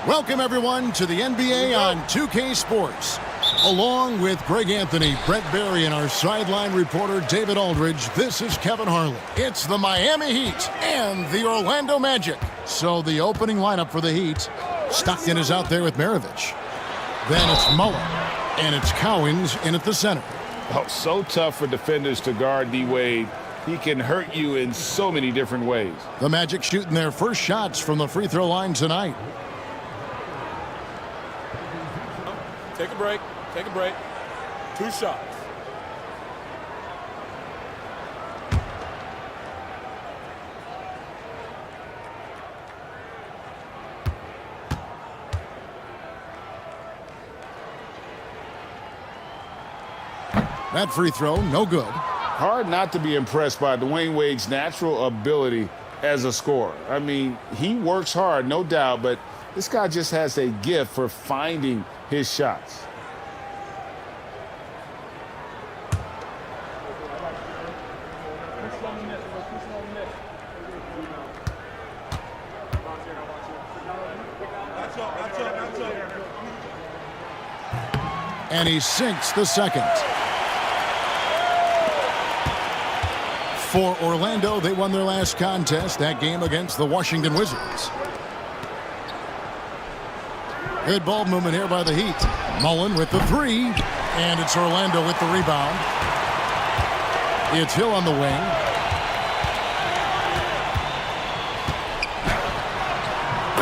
Welcome, everyone, to the NBA on 2K Sports. Along with Greg Anthony, Brett Barry, and our sideline reporter, David Aldridge, this is Kevin Harlan. It's the Miami Heat and the Orlando Magic. So the opening lineup for the Heat, Stockton is out there with Maravich. Then it's Mullen, and it's Cowens in at the center. Oh, so tough for defenders to guard D-Wade. He can hurt you in so many different ways. The Magic shooting their first shots from the free throw line tonight. Take a break. Take a break. 2 shots. That free throw, no good. Hard not to be impressed by Dwayne Wade's natural ability as a scorer. I mean, he works hard, no doubt, but this guy just has a gift for finding his shots. And he sinks the second. For Orlando, they won their last contest, that game against the Washington Wizards. Good ball movement here by the Heat. Mullen with the 3, and it's Orlando with the rebound. It's Hill on the wing.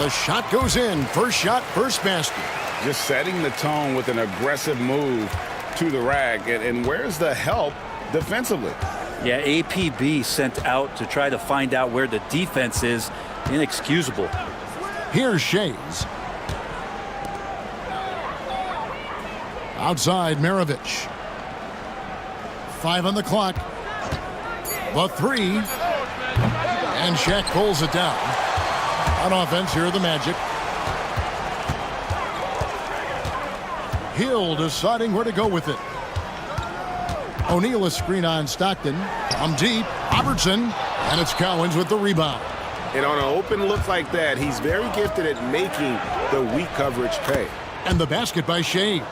The shot goes in. First shot, first basket. Just setting the tone with an aggressive move to the rack. And where's the help defensively? Yeah, APB sent out to try to find out where the defense is. Inexcusable. Here's Shays. Outside, Maravich. 5 on the clock. The 3. And Shaq pulls it down. On offense, here are the Magic. Hill deciding where to go with it. O'Neal a screen on Stockton. From deep, Robertson. And it's Cowens with the rebound. And on an open look like that, he's very gifted at making the weak coverage pay. And the basket by Shays.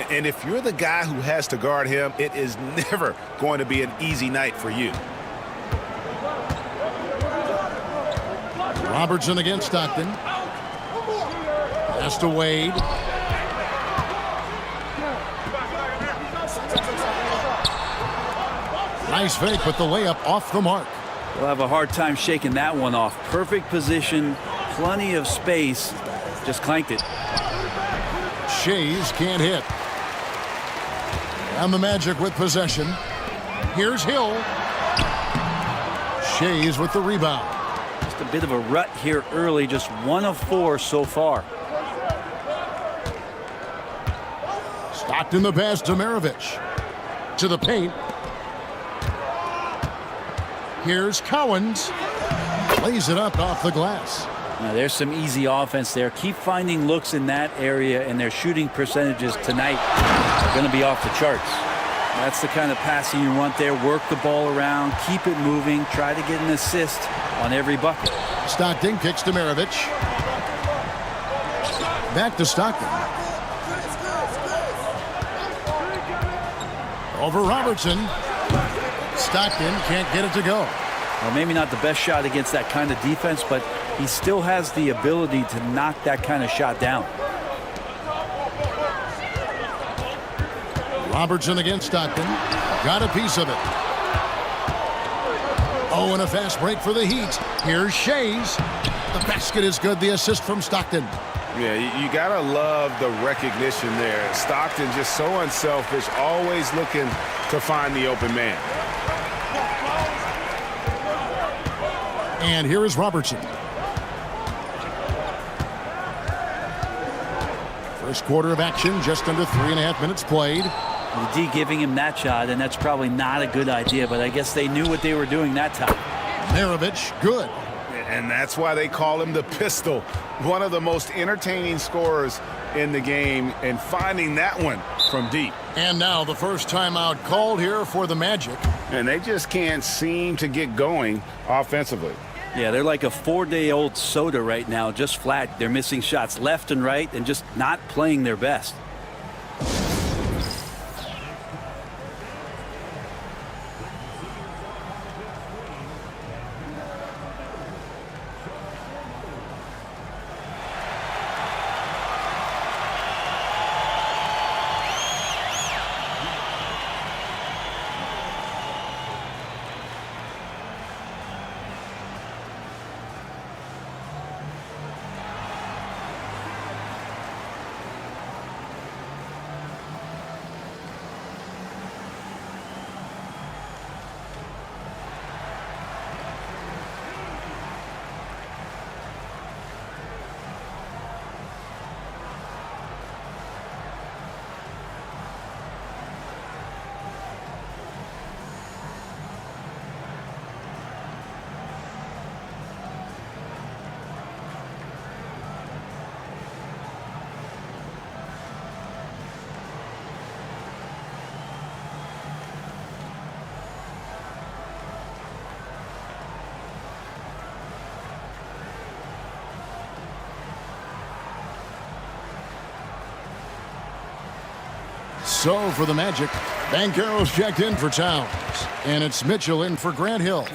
And if you're the guy who has to guard him, it is never going to be an easy night for you. Robertson against Stockton. Pass to Wade. Nice fake, but the layup off the mark. We'll have a hard time shaking that one off. Perfect position, plenty of space. Just clanked it. Shays can't hit. And the Magic with possession. Here's Hill. Shays with the rebound. Just a bit of a rut here early, just 1 of 4 so far. Stockton the pass to Maravich. To the paint. Here's Cowens. Lays it up off the glass. Now, there's some easy offense there. Keep finding looks in that area, and their shooting percentages tonight are going to be off the charts. That's the kind of passing you want there. Work the ball around, keep it moving, try to get an assist on every bucket. Stockton kicks to Maravich. Back to Stockton. Over Robertson. Stockton can't get it to go. Well, maybe not the best shot against that kind of defense, but he still has the ability to knock that kind of shot down. Robertson against Stockton. Got a piece of it. Oh, and a fast break for the Heat. Here's Shays. The basket is good. The assist from Stockton. Yeah, you got to love the recognition there. Stockton just so unselfish, always looking to find the open man. And here is Robertson. First quarter of action, just under 3.5 minutes played. The D giving him that shot, and that's probably not a good idea, but I guess they knew what they were doing that time. Maravich, good. And that's why they call him the pistol. One of the most entertaining scorers in the game, and finding that one from deep. And now the first timeout called here for the Magic. And they just can't seem to get going offensively. Yeah, they're like a 4-day-old soda right now, just flat. They're missing shots left and right and just not playing their best. So for the Magic, Banchero's checked in for Towns. And it's Mitchell in for Grant Hill.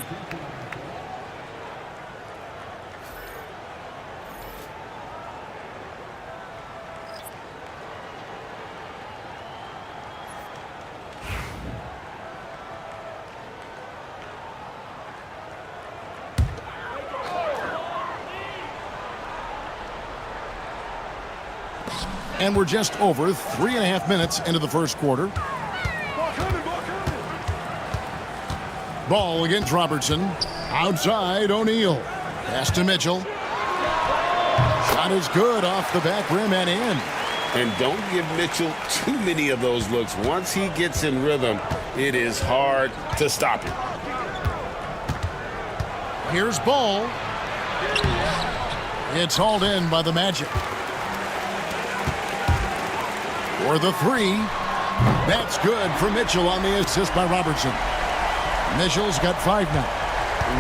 And we're just over 3.5 minutes into the first quarter. Ball against Robertson. Outside, O'Neal. Pass to Mitchell. Shot is good off the back rim and in. And don't give Mitchell too many of those looks. Once he gets in rhythm, it is hard to stop him. Here's Ball. It's hauled in by the Magic. For the three. That's good for Mitchell on the assist by Robertson. Mitchell's got 5 now.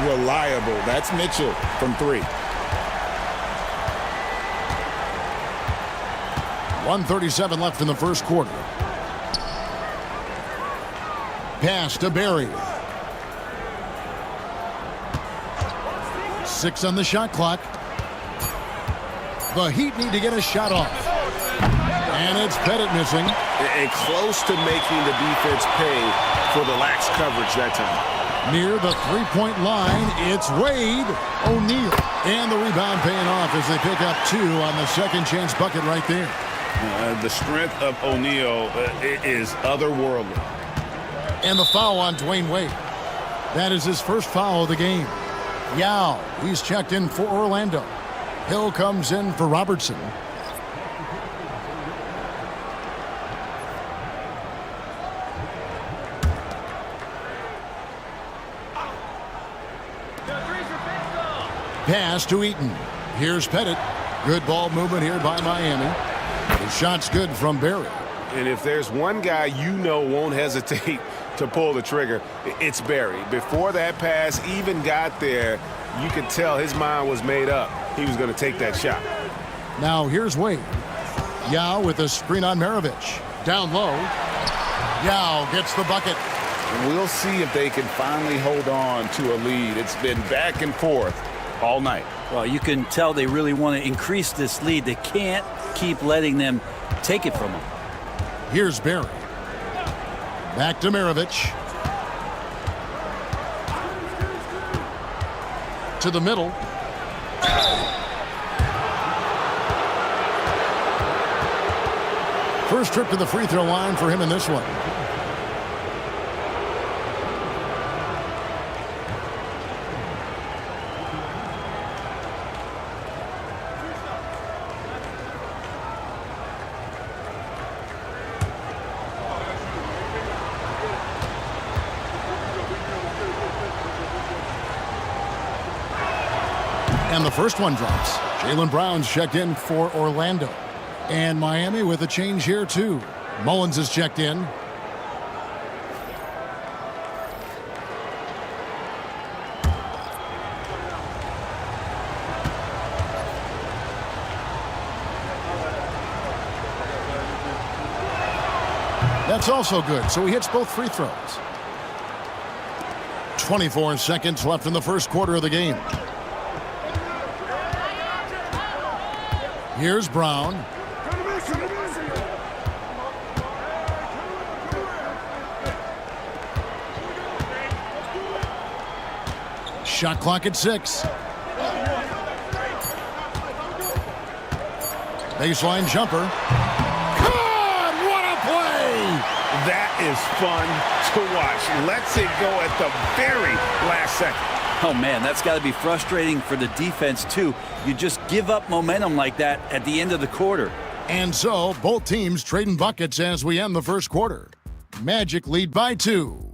Reliable. That's Mitchell from 3. 1:37 left in the first quarter. Pass to Barry. 6 on the shot clock. The Heat need to get a shot off. And it's Pettit missing. And close to making the defense pay for the lax coverage that time. Near the three-point line, it's Wade. O'Neal. And the rebound paying off as they pick up 2 on the second chance bucket right there. The strength of O'Neal is otherworldly. And the foul on Dwayne Wade. That is his first foul of the game. Yao, he's checked in for Orlando. Hill comes in for Robertson. Pass to Eaton. Here's Pettit. Good ball movement here by Miami. The shot's good from Barry. And if there's one guy you know won't hesitate to pull the trigger, it's Barry. Before that pass even got there, you could tell his mind was made up. He was going to take that shot. Now here's Wade. Yao with a screen on Maravich. Down low. Yao gets the bucket. We'll see if they can finally hold on to a lead. It's been back and forth, all night. Well, you can tell they really want to increase this lead. They can't keep letting them take it from them. Here's Barry. Back to Maravich. To the middle. First trip to the free throw line for him in this one. And the first one drops. Jaylen Brown's checked in for Orlando. And Miami with a change here, too. Mullins is checked in. That's also good, so he hits both free throws. 24 seconds left in the first quarter of the game. Here's Brown. Shot clock at 6. Baseline jumper. God, what a play! That is fun to watch. Lets it go at the very last second. Oh, man, that's got to be frustrating for the defense, too. You just give up momentum like that at the end of the quarter. And so, both teams trading buckets as we end the first quarter. Magic lead by 2.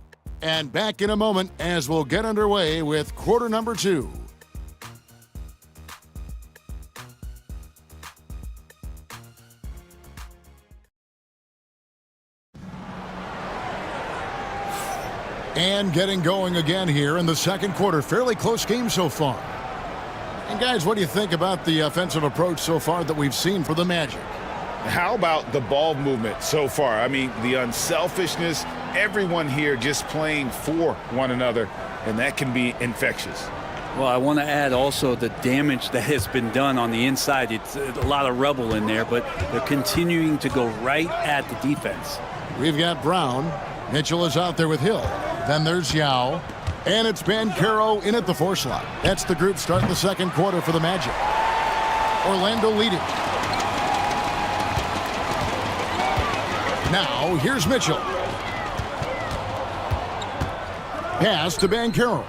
And back in a moment as we'll get underway with quarter number 2. And getting going again here in the second quarter. Fairly close game so far. And guys, what do you think about the offensive approach so far that we've seen for the Magic? How about the ball movement so far? I mean, the unselfishness, everyone here just playing for one another, and that can be infectious. Well, I want to add also the damage that has been done on the inside. It's a lot of rubble in there, but they're continuing to go right at the defense. We've got Brown. Mitchell is out there with Hill. Then there's Yao. And it's Banchero in at the 4 slot. That's the group starting the second quarter for the Magic. Orlando leading. Now, here's Mitchell. Pass to Banchero.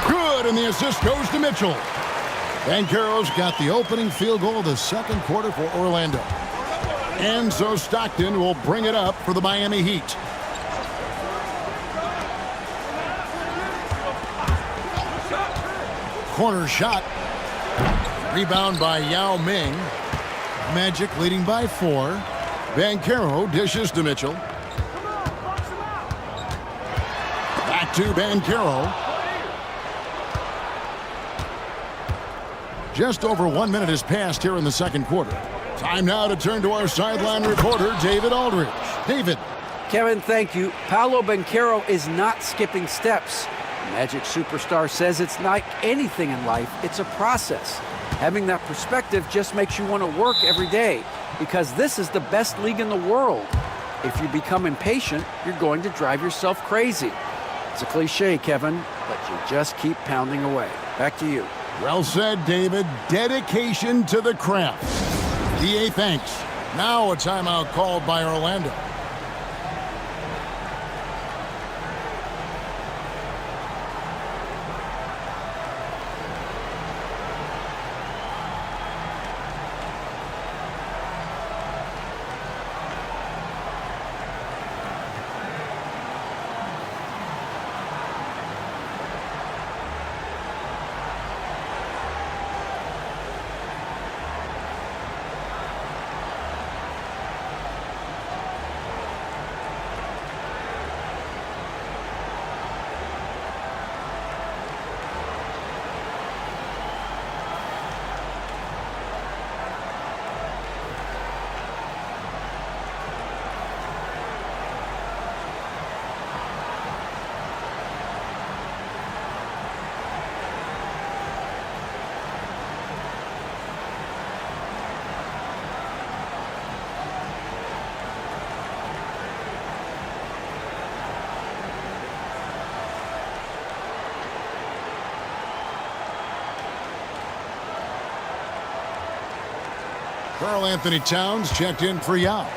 Good, and the assist goes to Mitchell. Banchero's got the opening field goal of the second quarter for Orlando. And so Stockton will bring it up for the Miami Heat. Corner shot. Rebound by Yao Ming. Magic leading by 4. Banchero dishes to Mitchell. Back to Banchero. Just over 1 minute has passed here in the second quarter. Time now to turn to our sideline reporter, David Aldridge. David. Kevin, thank you. Paolo Banchero is not skipping steps. Magic superstar says it's like anything in life, it's a process. Having that perspective just makes you want to work every day because this is the best league in the world. If you become impatient, you're going to drive yourself crazy. It's a cliche, Kevin, but you just keep pounding away. Back to you. Well said, David. Dedication to the craft. DA, thanks. Now a timeout called by Orlando. Karl Anthony Towns checked in for Yao.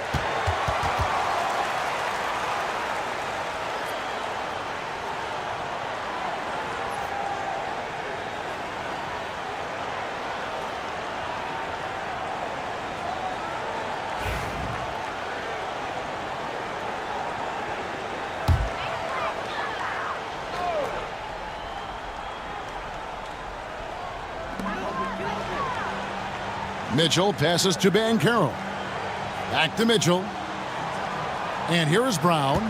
Mitchell passes to Banchero. Back to Mitchell. And here is Brown.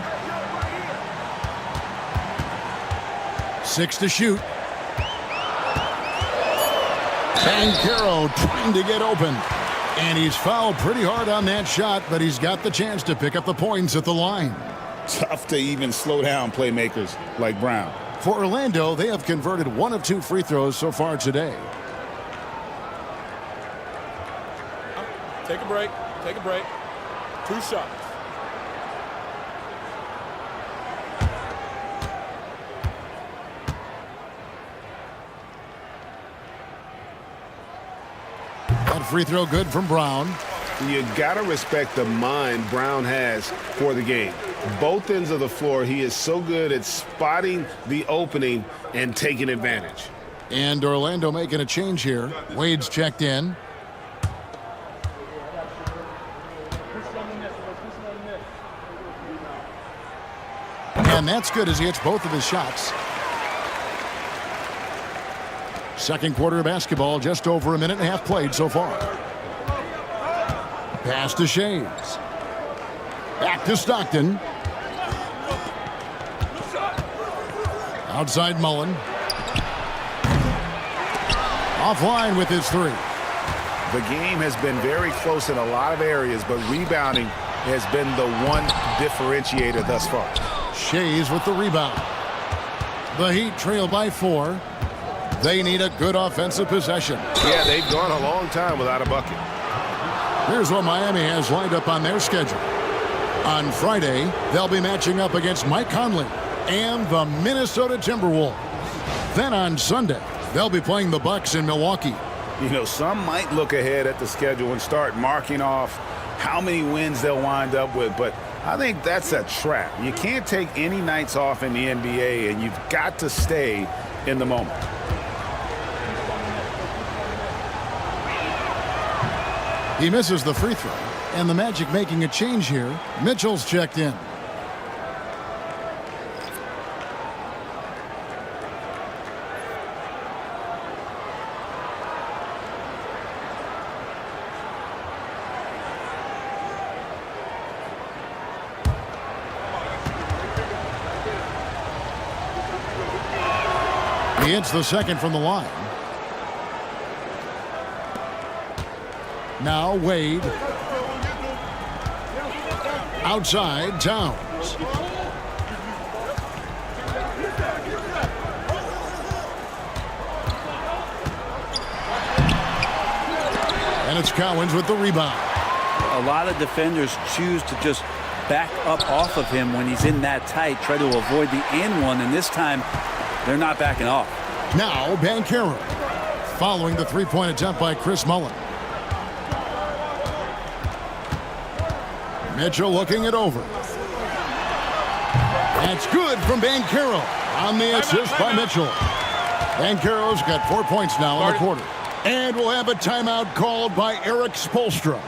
6 to shoot. Banchero trying to get open. And he's fouled pretty hard on that shot, but he's got the chance to pick up the points at the line. Tough to even slow down playmakers like Brown. For Orlando, they have converted 1 of 2 free throws so far today. Take a break. Take a break. 2 shots. That free throw good from Brown. You got to respect the mind Brown has for the game. Both ends of the floor, he is so good at spotting the opening and taking advantage. And Orlando making a change here. Wade's checked in. And that's good as he hits both of his shots. Second quarter of basketball, just over a minute and a half played so far. Pass to Shays. Back to Stockton. Outside Mullen. Offline with his 3. The game has been very close in a lot of areas, but rebounding has been the one differentiator thus far. Shays with the rebound. The Heat trail by 4. They need a good offensive possession. Yeah, they've gone a long time without a bucket. Here's what Miami has lined up on their schedule. On Friday, they'll be matching up against Mike Conley and the Minnesota Timberwolves. Then on Sunday, they'll be playing the Bucks in Milwaukee. You know, some might look ahead at the schedule and start marking off how many wins they'll wind up with, but I think that's a trap. You can't take any nights off in the NBA, and you've got to stay in the moment. He misses the free throw, and the Magic making a change here. Mitchell's checked in. He hits the second from the line. Now Wade. Outside, Towns. And it's Cowens with the rebound. A lot of defenders choose to just back up off of him when he's in that tight, try to avoid the and one, and this time they're not backing off. Now Banchero following the three-point attempt by Chris Mullin. Mitchell looking it over. That's good from Banchero on the assist by Mitchell. Banchero's got 4 points now in the quarter. And we'll have a timeout called by Eric Spoelstra.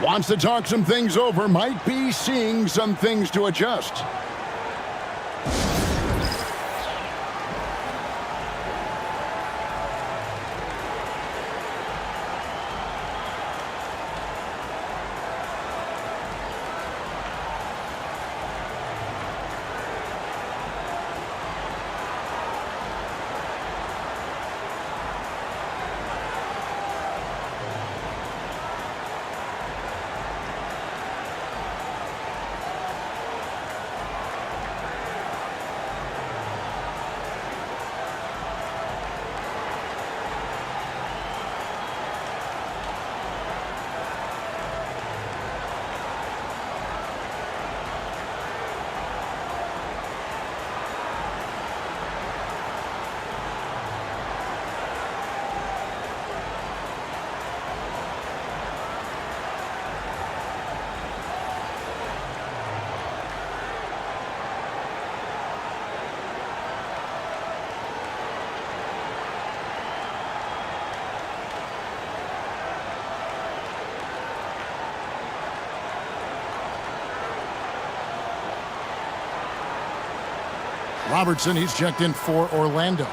Wants to talk some things over, might be seeing some things to adjust. Robertson, he's checked in for Orlando.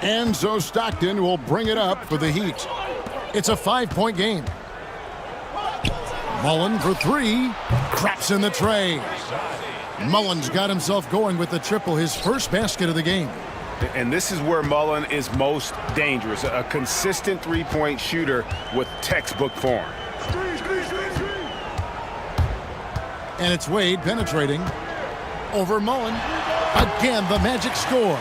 And so Stockton will bring it up for the Heat. It's a 5-point game. Mullen for three. Craps in the tray. Mullen's got himself going with the triple, his first basket of the game. And this is where Mullen is most dangerous. A consistent three-point shooter with textbook form. And it's Wade penetrating over Mullen. Again, the Magic score.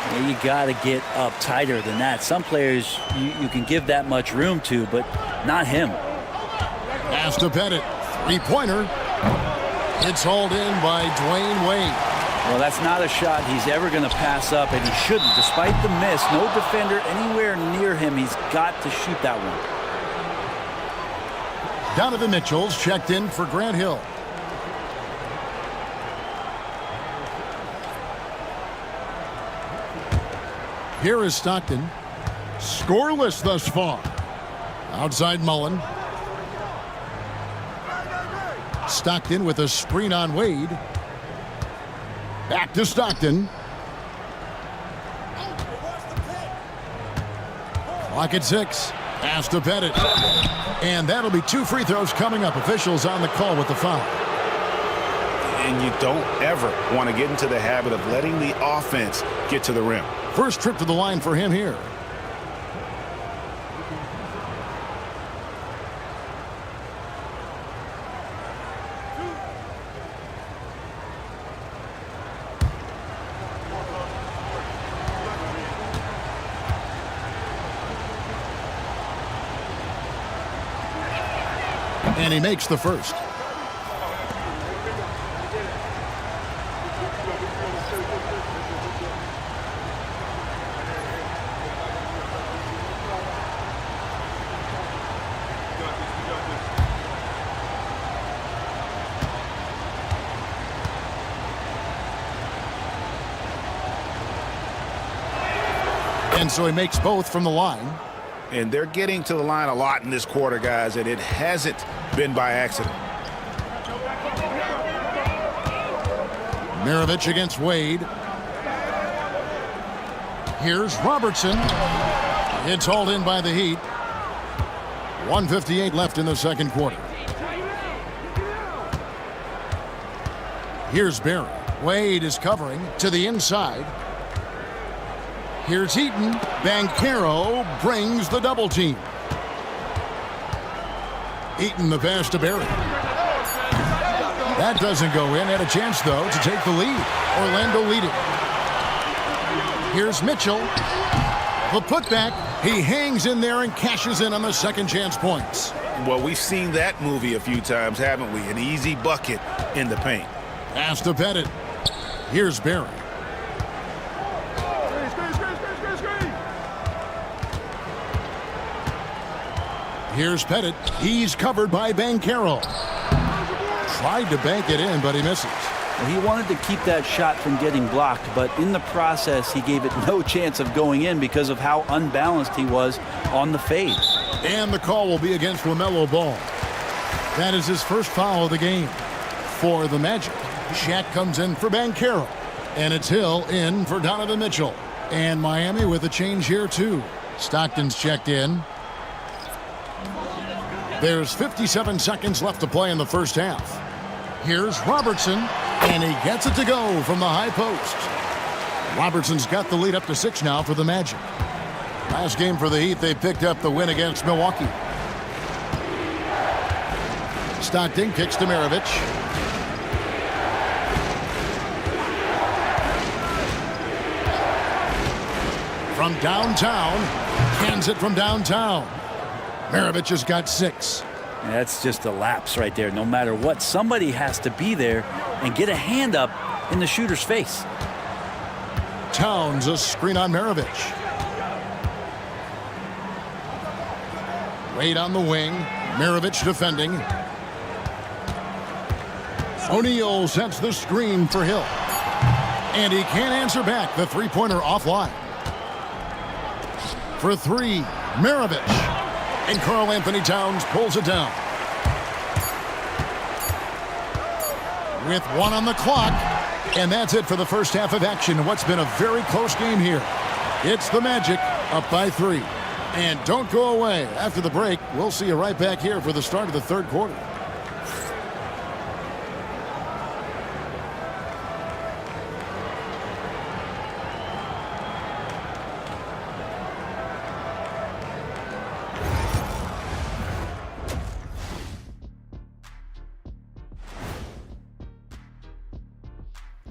Yeah, you got to get up tighter than that. Some players you can give that much room to, but not him. Pass to Pettit. Three-pointer. It's hauled in by Dwayne Wade. Well, that's not a shot he's ever going to pass up, and he shouldn't. Despite the miss, no defender anywhere near him. He's got to shoot that one. Donovan Mitchell's checked in for Grant Hill. Here is Stockton. Scoreless thus far. Outside Mullen. Stockton with a screen on Wade. Back to Stockton. Clock at 6. Pass to Pettit. And that'll be 2 free throws coming up. Officials on the call with the foul. And you don't ever want to get into the habit of letting the offense get to the rim. First trip to the line for him here. And he makes the first. And so he makes both from the line. And they're getting to the line a lot in this quarter, guys, and it hasn't been by accident. Maravich against Wade. Here's Robertson. It's hauled in by the Heat. 1:58 left in the second quarter. Here's Barry. Wade is covering to the inside. Here's Eaton. Banchero brings the double team. Eaton the pass to Barry. That doesn't go in. Had a chance, though, to take the lead. Orlando leading. Here's Mitchell. The putback. He hangs in there and cashes in on the second chance points. Well, we've seen that movie a few times, haven't we? An easy bucket in the paint. Pass to Pettit. Here's Barry. Here's Pettit. He's covered by Banchero. Tried to bank it in, but he misses. Well, he wanted to keep that shot from getting blocked, but in the process, he gave it no chance of going in because of how unbalanced he was on the fade. And the call will be against LaMelo Ball. That is his first foul of the game for the Magic. Shaq comes in for Banchero. And it's Hill in for Donovan Mitchell. And Miami with a change here, too. Stockton's checked in. There's 57 seconds left to play in the first half. Here's Robertson, and he gets it to go from the high post. Robertson's got the lead up to 6 now for the Magic. Last game for the Heat, they picked up the win against Milwaukee. Stockton kicks to Maravich. From downtown, hands it from downtown. Maravich has got 6. That's just a lapse right there. No matter what, somebody has to be there and get a hand up in the shooter's face. Towns a screen on Maravich. Wade on the wing. Maravich defending. O'Neal sets the screen for Hill. And he can't answer back. The three-pointer offline. For three, Maravich. And Karl Anthony Towns pulls it down. With 1 on the clock. And that's it for the first half of action. What's been a very close game here. It's the Magic up by 3. And don't go away. After the break, we'll see you right back here for the start of the third quarter.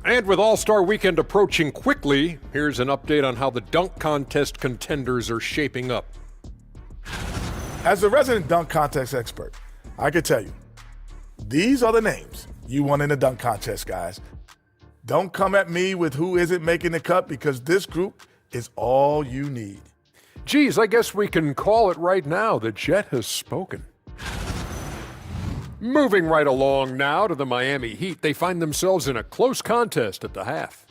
And with All-Star Weekend approaching quickly, here's an update on how the dunk contest contenders are shaping up. As a resident dunk contest expert, I can tell you, these are the names you want in the dunk contest, guys. Don't come at me with who isn't making the cut, because this group is all you need. Geez, I guess we can call it right now. The Jet has spoken. Moving right along now to the Miami Heat, they find themselves in a close contest at the half.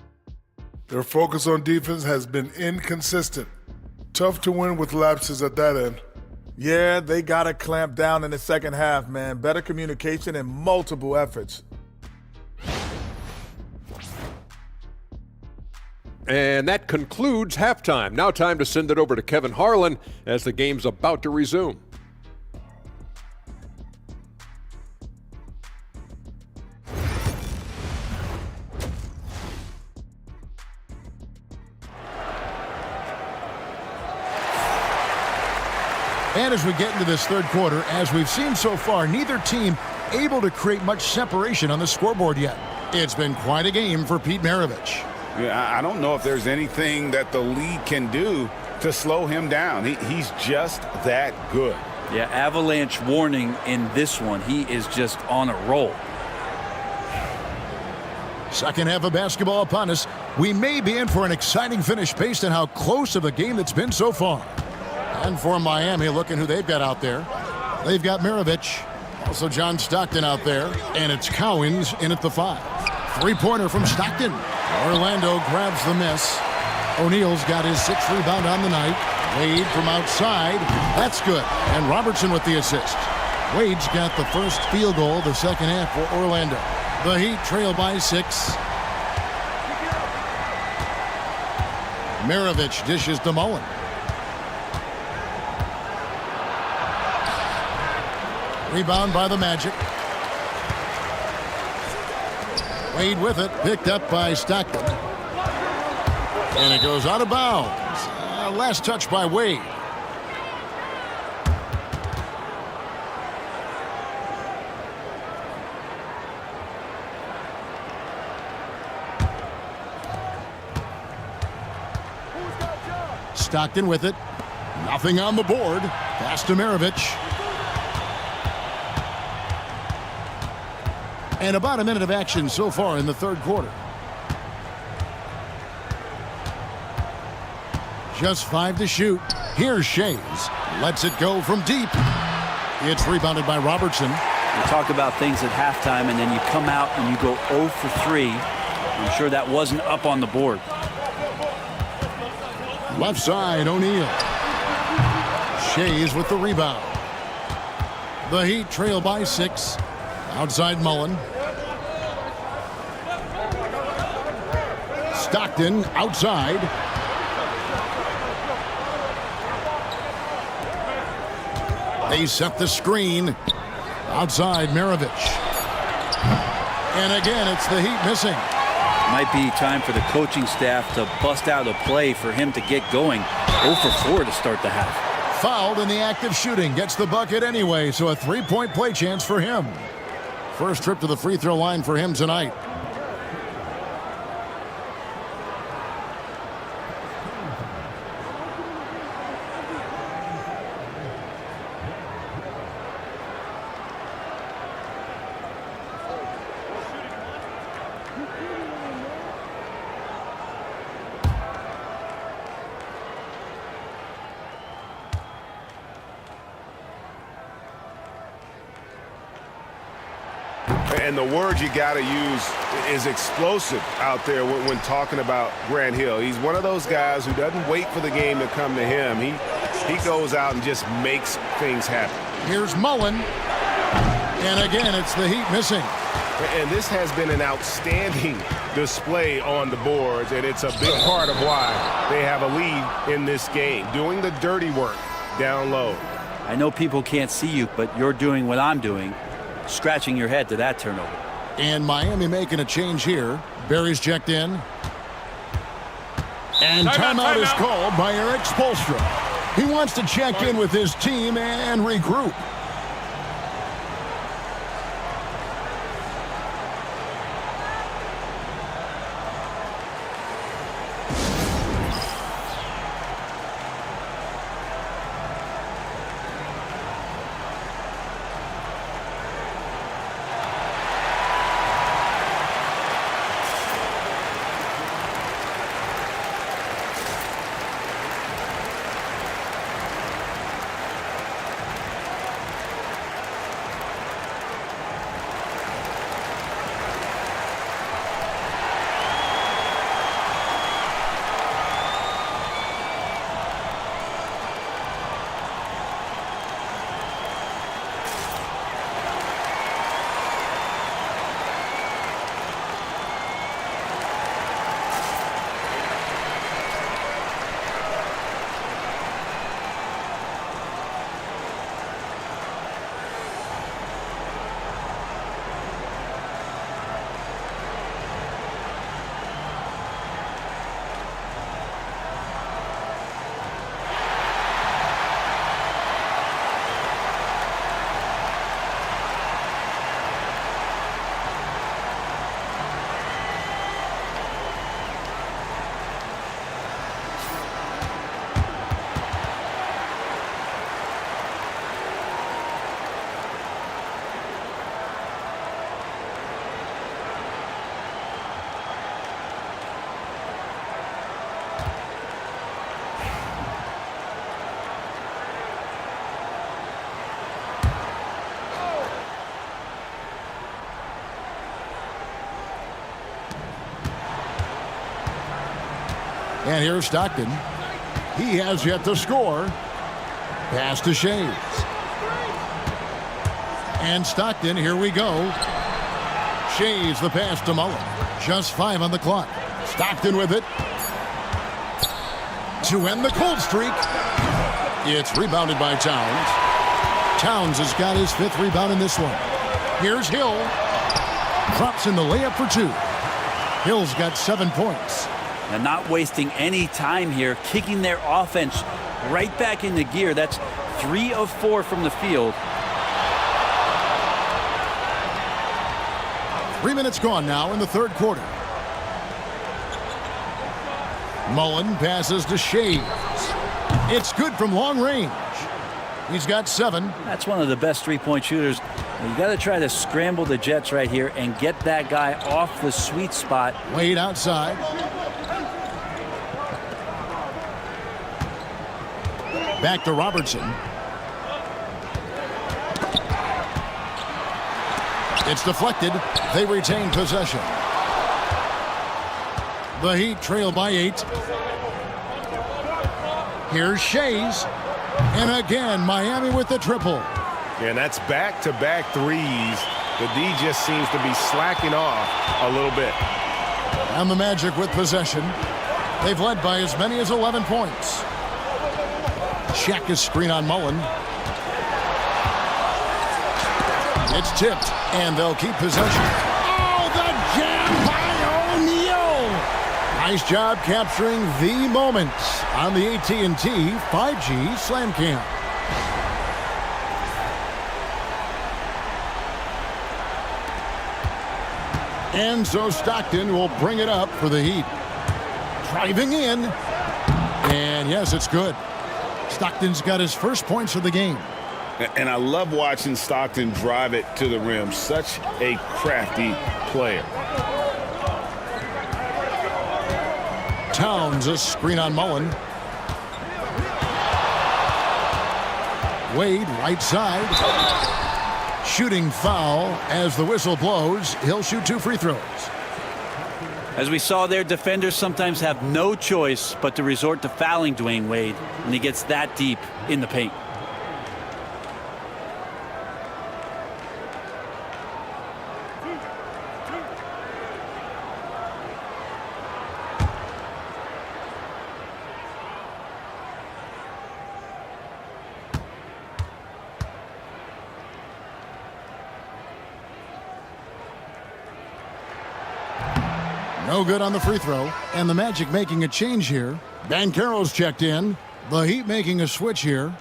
Their focus on defense has been inconsistent. Tough to win with lapses at that end. Yeah, they got to clamp down in the second half, man. Better communication and multiple efforts. And that concludes halftime. Now time to send it over to Kevin Harlan as the game's about to resume. And as we get into this third quarter, as we've seen so far, neither team able to create much separation on the scoreboard yet. It's been quite a game for Pete Maravich. Yeah, I don't know if there's anything that the league can do to slow him down. He's just that good. Yeah, avalanche warning in this one. He is just on a roll. Second half of basketball upon us. We may be in for an exciting finish based on how close of a game that's been so far. And for Miami, looking who they've got out there. They've got Maravich, also John Stockton out there, and it's Cowens in at the 5. Three-pointer from Stockton. Orlando grabs the miss. O'Neal's got his 6th rebound on the night. Wade from outside. That's good. And Robertson with the assist. Wade's got the first field goal of the second half for Orlando. The Heat trail by 6. Maravich dishes to Mullen. Rebound by the Magic. Wade with it, picked up by Stockton. And it goes out of bounds. Last touch by Wade. Stockton with it. Nothing on the board. Pass to Maravich. And about a minute of action so far in the third quarter. Just 5 to shoot. Here's Shays. Lets it go from deep. It's rebounded by Robertson. We talk about things at halftime, and then you come out and you go 0 for 3. I'm sure that wasn't up on the board. Left side, O'Neal. Shays with the rebound. The Heat trail by 6. Outside Mullen. Stockton outside. They set the screen. Outside Maravich. And again, it's the Heat missing. Might be time for the coaching staff to bust out a play for him to get going. 0 for 4 to start the half. Fouled in the act of shooting. Gets the bucket anyway, so a 3-point play chance for him. First trip to the free throw line for him tonight. And the word you got to use is explosive out there when talking about Grant Hill. He's one of those guys who doesn't wait for the game to come to him. He goes out and just makes things happen. Here's Mullen. And again, it's the Heat missing. And this has been an outstanding display on the boards, and it's a big part of why they have a lead in this game, doing the dirty work down low. I know people can't see you, but you're doing what I'm doing, scratching your head to that turnover. And Miami making a change here. Barry's checked in. And timeout is called by Eric Spoelstra. He wants to check in with his team and regroup. And here's Stockton. He has yet to score. Pass to Shays. And Stockton, here we go. Shays the pass to Mullen. Just 5 on the clock. Stockton with it. To end the cold streak. It's rebounded by Towns. Towns has got his 5th rebound in this one. Here's Hill. Drops in the layup for 2. Hill's got 7 points. And not wasting any time here, kicking their offense right back into gear. That's 3 of 4 from the field. 3 minutes gone now in the 3rd quarter. Mullen passes to Shays. It's good from long range. He's got 7. That's one of the best three-point shooters. You got to try to scramble the Jets right here and get that guy off the sweet spot. Wade outside. Back to Robertson. It's deflected. They retain possession. The Heat trail by 8. Here's Shays. And again, Miami with the triple. And that's back-to-back threes. The D just seems to be slacking off a little bit. And the Magic with possession. They've led by as many as 11 points. Check his screen on Mullen. It's tipped, and they'll keep possession. Oh, the jam by O'Neal! Nice job capturing the moment on the AT&T 5G Slam Cam. And so Stockton will bring it up for the Heat. Driving in. And yes, it's good. Stockton's got his first points of the game. And I love watching Stockton drive it to the rim. Such a crafty player. Towns, a screen on Mullen. Wade, right side. Shooting foul as the whistle blows. He'll shoot 2 free throws. As we saw there, defenders sometimes have no choice but to resort to fouling Dwayne Wade when he gets that deep in the paint. No good on the free throw, and the Magic making a change here. Banchero's checked in. The Heat making a switch here.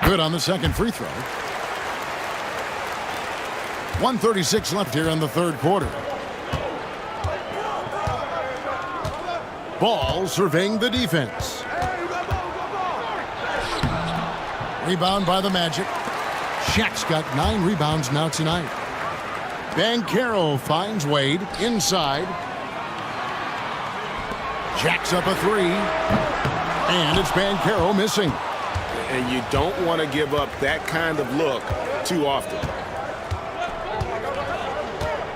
Good on the second free throw. 1:36 left here in the third quarter. Ball surveying the defense. Rebound by the Magic. Shaq's got 9 rebounds now tonight. Banchero finds Wade inside. Jacks up a 3. And it's Banchero missing. And you don't want to give up that kind of look too often.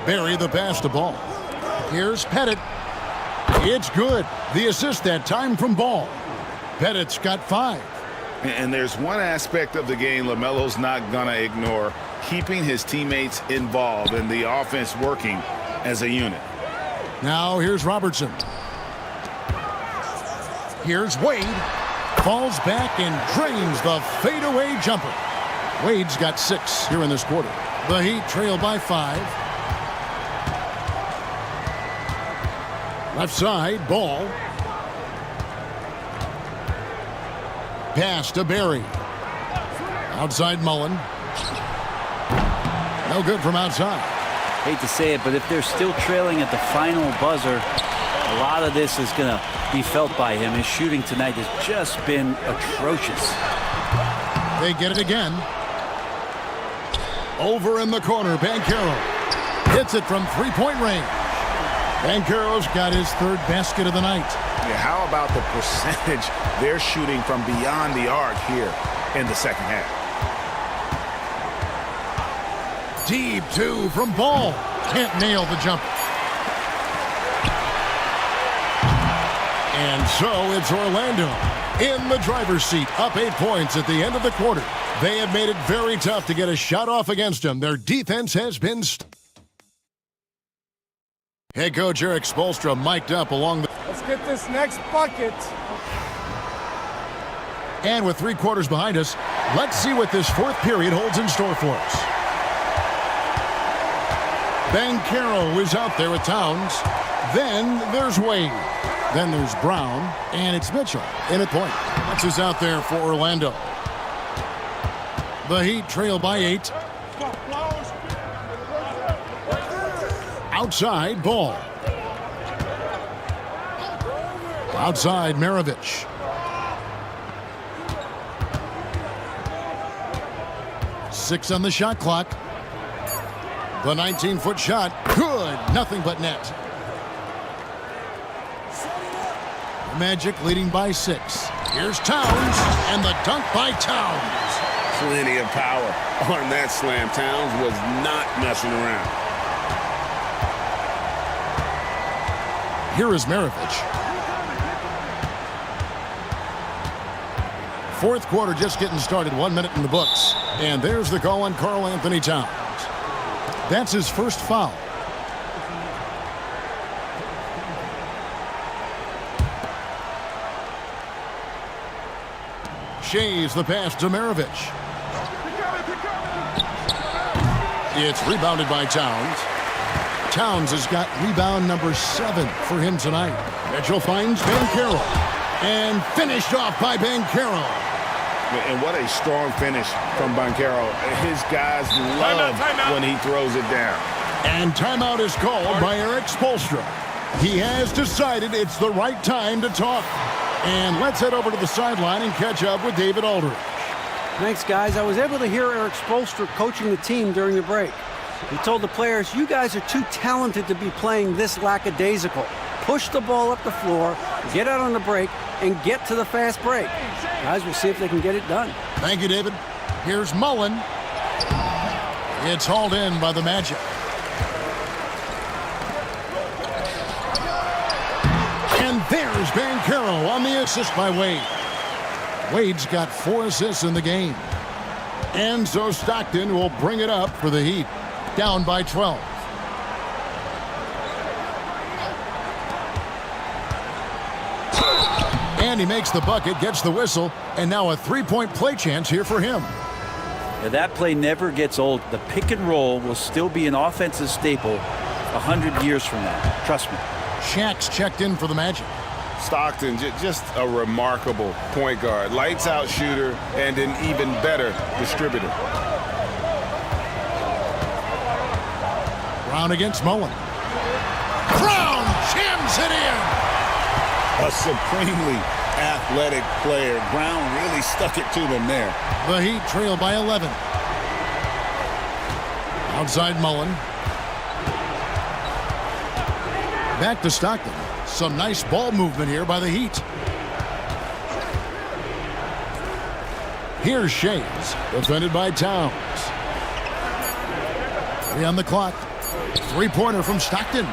Barry the pass to Ball. Here's Pettit. It's good. The assist that time from Ball. Pettit's got 5. And there's one aspect of the game LaMelo's not going to ignore, keeping his teammates involved and the offense working as a unit. Now here's Robertson. Here's Wade. Falls back and drains the fadeaway jumper. Wade's got 6 here in this quarter. The Heat trail by 5. Left side, Ball. Pass to Barry. Outside Mullen. No good from outside. Hate to say it, but if they're still trailing at the final buzzer, a lot of this is going to be felt by him. His shooting tonight has just been atrocious. They get it again. Over in the corner, Banchero hits it from 3-point range. Banchero's got his 3rd basket of the night. Yeah, how about the percentage they're shooting from beyond the arc here in the second half? Deep 2 from Ball. Can't nail the jumper. And so it's Orlando in the driver's seat, up 8 points at the end of the quarter. They have made it very tough to get a shot off against them. Their defense has been Head coach Eric Spoelstra mic'd up along the... Let's get this next bucket. And with 3 quarters behind us, let's see what this 4th period holds in store for us. Banchero is out there with Towns. Then there's Wade. Then there's Brown. And it's Mitchell in at point. That's who's out there for Orlando. The Heat trail by 8. Outside, Ball. Outside, Maravich. Six on the shot clock. The 19-foot shot. Good. Nothing but net. The Magic leading by 6. Here's Towns. And the dunk by Towns. Plenty of power on that slam. Towns was not messing around. Here is Maravich. 4th quarter just getting started. 1 minute in the books. And there's the call on Karl Anthony Towns. That's his first foul. Shays the pass to Maravich. It's rebounded by Towns. Towns has got rebound number 7 for him tonight. Mitchell finds Banchero. And finished off by Banchero. And what a strong finish from Banchero. His guys love when he throws it down. And timeout is called by Eric Spoelstra. He has decided it's the right time to talk. And let's head over to the sideline and catch up with David Aldridge. Thanks, guys. I was able to hear Eric Spoelstra coaching the team during the break. He told the players, you guys are too talented to be playing this lackadaisical. Push the ball up the floor, get out on the break, and get to the fast break. Guys, we'll see if they can get it done. Thank you, David. Here's Mullen. It's hauled in by the Magic. And there's Banchero on the assist by Wade. Wade's got 4 assists in the game. And so Stockton will bring it up for the Heat. Down by 12. And he makes the bucket, gets the whistle, and now a three-point play chance here for him. Now, that play never gets old. The pick and roll will still be an offensive staple 100 years from now. Trust me. Shaq's checked in for the Magic. Stockton, just a remarkable point guard. Lights out shooter and an even better distributor. Brown against Mullen. Brown jams it in. A supremely athletic player. Brown really stuck it to them there. The Heat trail by 11. Outside Mullen. Back to Stockton. Some nice ball movement here by the Heat. Here's Shays, defended by Towns. 3 on the clock. Three-pointer from Stockton.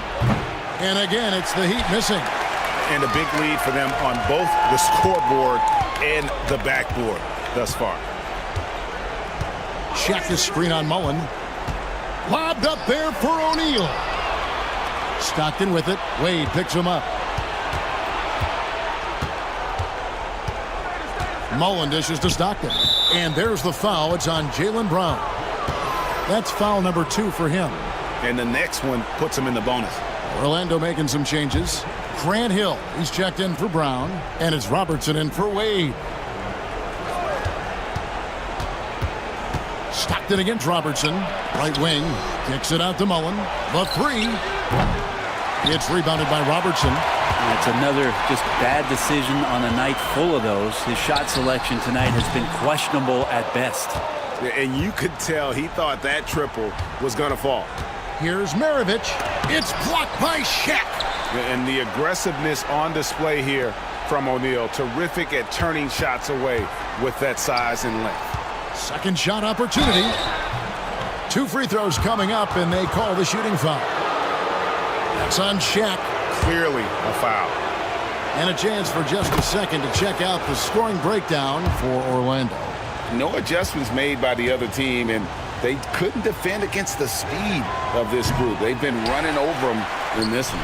And again, it's the Heat missing. And a big lead for them on both the scoreboard and the backboard thus far. Check the screen on Mullen. Lobbed up there for O'Neal. Stockton with it. Wade picks him up. Mullen dishes to Stockton. And there's the foul. It's on Jaylen Brown. That's foul number 2 for him. And the next one puts him in the bonus. Orlando making some changes. Grant Hill, he's checked in for Brown. And it's Robertson in for Wade. Stockton against Robertson. Right wing. Kicks it out to Mullen. The 3. It's rebounded by Robertson. It's another just bad decision on a night full of those. His shot selection tonight has been questionable at best. And you could tell he thought that triple was going to fall. Here's Maravich. It's blocked by Shaq. And the aggressiveness on display here from O'Neal. Terrific at turning shots away with that size and length. Second shot opportunity. 2 free throws coming up, and they call the shooting foul. That's on Shaq. Clearly a foul. And a chance for just a second to check out the scoring breakdown for Orlando. No adjustments made by the other team, and they couldn't defend against the speed of this group. They've been running over them in this one.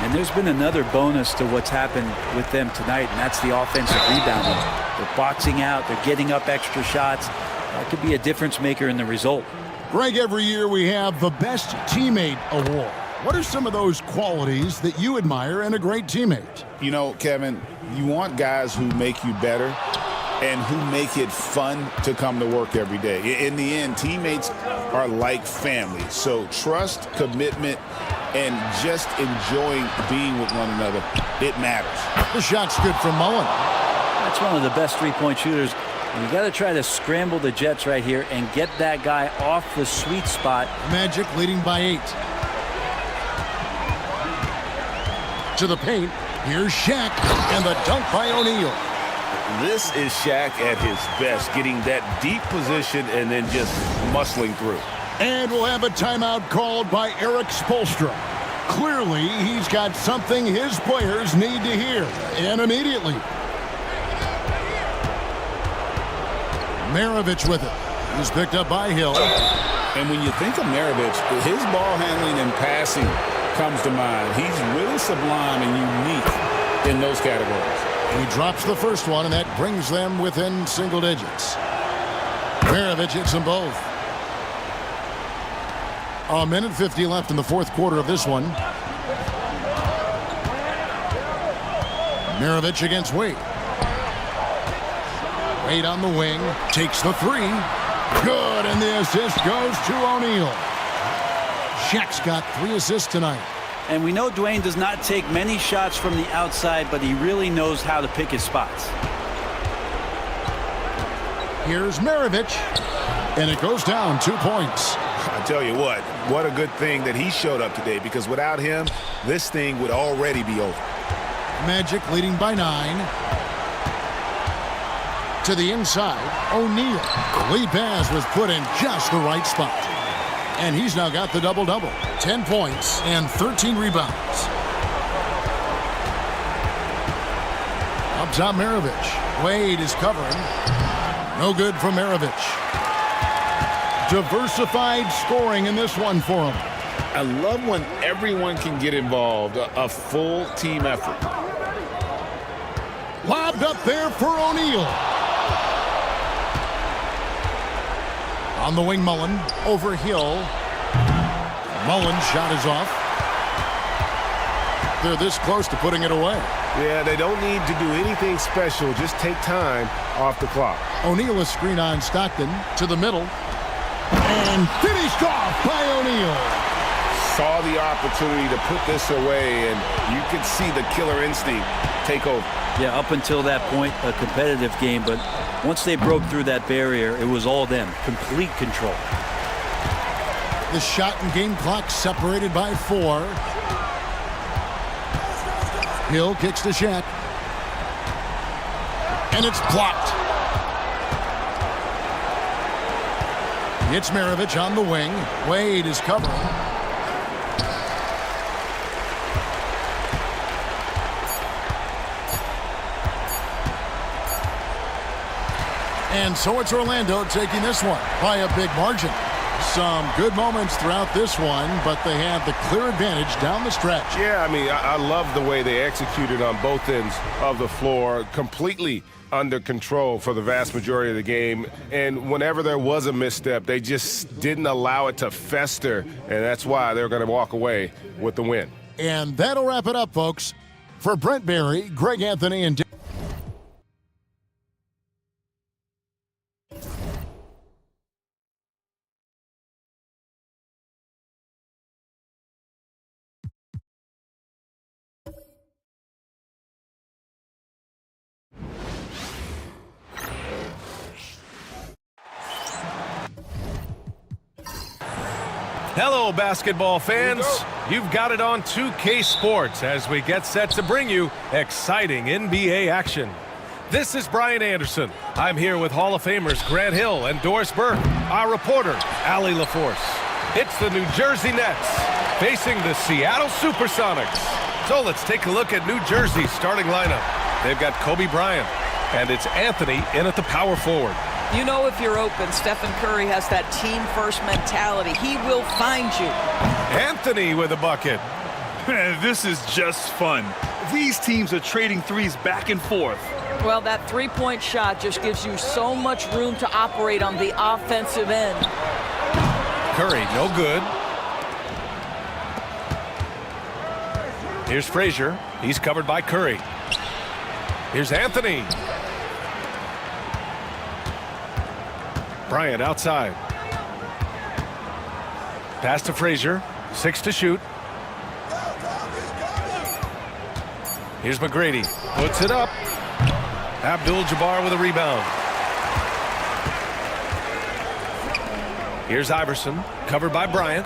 And there's been another bonus to what's happened with them tonight, and that's the offensive rebounding. They're boxing out. They're getting up extra shots. That could be a difference maker in the result. Greg, every year we have the Best Teammate Award. What are some of those qualities that you admire in a great teammate? You know, Kevin, you want guys who make you better and who make it fun to come to work every day. In the end, teammates are like family. So trust, commitment, and just enjoying being with one another, it matters. The shot's good from Mullen. That's one of the best three-point shooters. You got to try to scramble the Jets right here and get that guy off the sweet spot. Magic leading by 8. To the paint. Here's Shaq, and the dunk by O'Neal. This is Shaq at his best, getting that deep position and then just muscling through. And we'll have a timeout called by Eric Spoelstra. Clearly, he's got something his players need to hear, and immediately. Maravich with it. He's picked up by Hill. And when you think of Maravich, his ball handling and passing comes to mind. He's really sublime and unique in those categories. He drops the first one, and that brings them within single digits. Maravich hits them both. 1:50 left in the fourth quarter of this one. Maravich against Wade. Wade on the wing. Takes the 3. Good, and the assist goes to O'Neal. Shaq's got 3 assists tonight. And we know Dwayne does not take many shots from the outside, but he really knows how to pick his spots. Here's Maravich, and it goes down 2 points. I tell you what a good thing that he showed up today, because without him, this thing would already be over. Magic leading by 9. To the inside, O'Neal. Lead pass was put in just the right spot. And he's now got the double-double. 10 points and 13 rebounds. Up top, Maravich. Wade is covering. No good from Maravich. Diversified scoring in this one for him. I love when everyone can get involved, a full team effort. Lobbed up there for O'Neal. On the wing, Mullen. Over Hill. Mullen's shot is off. They're this close to putting it away. Yeah, they don't need to do anything special. Just take time off the clock. O'Neal is screen on Stockton to the middle. And finished off by O'Neal. Saw the opportunity to put this away, and you could see the killer instinct take over. Yeah, up until that point, a competitive game, but once they broke through that barrier, it was all them. Complete control. The shot and game clock separated by 4. Hill kicks to Shaq. And it's blocked. It's Maravich on the wing. Wade is covering. And so it's Orlando taking this one by a big margin. Some good moments throughout this one, but they have the clear advantage down the stretch. Yeah, I mean, I love the way they executed on both ends of the floor, completely under control for the vast majority of the game. And whenever there was a misstep, they just didn't allow it to fester, and that's why they're going to walk away with the win. And that'll wrap it up, folks. For Brent Barry, Greg Anthony, and Hello, basketball fans. You've got it on 2K Sports as we get set to bring you exciting NBA action. This is Brian Anderson. I'm here with Hall of Famers Grant Hill and Doris Burke, our reporter, Allie LaForce. It's the New Jersey Nets facing the Seattle Supersonics. So let's take a look at New Jersey's starting lineup. They've got Kobe Bryant, and it's Anthony in at the power forward. You know if you're open, Stephen Curry has that team-first mentality. He will find you. Anthony with a bucket. This is just fun. These teams are trading threes back and forth. Well, that three-point shot just gives you so much room to operate on the offensive end. Curry, no good. Here's Frazier. He's covered by Curry. Here's Anthony. Bryant outside. Pass to Frazier. 6 to shoot. Here's McGrady. Puts it up. Abdul-Jabbar with a rebound. Here's Iverson. Covered by Bryant.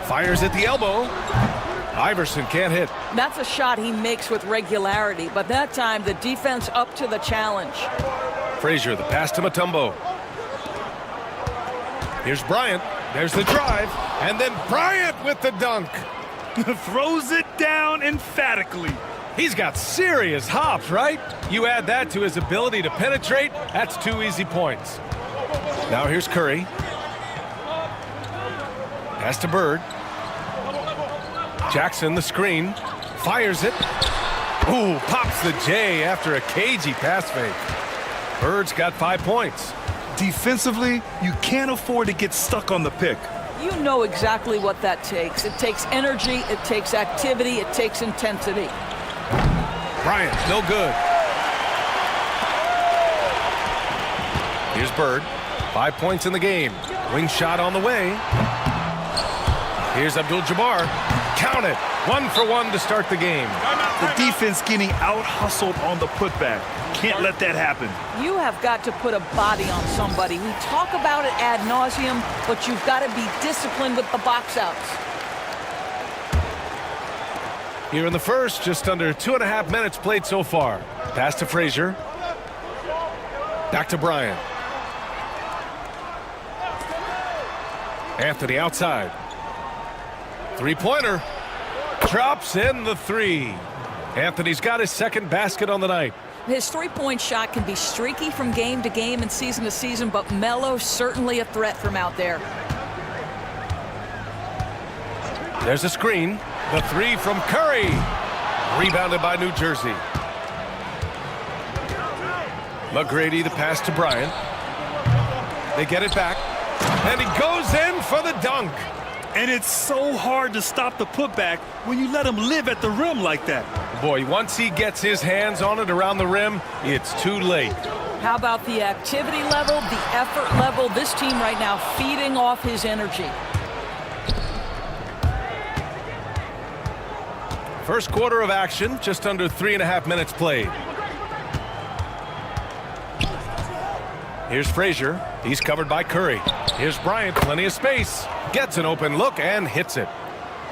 Fires at the elbow. Iverson can't hit. That's a shot he makes with regularity, but that time the defense up to the challenge. Frazier, the pass to Mutombo. Here's Bryant. There's the drive. And then Bryant with the dunk. Throws it down emphatically. He's got serious hops, right? You add that to his ability to penetrate, that's 2 easy points. Now here's Curry. Pass to Bird. Jackson, the screen, fires it. Ooh, pops the J after a cagey pass fake. Bird's got 5 points. Defensively, you can't afford to get stuck on the pick. You know exactly what that takes. It takes energy, it takes activity, it takes intensity. Bryant, no good. Here's Bird. 5 points in the game. Wing shot on the way. Here's Abdul-Jabbar. Count it. 1 for 1 to start the game. The defense getting out-hustled on the putback. Can't let that happen. You have got to put a body on somebody. We talk about it ad nauseum, but you've got to be disciplined with the box outs. Here in the first, just under 2.5 minutes played so far. Pass to Frazier. Back to Bryant. Anthony outside. Three-pointer. Drops in the 3. Anthony's got his second basket on the night. His three-point shot can be streaky from game to game and season to season, but Melo certainly a threat from out there. There's a screen. The 3 from Curry. Rebounded by New Jersey. McGrady, the pass to Bryant. They get it back. And he goes in for the dunk. And it's so hard to stop the putback when you let him live at the rim like that. Boy, once he gets his hands on it around the rim, it's too late. How about the activity level, the effort level? This team right now feeding off his energy. First quarter of action, just under 3.5 minutes played. Here's Frazier. He's covered by Curry. Here's Bryant, plenty of space. Gets an open look and hits it.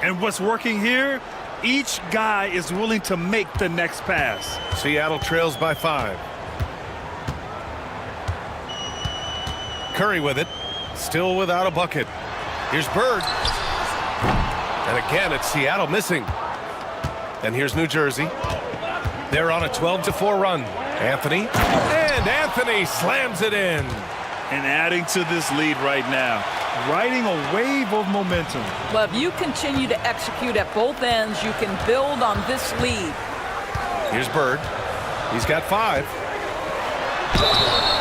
And what's working here? Each guy is willing to make the next pass. Seattle trails by 5. Curry with it. Still without a bucket. Here's Bird. And again, it's Seattle missing. And here's New Jersey. They're on a 12-4 run. Anthony. And Anthony slams it in. And adding to this lead right now. Riding a wave of momentum. Well, if you continue to execute at both ends, you can build on this lead. Here's Bird. He's got 5.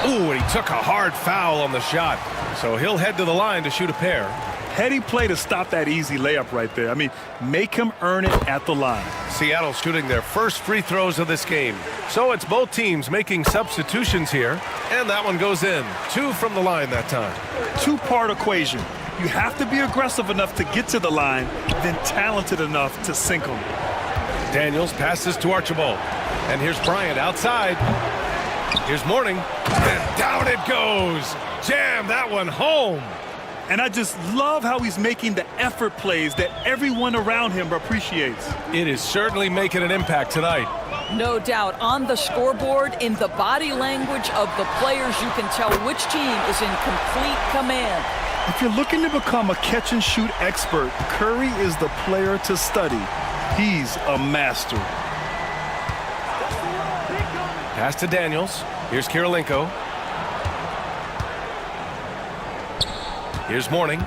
Ooh, and he took a hard foul on the shot. So he'll head to the line to shoot a pair. Heady play to stop that easy layup right there. I mean, make him earn it at the line. Seattle shooting their first free throws of this game. So it's both teams making substitutions here. And that one goes in. 2 from the line that time. Two-part equation. You have to be aggressive enough to get to the line, then talented enough to sink them. Daniels passes to Archibald. And here's Bryant outside. Here's Mourning. And down it goes. Jam that one home. And I just love how he's making the effort plays that everyone around him appreciates. It is certainly making an impact tonight. No doubt. On the scoreboard, in the body language of the players, you can tell which team is in complete command. If you're looking to become a catch-and-shoot expert, Curry is the player to study. He's a master. Pass to Daniels. Here's Kirilenko. Here's Mourning.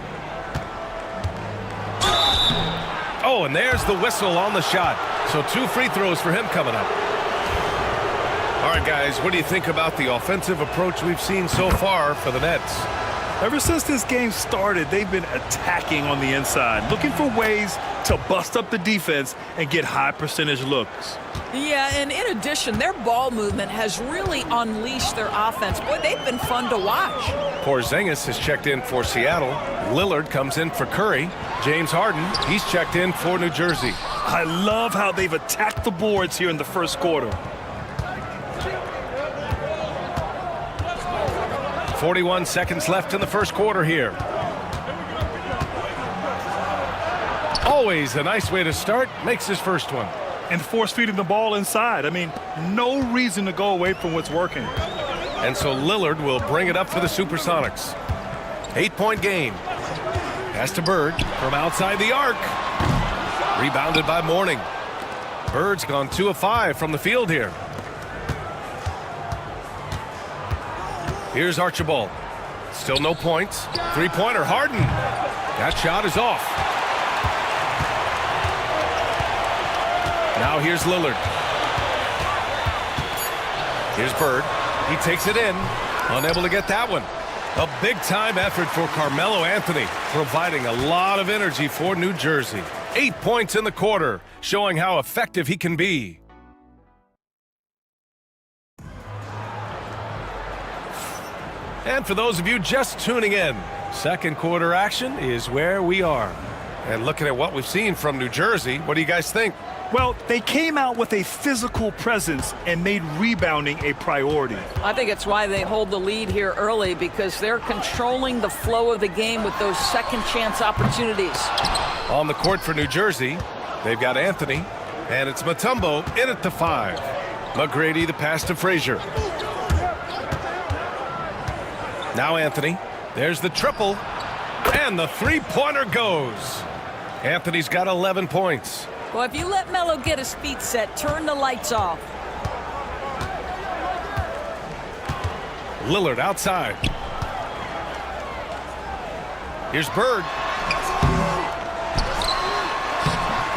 Oh, and there's the whistle on the shot. So 2 free throws for him coming up. All right, guys, what do you think about the offensive approach we've seen so far for the Nets? Ever since this game started, they've been attacking on the inside, looking for ways to bust up the defense and get high percentage looks. Yeah, and in addition, their ball movement has really unleashed their offense. Boy, they've been fun to watch. Porzingis has checked in for Seattle. Lillard comes in for Curry. James Harden, he's checked in for New Jersey. I love how they've attacked the boards here in the first quarter. 41 seconds left in the first quarter here. Always a nice way to start. Makes his first one. And force-feeding the ball inside. I mean, no reason to go away from what's working. And so Lillard will bring it up for the Supersonics. 8-point game. Pass to Bird from outside the arc. Rebounded by Mourning. Bird's gone 2 of 5 from the field here. Here's Archibald. Still no points. Three-pointer, Harden. That shot is off. Now here's Lillard. Here's Bird. He takes it in. Unable to get that one. A big-time effort for Carmelo Anthony, providing a lot of energy for New Jersey. 8 points in the quarter, showing how effective he can be. And for those of you just tuning in, Second quarter action is where we are. And looking at what we've seen from New Jersey, what do you guys think? Well, they came out with a physical presence and made rebounding a priority. I think it's why they hold the lead here early, because they're controlling the flow of the game with those second chance opportunities. On the court for New Jersey, they've got Anthony, and it's Mutombo in at the 5. McGrady the pass to Frazier. Now Anthony. There's the triple, and the three-pointer goes. Anthony's got 11 points. Well, if you let Melo get his feet set, turn the lights off. Lillard outside. Here's Bird.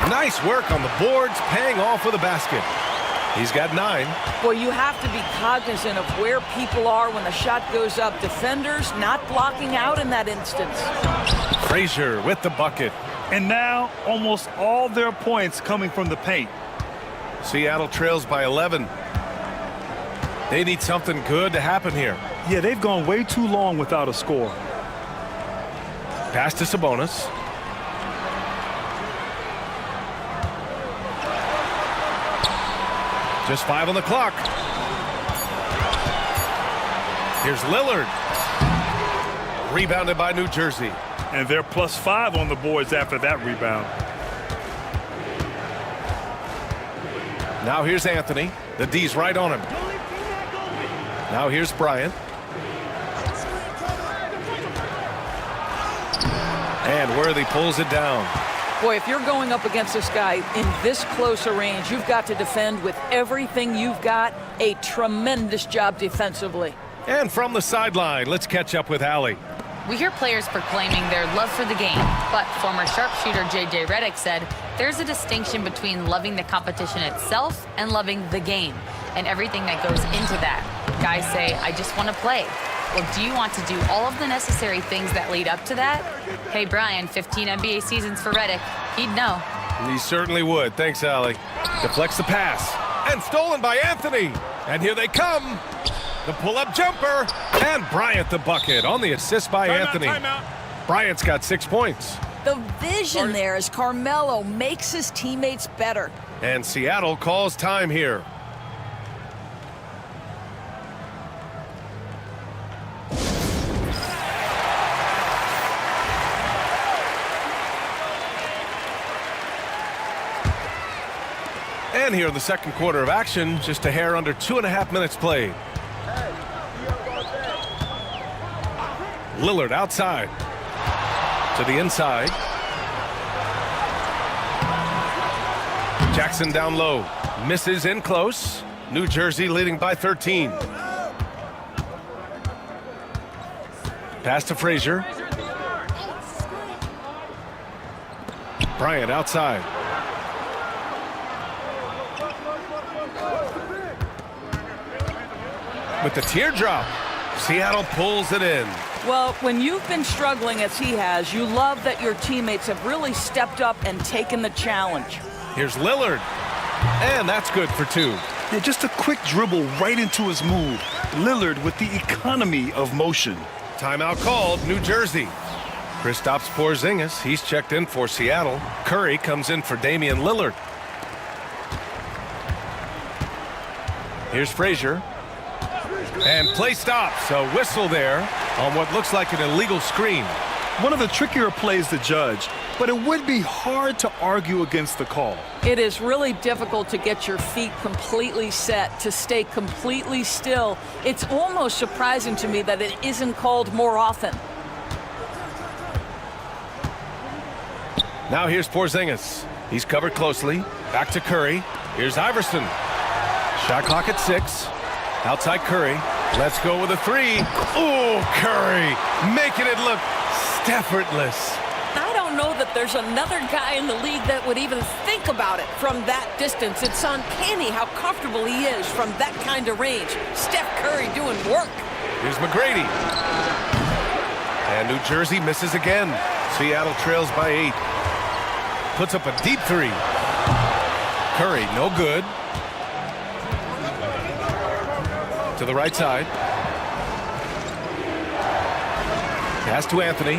Nice work on the boards, paying off with a basket. He's got 9. Well, you have to be cognizant of where people are when the shot goes up. Defenders not blocking out in that instance. Frazier with the bucket. And now almost all their points coming from the paint. Seattle trails by 11. They need something good to happen here. Yeah, they've gone way too long without a score. Pass to Sabonis. Just 5 on the clock. Here's Lillard. Rebounded by New Jersey. And they're +5 on the boards after that rebound. Now here's Anthony. The D's right on him. Now here's Bryant. And Worthy pulls it down. Boy, if you're going up against this guy in this close a range, you've got to defend with everything you've got. A tremendous job defensively. And from the sideline, let's catch up with Allie. We hear players proclaiming their love for the game, but former sharpshooter J.J. Redick said there's a distinction between loving the competition itself and loving the game and everything that goes into that. Guys say, I just want to play. Well, do you want to do all of the necessary things that lead up to that? Hey, Brian, 15 NBA seasons for Redick. He'd know. He certainly would. Thanks, Allie. Deflects the pass. And stolen by Anthony. And here they come. The pull-up jumper. And Bryant the bucket on the assist by Anthony. Timeout. Bryant's got 6 points. The vision there as Carmelo makes his teammates better. And Seattle calls time here. And here in the second quarter of action, just a hair under 2.5 minutes played. Lillard outside. To the inside. Jackson down low. Misses in close. New Jersey leading by 13. Pass to Frazier. Bryant outside. With the teardrop, Seattle pulls it in. Well, when you've been struggling as he has, you love that your teammates have really stepped up and taken the challenge. Here's Lillard. And that's good for 2. Yeah, just a quick dribble right into his move. Lillard with the economy of motion. Timeout called, New Jersey. Kristaps Porzingis, he's checked in for Seattle. Curry comes in for Damian Lillard. Here's Frazier. And play stops. A whistle there on what looks like an illegal screen. One of the trickier plays to judge, but it would be hard to argue against the call. It is really difficult to get your feet completely set, to stay completely still. It's almost surprising to me that it isn't called more often. Now here's Porzingis. He's covered closely. Back to Curry. Here's Iverson. Shot clock at 6. Outside Curry. Let's go with a 3. Oh, Curry making it look effortless. I don't know that there's another guy in the league that would even think about it from that distance. It's uncanny how comfortable he is from that kind of range. Steph Curry doing work. Here's McGrady. And New Jersey misses again. Seattle trails by 8. Puts up a deep 3. Curry, no good. To the right side. Pass to Anthony.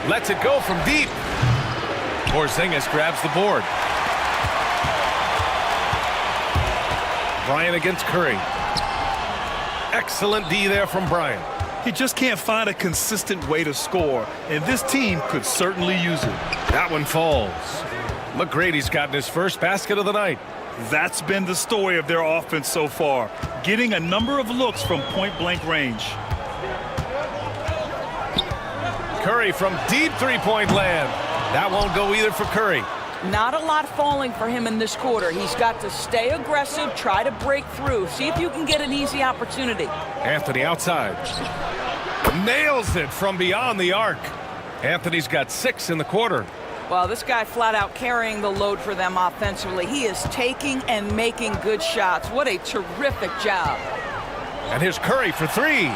Lets it go from deep. Porzingis grabs the board. Bryant against Curry. Excellent D there from Bryant. He just can't find a consistent way to score, and this team could certainly use it. That one falls. McGrady's gotten his first basket of the night. That's been the story of their offense so far, getting a number of looks from point-blank range. Curry from deep three-point land. That won't go either for Curry. Not a lot falling for him in this quarter. He's got to stay aggressive, try to break through. See if you can get an easy opportunity. Anthony outside. Nails it from beyond the arc. Anthony's got 6 in the quarter. Well, this guy flat out carrying the load for them offensively. He is taking and making good shots. What a terrific job. And here's Curry for 3.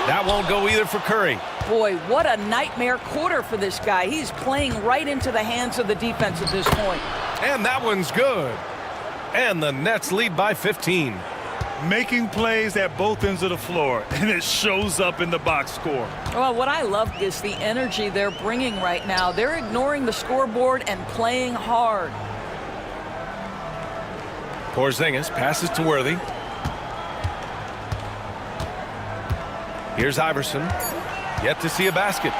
That won't go either for Curry. Boy, what a nightmare quarter for this guy. He's playing right into the hands of the defense at this point. And that one's good. And the Nets lead by 15. Making plays at both ends of the floor, and it shows up in the box score. Well, what I love is the energy they're bringing right now. They're ignoring the scoreboard and playing hard. Porzingis passes to Worthy. Here's Iverson. Yet to see a basket.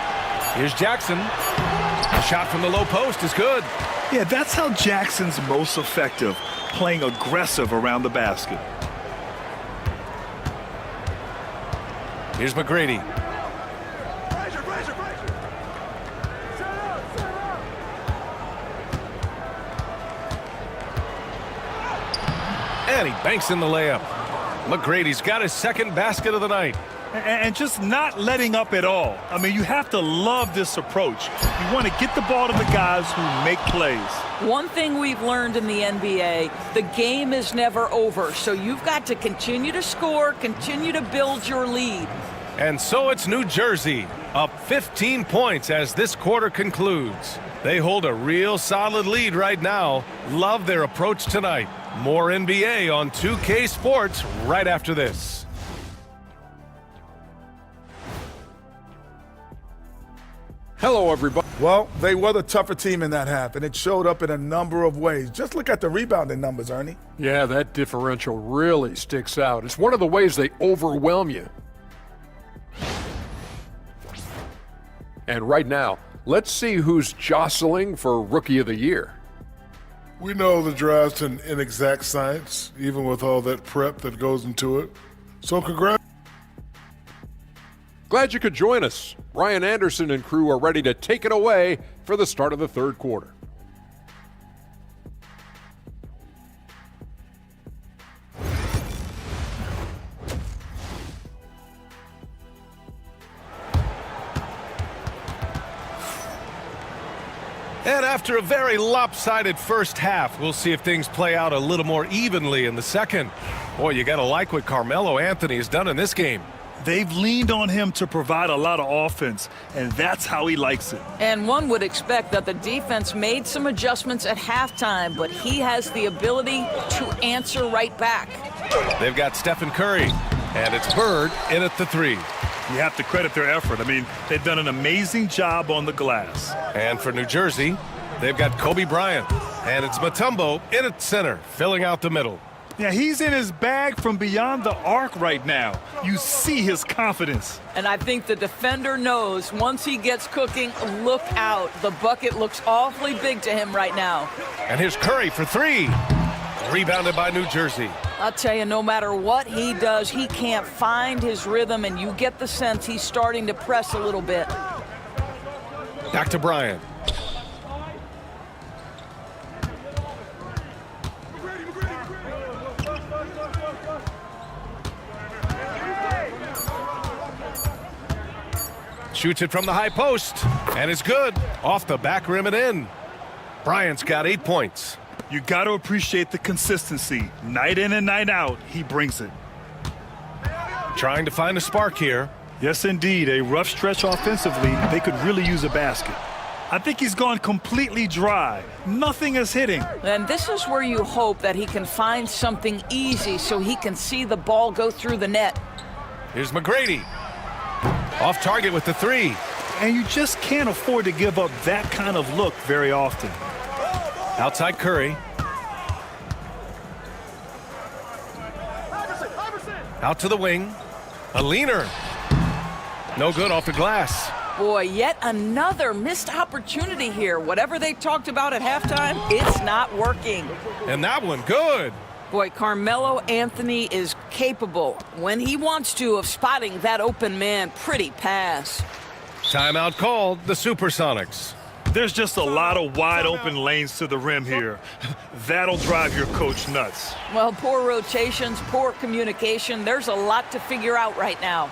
Here's Jackson. The shot from the low post is good. Yeah, that's how Jackson's most effective, playing aggressive around the basket. Here's McGrady. And he banks in the layup. McGrady's got his second basket of the night. And just not letting up at all. I mean, you have to love this approach. You want to get the ball to the guys who make plays. One thing we've learned in the NBA, the game is never over. So you've got to continue to score, continue to build your lead. And so it's New Jersey, up 15 points as this quarter concludes. They hold a real solid lead right now. Love their approach tonight. More NBA on 2K Sports right after this. Hello, everybody. Well, they were the tougher team in that half, and it showed up in a number of ways. Just look at the rebounding numbers, Ernie. Yeah, that differential really sticks out. It's one of the ways they overwhelm you. And right now, let's see who's jostling for Rookie of the Year. We know the draft's an inexact science, even with all that prep that goes into it. So congrats. Glad you could join us. Brian Anderson and crew are ready to take it away for the start of the third quarter. And after a very lopsided first half, we'll see if things play out a little more evenly in the second. Boy, you got to like what Carmelo Anthony has done in this game. They've leaned on him to provide a lot of offense, and that's how he likes it. And one would expect that the defense made some adjustments at halftime, but he has the ability to answer right back. They've got Stephen Curry, and it's Bird in at the 3. You have to credit their effort. I mean, they've done an amazing job on the glass. And for New Jersey, they've got Kobe Bryant, and it's Mutombo in at center, filling out the middle. Yeah, he's in his bag from beyond the arc right now. You see his confidence. And I think the defender knows once he gets cooking, look out. The bucket looks awfully big to him right now. And here's Curry for 3. Rebounded by New Jersey. I'll tell you, no matter what he does, he can't find his rhythm, and you get the sense he's starting to press a little bit. Back to Bryant. Shoots it from the high post, and it's good. Off the back rim and in. Bryant's got 8 points. You got to appreciate the consistency. Night in and night out, he brings it. Trying to find a spark here. Yes, indeed. A rough stretch offensively. They could really use a basket. I think he's gone completely dry. Nothing is hitting. And this is where you hope that he can find something easy so he can see the ball go through the net. Here's McGrady. Off target with the three. And you just can't afford to give up that kind of look very often. Outside Curry. Out to the wing. A leaner. No good off the glass. Boy, yet another missed opportunity here. Whatever they talked about at halftime, it's not working. And that one, good. Boy, Carmelo Anthony is capable, when he wants to, of spotting that open man. Pretty pass. Timeout called, the Supersonics. There's just a lot of wide open lanes to the rim here. That'll drive your coach nuts. Well, poor rotations, poor communication. There's a lot to figure out right now.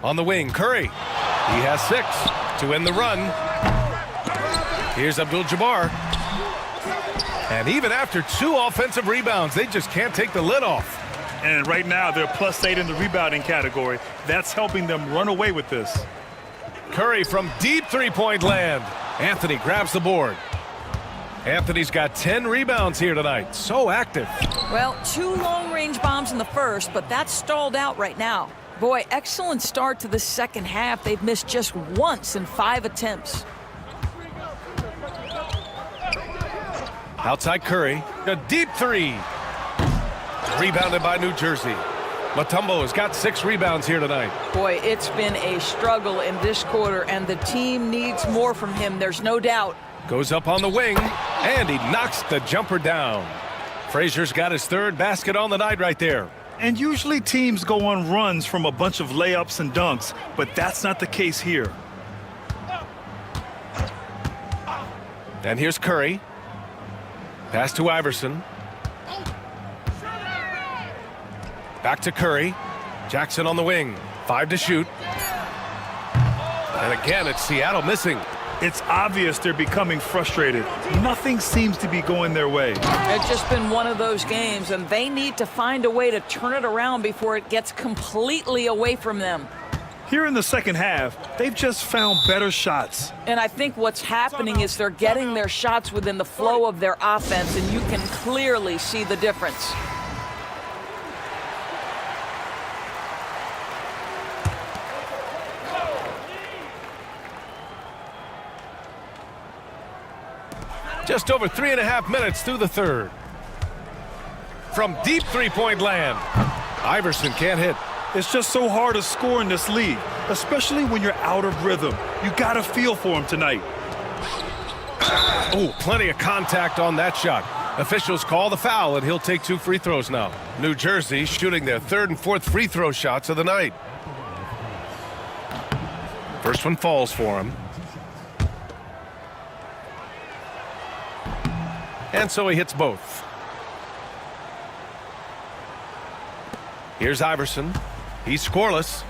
On the wing, Curry. He has 6 to end the run. Here's Abdul-Jabbar. And even after 2 offensive rebounds, they just can't take the lid off. And right now, they're +8 in the rebounding category. That's helping them run away with this. Curry from deep three-point land. Anthony grabs the board. Anthony's got 10 rebounds here tonight. So active. Well, 2 long-range bombs in the first, but that's stalled out right now. Boy, excellent start to the second half. They've missed just once in 5 attempts. Outside Curry, a deep three. Rebounded by New Jersey. Mutombo has got 6 rebounds here tonight. Boy, it's been a struggle in this quarter, and the team needs more from him. There's no doubt. Goes up on the wing, and he knocks the jumper down. Frazier's got his 3rd basket on the night right there. And usually teams go on runs from a bunch of layups and dunks, but that's not the case here. And here's Curry. Pass to Iverson. Back to Curry. Jackson on the wing. 5 to shoot. And again, it's Seattle missing. It's obvious they're becoming frustrated. Nothing seems to be going their way. It's just been one of those games, and they need to find a way to turn it around before it gets completely away from them. Here in the second half, they've just found better shots. And I think what's happening is they're getting their shots within the flow of their offense, and you can clearly see the difference. Just over 3.5 minutes through the third. From deep three-point land, Iverson can't hit. It's just so hard to score in this league, especially when you're out of rhythm. You got to feel for him tonight. Oh, plenty of contact on that shot. Officials call the foul, and he'll take 2 free throws now. New Jersey shooting their 3rd and 4th free throw shots of the night. First one falls for him. And so he hits both. Here's Iverson. He's scoreless.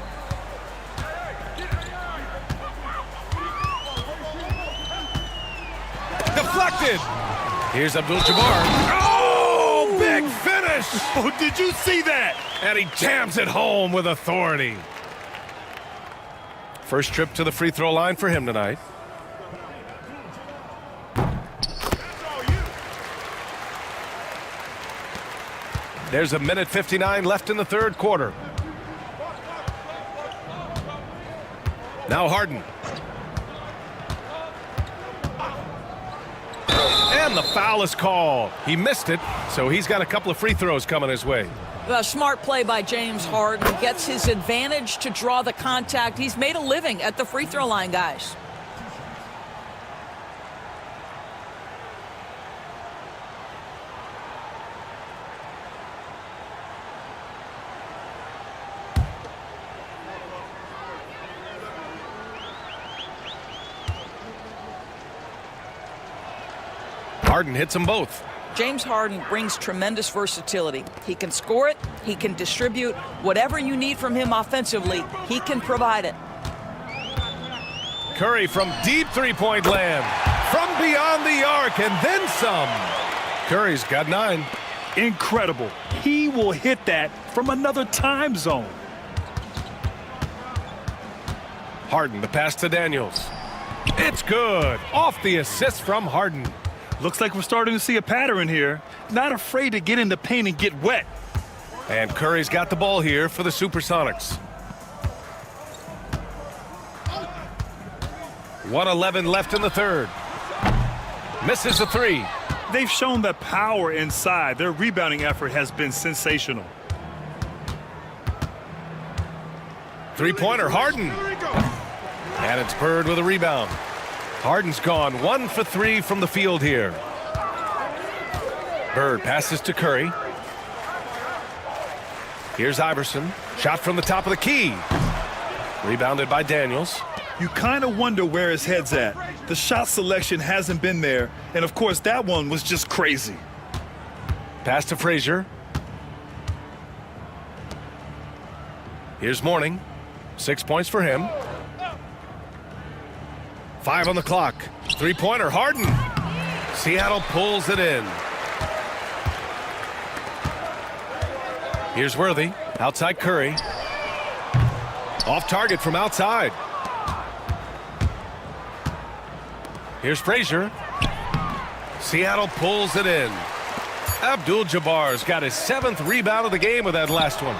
Deflected. Here's Abdul-Jabbar. Oh, big finish. Oh, did you see that? And he jams it home with authority. First trip to the free throw line for him tonight. There's 1:59 left in the third quarter. Now Harden. And the foul is called. He missed it, so he's got a couple of free throws coming his way. A smart play by James Harden. Gets his advantage to draw the contact. He's made a living at the free throw line, guys. Harden hits them both. James Harden brings tremendous versatility. He can score it, he can distribute. Whatever you need from him offensively, he can provide it. Curry from deep three-point land, from beyond the arc, and then some. Curry's got 9. Incredible. He will hit that from another time zone. Harden, the pass to Daniels. It's good. Off the assist from Harden. Looks like we're starting to see a pattern here. Not afraid to get in the paint and get wet. And Curry's got the ball here for the Supersonics. 1:11 left in the third. Misses a three. They've shown that power inside. Their rebounding effort has been sensational. Three-pointer, Harden. And it's Bird with a rebound. Harden's gone 1 for 3 from the field here. Bird passes to Curry. Here's Iverson. Shot from the top of the key. Rebounded by Daniels. You kind of wonder where his head's at. The shot selection hasn't been there. And, of course, that one was just crazy. Pass to Frazier. Here's Mourning. 6 points for him. 5 on the clock. Three-pointer, Harden. Seattle pulls it in. Here's Worthy. Outside Curry. Off target from outside. Here's Frazier. Seattle pulls it in. Abdul-Jabbar's got his 7th rebound of the game with that last one.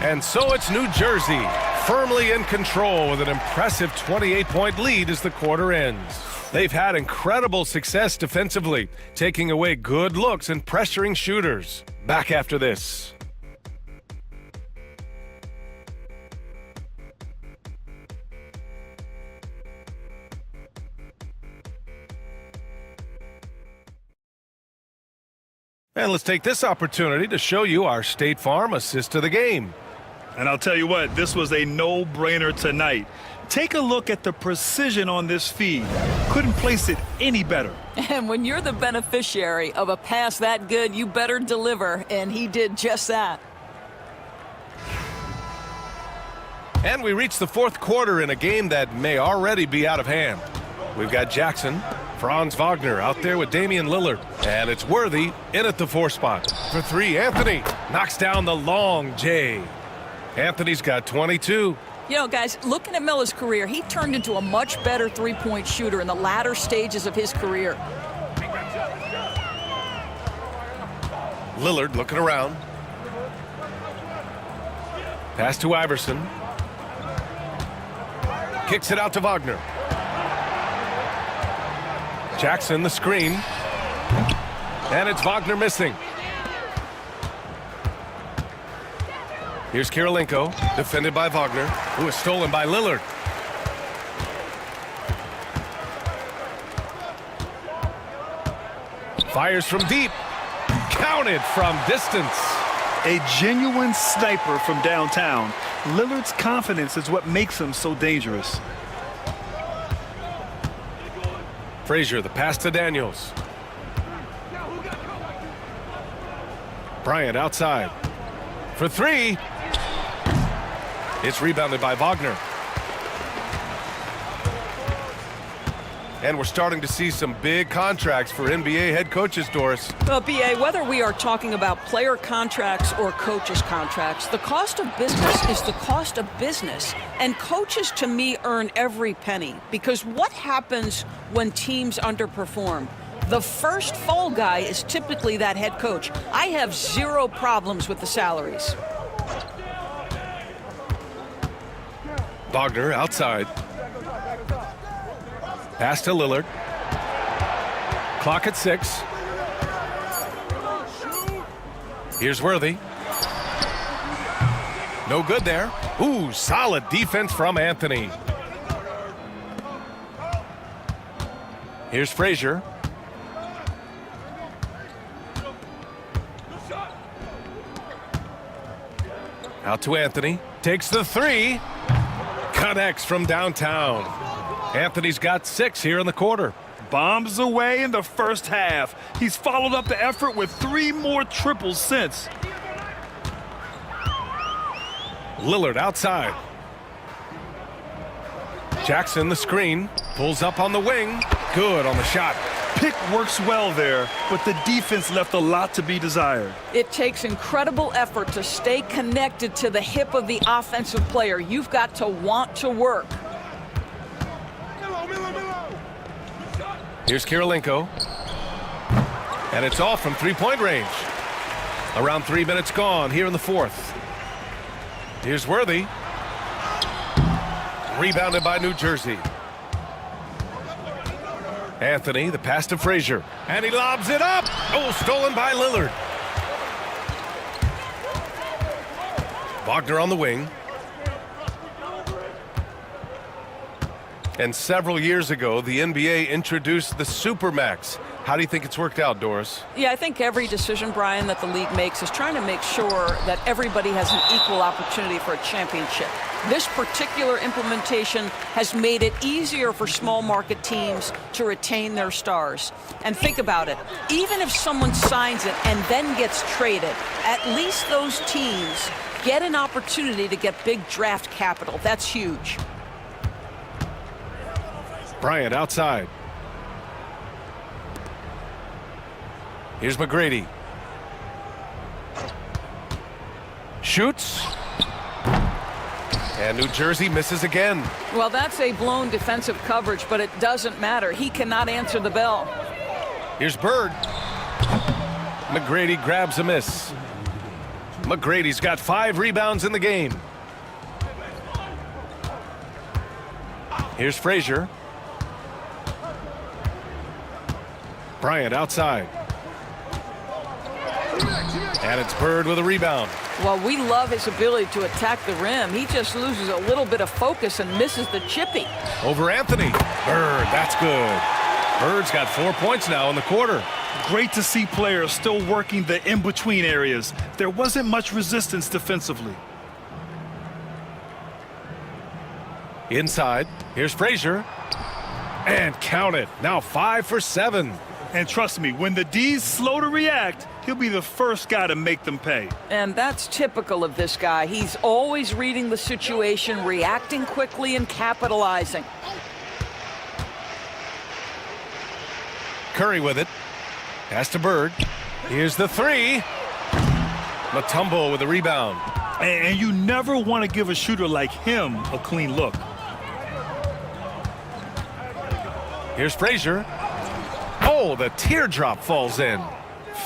And so it's New Jersey firmly in control with an impressive 28-point lead as the quarter ends. They've had incredible success defensively, taking away good looks and pressuring shooters. Back after this. And let's take this opportunity to show you our State Farm assist of the game. And I'll tell you what, this was a no-brainer tonight. Take a look at the precision on this feed. Couldn't place it any better. And when you're the beneficiary of a pass that good, you better deliver, and he did just that. And we reach the fourth quarter in a game that may already be out of hand. We've got Jackson, Franz Wagner out there with Damian Lillard. And it's Worthy in at the 4 spot. For 3, Anthony knocks down the long J. Anthony's got 22. You know, guys, looking at Miller's career, he turned into a much better three-point shooter in the latter stages of his career. Lillard looking around. Pass to Iverson. Kicks it out to Wagner. Jackson the screen. And it's Wagner missing. Here's Kirilenko, defended by Wagner, who is stolen by Lillard. Fires from deep. Counted from distance. A genuine sniper from downtown. Lillard's confidence is what makes him so dangerous. Frazier, the pass to Daniels. Bryant outside. For 3. It's rebounded by Wagner. And we're starting to see some big contracts for NBA head coaches, Doris. Well, B.A., whether we are talking about player contracts or coaches' contracts, the cost of business is the cost of business. And coaches, to me, earn every penny. Because what happens when teams underperform? The first fall guy is typically that head coach. I have 0 problems with the salaries. Wagner outside. Pass to Lillard. Clock at 6. Here's Worthy. No good there. Ooh, solid defense from Anthony. Here's Frazier. Out to Anthony. Takes the 3. Connects from downtown. Anthony's got 6 here in the quarter. Bombs away in the first half. He's followed up the effort with 3 more triples since. Lillard outside. Jackson the screen. Pulls up on the wing. Good on the shot. Pick works well there, but the defense left a lot to be desired. It takes incredible effort to stay connected to the hip of the offensive player. You've got to want to work. Here's Kirilenko. And it's off from three-point range. Around 3 minutes gone here in the fourth. Here's Worthy. Rebounded by New Jersey. Anthony, the pass to Frazier. And he lobs it up. Oh, stolen by Lillard. Wagner on the wing. And several years ago, the NBA introduced the Supermax. How do you think it's worked out, Doris? Yeah, I think every decision, Brian, that the league makes is trying to make sure that everybody has an equal opportunity for a championship. This particular implementation has made it easier for small market teams to retain their stars. And think about it. Even if someone signs it and then gets traded, at least those teams get an opportunity to get big draft capital. That's huge. Bryant outside. Here's McGrady. Shoots. And New Jersey misses again. Well, that's a blown defensive coverage, but it doesn't matter. He cannot answer the bell. Here's Bird. McGrady grabs a miss. McGrady's got 5 rebounds in the game. Here's Frazier. Bryant outside. And it's Bird with a rebound. Well, we love his ability to attack the rim. He just loses a little bit of focus and misses the chippy. Over Anthony. Bird, that's good. Bird's got 4 points now in the quarter. Great to see players still working the in-between areas. There wasn't much resistance defensively. Inside. Here's Frazier. And count it. Now 5 for 7. And trust me, when the D's slow to react, he'll be the first guy to make them pay. And that's typical of this guy. He's always reading the situation, reacting quickly, and capitalizing. Curry with it. Pass to Bird. Here's the 3. Mutombo with a rebound. And you never want to give a shooter like him a clean look. Here's Frazier. Oh, the teardrop falls in.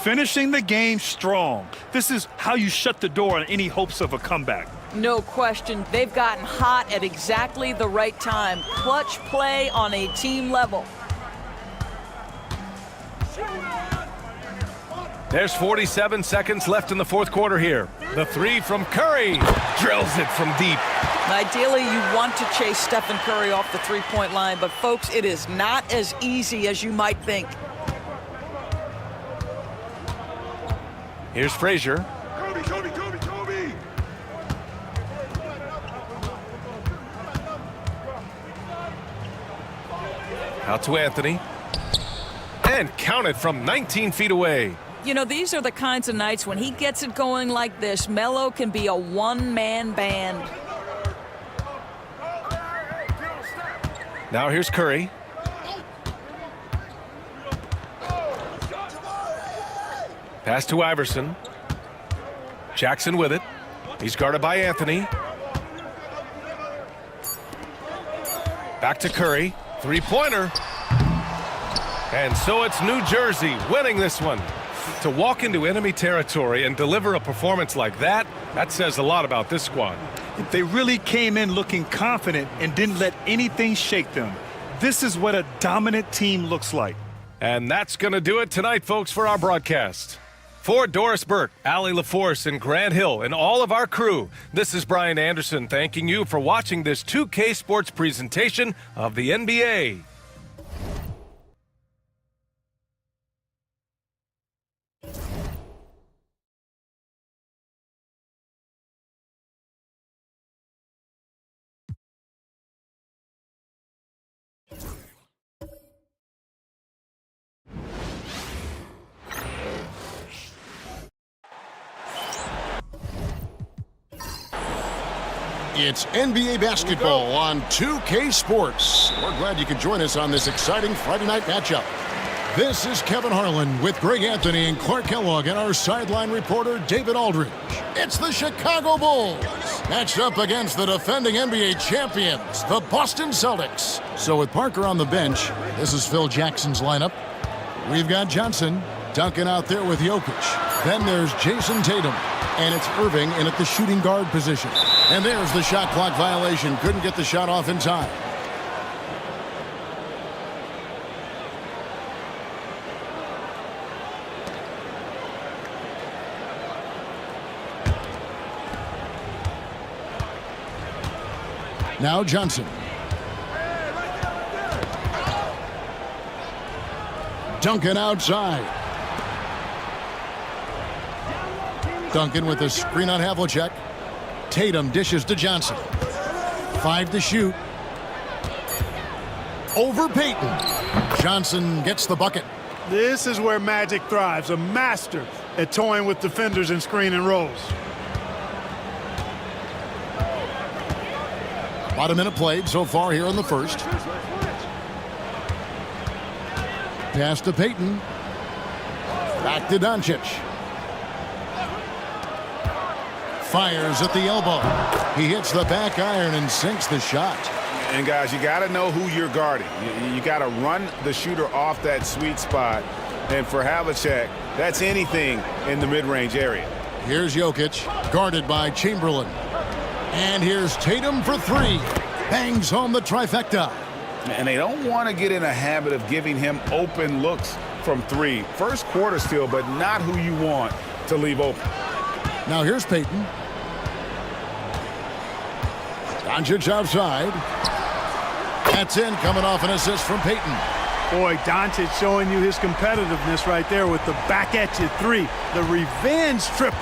Finishing the game strong. This is how you shut the door on any hopes of a comeback. No question. They've gotten hot at exactly the right time. Clutch play on a team level. There's 47 seconds left in the fourth quarter here. The 3 from Curry. Drills it from deep. Ideally, you want to chase Stephen Curry off the three-point line, but folks, it is not as easy as you might think. Here's Frazier. Kobe. Out to Anthony. And counted from 19 feet away. You know, these are the kinds of nights when he gets it going like this, Melo can be a one-man band. Now here's Curry. Pass to Iverson. Jackson with it. He's guarded by Anthony. Back to Curry. Three-pointer. And so it's New Jersey winning this one. To walk into enemy territory and deliver a performance like that, that says a lot about this squad. They really came in looking confident and didn't let anything shake them. This is what a dominant team looks like. And that's going to do it tonight, folks, for our broadcast. For Doris Burke, Allie LaForce, and Grant Hill, and all of our crew, this is Brian Anderson thanking you for watching this 2K Sports presentation of the NBA. It's NBA basketball on 2K Sports. We're glad you could join us on this exciting Friday night matchup. This is Kevin Harlan with Greg Anthony and Clark Kellogg and our sideline reporter David Aldridge. It's the Chicago Bulls matched up against the defending NBA champions, the Boston Celtics. So with Parker on the bench, this is Phil Jackson's lineup. We've got Johnson, Duncan out there with Jokic. Then there's Jason Tatum. And it's Irving in at the shooting guard position. And there's the shot clock violation. Couldn't get the shot off in time. Now Johnson. Duncan outside. Duncan with a screen on Havlicek. Tatum dishes to Johnson. 5 to shoot. Over Payton. Johnson gets the bucket. This is where Magic thrives, a master at toying with defenders and screen and rolls. About a minute played so far here in the first. Pass to Payton. Back to Doncic. Fires at the elbow. He hits the back iron and sinks the shot. And guys, you got to know who you're guarding. You got to run the shooter off that sweet spot. And for Havlicek, that's anything in the mid-range area. Here's Jokic, guarded by Chamberlain. And here's Tatum for 3. Bangs home the trifecta. And they don't want to get in a habit of giving him open looks from 3. First quarter still, but not who you want to leave open. Now here's Payton. Doncic outside. That's in, coming off an assist from Payton. Boy, Doncic showing you his competitiveness right there with the back at you 3. The revenge triple.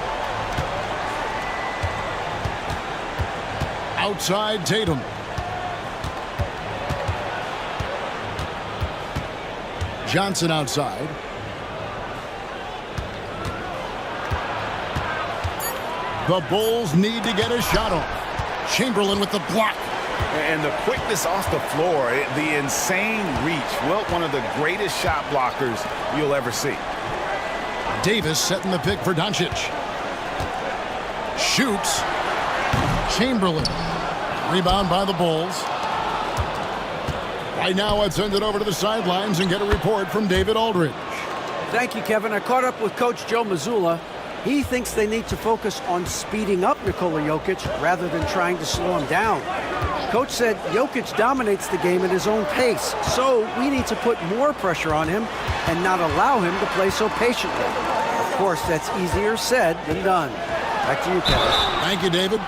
Outside Tatum. Johnson outside. The Bulls need to get a shot off. Chamberlain with the block. And the quickness off the floor, the insane reach. Wilt, one of the greatest shot blockers you'll ever see. Davis setting the pick for Doncic. Shoots. Chamberlain. Rebound by the Bulls. Right now, let's send it over to the sidelines and get a report from David Aldridge. Thank you, Kevin. I caught up with Coach Joe Mazzulla. He thinks they need to focus on speeding up Nikola Jokic rather than trying to slow him down. Coach said Jokic dominates the game at his own pace, so we need to put more pressure on him and not allow him to play so patiently. Of course, that's easier said than done. Back to you, Kevin. Thank you, David.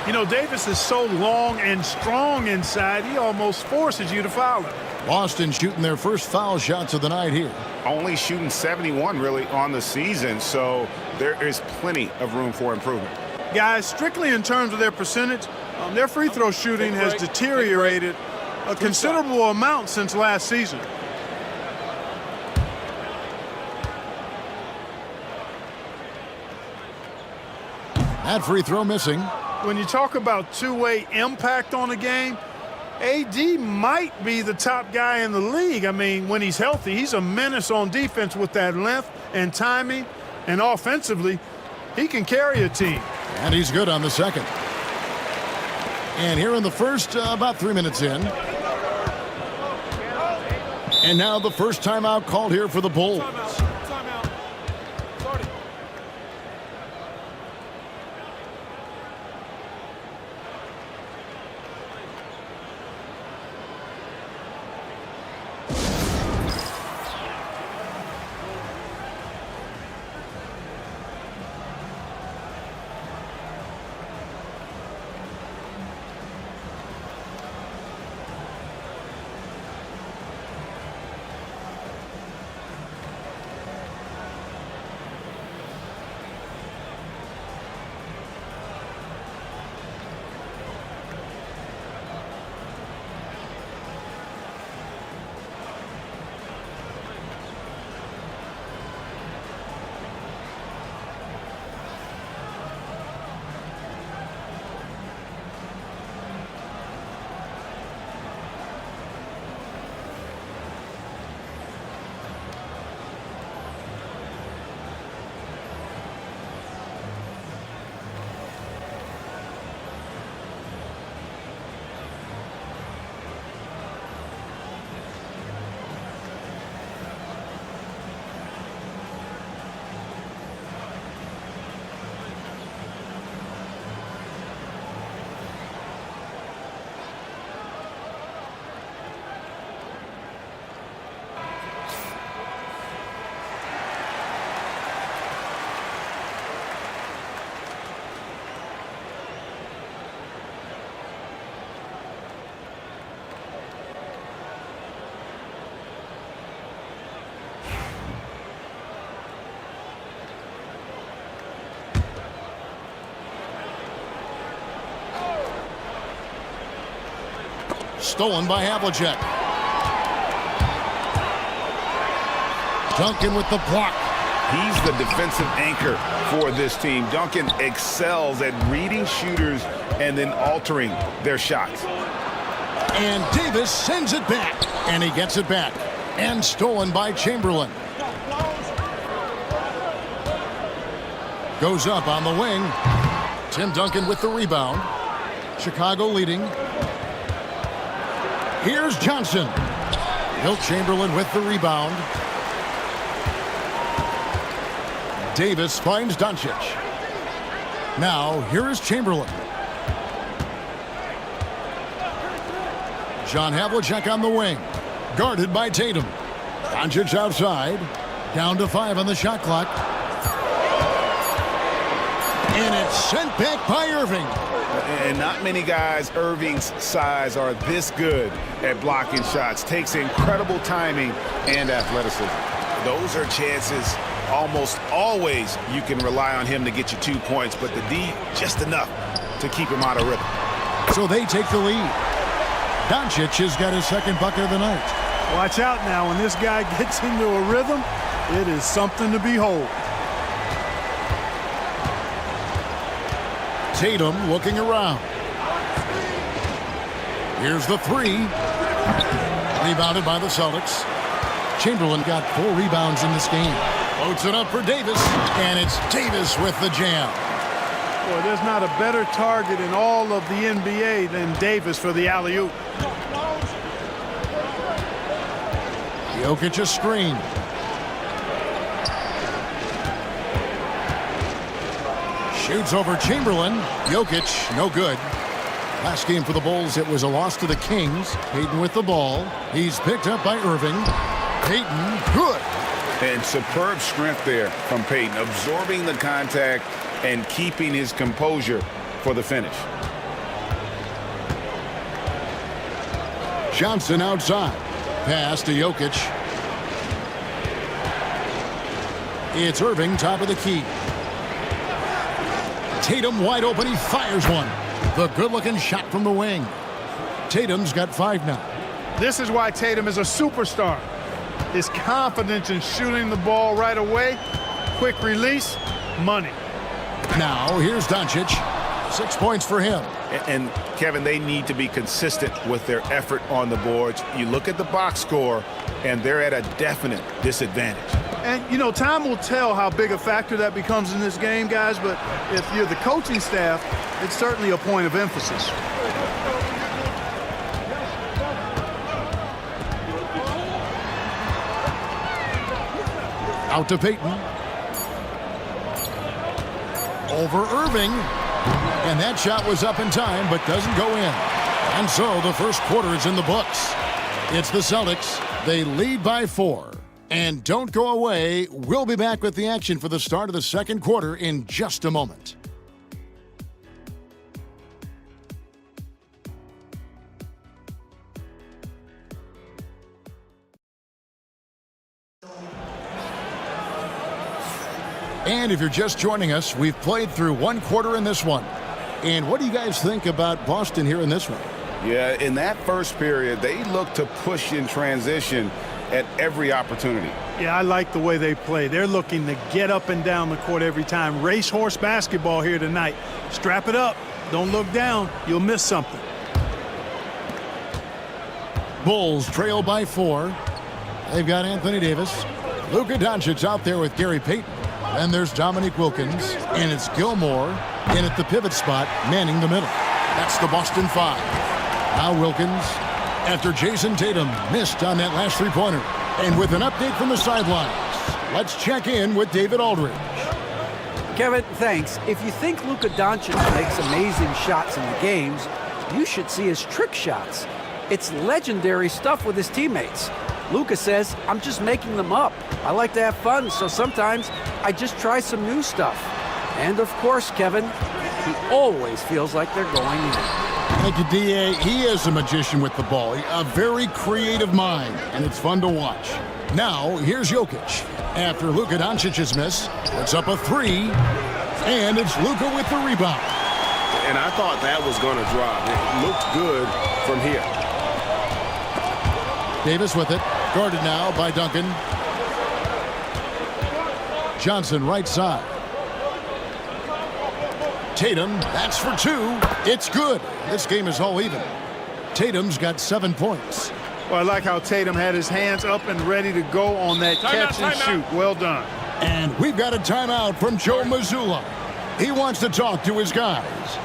You know, Davis is so long and strong inside, he almost forces you to foul him. Boston shooting their first foul shots of the night here. Only shooting 71 really on the season, so there is plenty of room for improvement. Guys, strictly in terms of their percentage, their free throw shooting has deteriorated a considerable amount since last season. That free throw missing. When you talk about two-way impact on a game, AD might be the top guy in the league. I mean, when he's healthy, he's a menace on defense with that length and timing, and offensively, he can carry a team. And he's good on the second. And here in the first, about 3 minutes in. And now the first timeout called here for the Bulls. Stolen by Havlicek. Duncan with the block. He's the defensive anchor for this team. Duncan excels at reading shooters and then altering their shots. And Davis sends it back. And he gets it back. And stolen by Chamberlain. Goes up on the wing. Tim Duncan with the rebound. Chicago leading. Here's Johnson. Wilt Chamberlain with the rebound. Davis finds Doncic. Now, here is Chamberlain. John Havlicek on the wing. Guarded by Tatum. Doncic outside. Down to 5 on the shot clock. And it's sent back by Irving. And not many guys Irving's size are this good at blocking shots. Takes incredible timing and athleticism. Those are chances almost always you can rely on him to get you 2 points, but the D just enough to keep him out of rhythm. So they take the lead. Doncic has got his second bucket of the night. Watch out now. When this guy gets into a rhythm, it is something to behold. Tatum looking around. Here's the 3. Rebounded by the Celtics. Chamberlain got 4 rebounds in this game. Floats it up for Davis, and it's Davis with the jam. Boy, there's not a better target in all of the NBA than Davis for the alley-oop. Jokic a screen. Shoots over Chamberlain. Jokic, no good. Last game for the Bulls, it was a loss to the Kings. Payton with the ball. He's picked up by Irving. Payton, good. And superb strength there from Payton, absorbing the contact and keeping his composure for the finish. Johnson outside. Pass to Jokic. It's Irving, top of the key. Tatum wide open. He fires one. The good-looking shot from the wing. Tatum's got 5 now. This is why Tatum is a superstar. His confidence in shooting the ball right away. Quick release. Money. Now, here's Doncic. 6 points for him. And Kevin, they need to be consistent with their effort on the boards. You look at the box score, and they're at a definite disadvantage. And, you know, time will tell how big a factor that becomes in this game, guys, but if you're the coaching staff, it's certainly a point of emphasis. Out to Payton. Over Irving. And that shot was up in time, but doesn't go in. And so the first quarter is in the books. It's the Celtics. They lead by 4. And don't go away. We'll be back with the action for the start of the second quarter in just a moment. And if you're just joining us, we've played through 1 quarter in this one. And what do you guys think about Boston here in this one? Yeah, in that first period, they looked to push in transition at every opportunity. Yeah, I like the way they play. They're looking to get up and down the court every time. Racehorse basketball here tonight. Strap it up. Don't look down. You'll miss something. Bulls trail by 4. They've got Anthony Davis. Luka Doncic out there with Gary Payton. And there's Dominique Wilkins. And it's Gilmore in at the pivot spot, manning the middle. That's the Boston 5. Now Wilkins, after Jason Tatum missed on that last three-pointer. And with an update from the sidelines, let's check in with David Aldridge. Kevin, thanks. If you think Luka Doncic makes amazing shots in the games, you should see his trick shots. It's legendary stuff with his teammates. Luka says, I'm just making them up. I like to have fun, so sometimes I just try some new stuff. And of course, Kevin, he always feels like they're going in. Thank you, D.A. He is a magician with the ball. A very creative mind, and it's fun to watch. Now, here's Jokic. After Luka Doncic's miss, puts up a 3, and it's Luka with the rebound. And I thought that was going to drop. It looked good from here. Davis with it. Guarded now by Duncan. Johnson right side. Tatum, that's for two. It's good. This game is all even. Tatum's got 7 points. Well, I like how Tatum had his hands up and ready to go on that catch and shoot. Well done. And we've got a timeout from Joe Mazzulla. He wants to talk to his guys.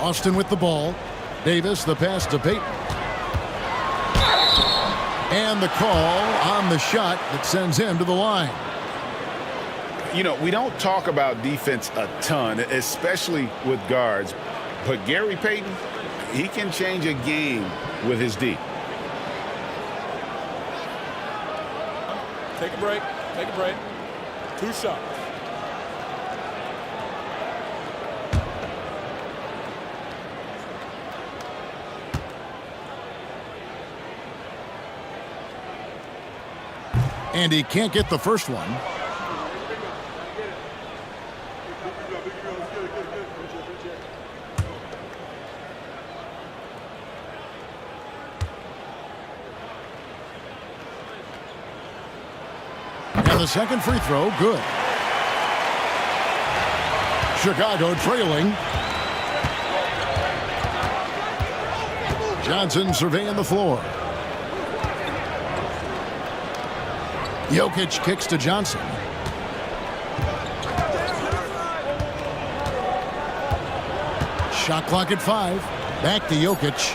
Austin with the ball. Davis, the pass to Payton. And the call on the shot that sends him to the line. You know, we don't talk about defense a ton, especially with guards. But Gary Payton, he can change a game with his D. Take a break. Take a break. 2 shots. And he can't get the first one. And the second free throw, good. Chicago trailing. Johnson surveying the floor. Jokic kicks to Johnson. Shot clock at 5. Back to Jokic.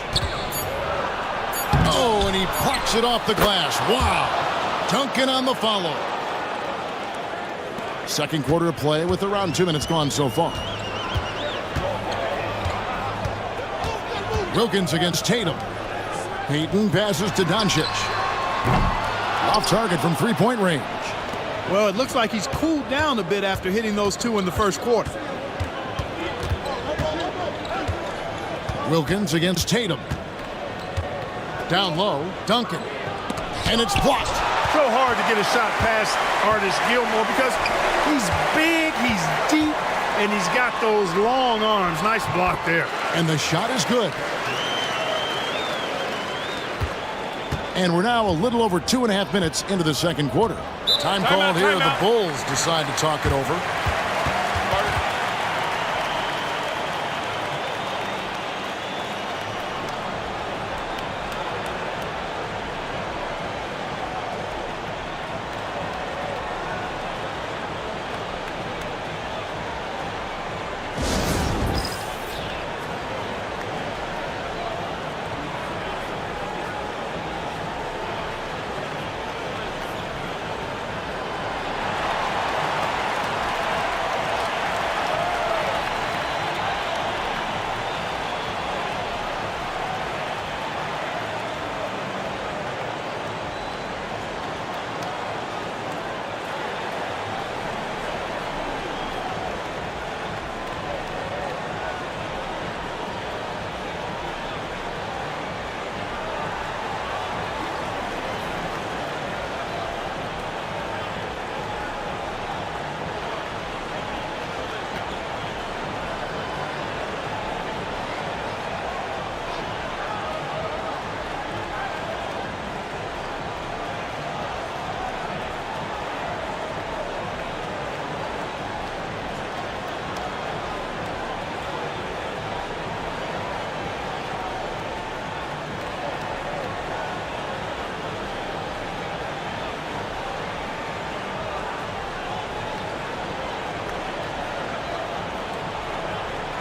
Oh, and he plucks it off the glass. Wow. Duncan on the follow. Second quarter of play with around 2 minutes gone so far. Wilkins against Tatum. Payton passes to Doncic. Off target from three-point range. Well, it looks like he's cooled down a bit after hitting those 2 in the first quarter. Wilkins against Tatum. Down low, Duncan. And it's blocked. So hard to get a shot past Artis Gilmore because he's big, he's deep, and he's got those long arms. Nice block there. And the shot is good. And we're now a little over 2.5 minutes into the second quarter. Time called here. The Bulls decide to talk it over.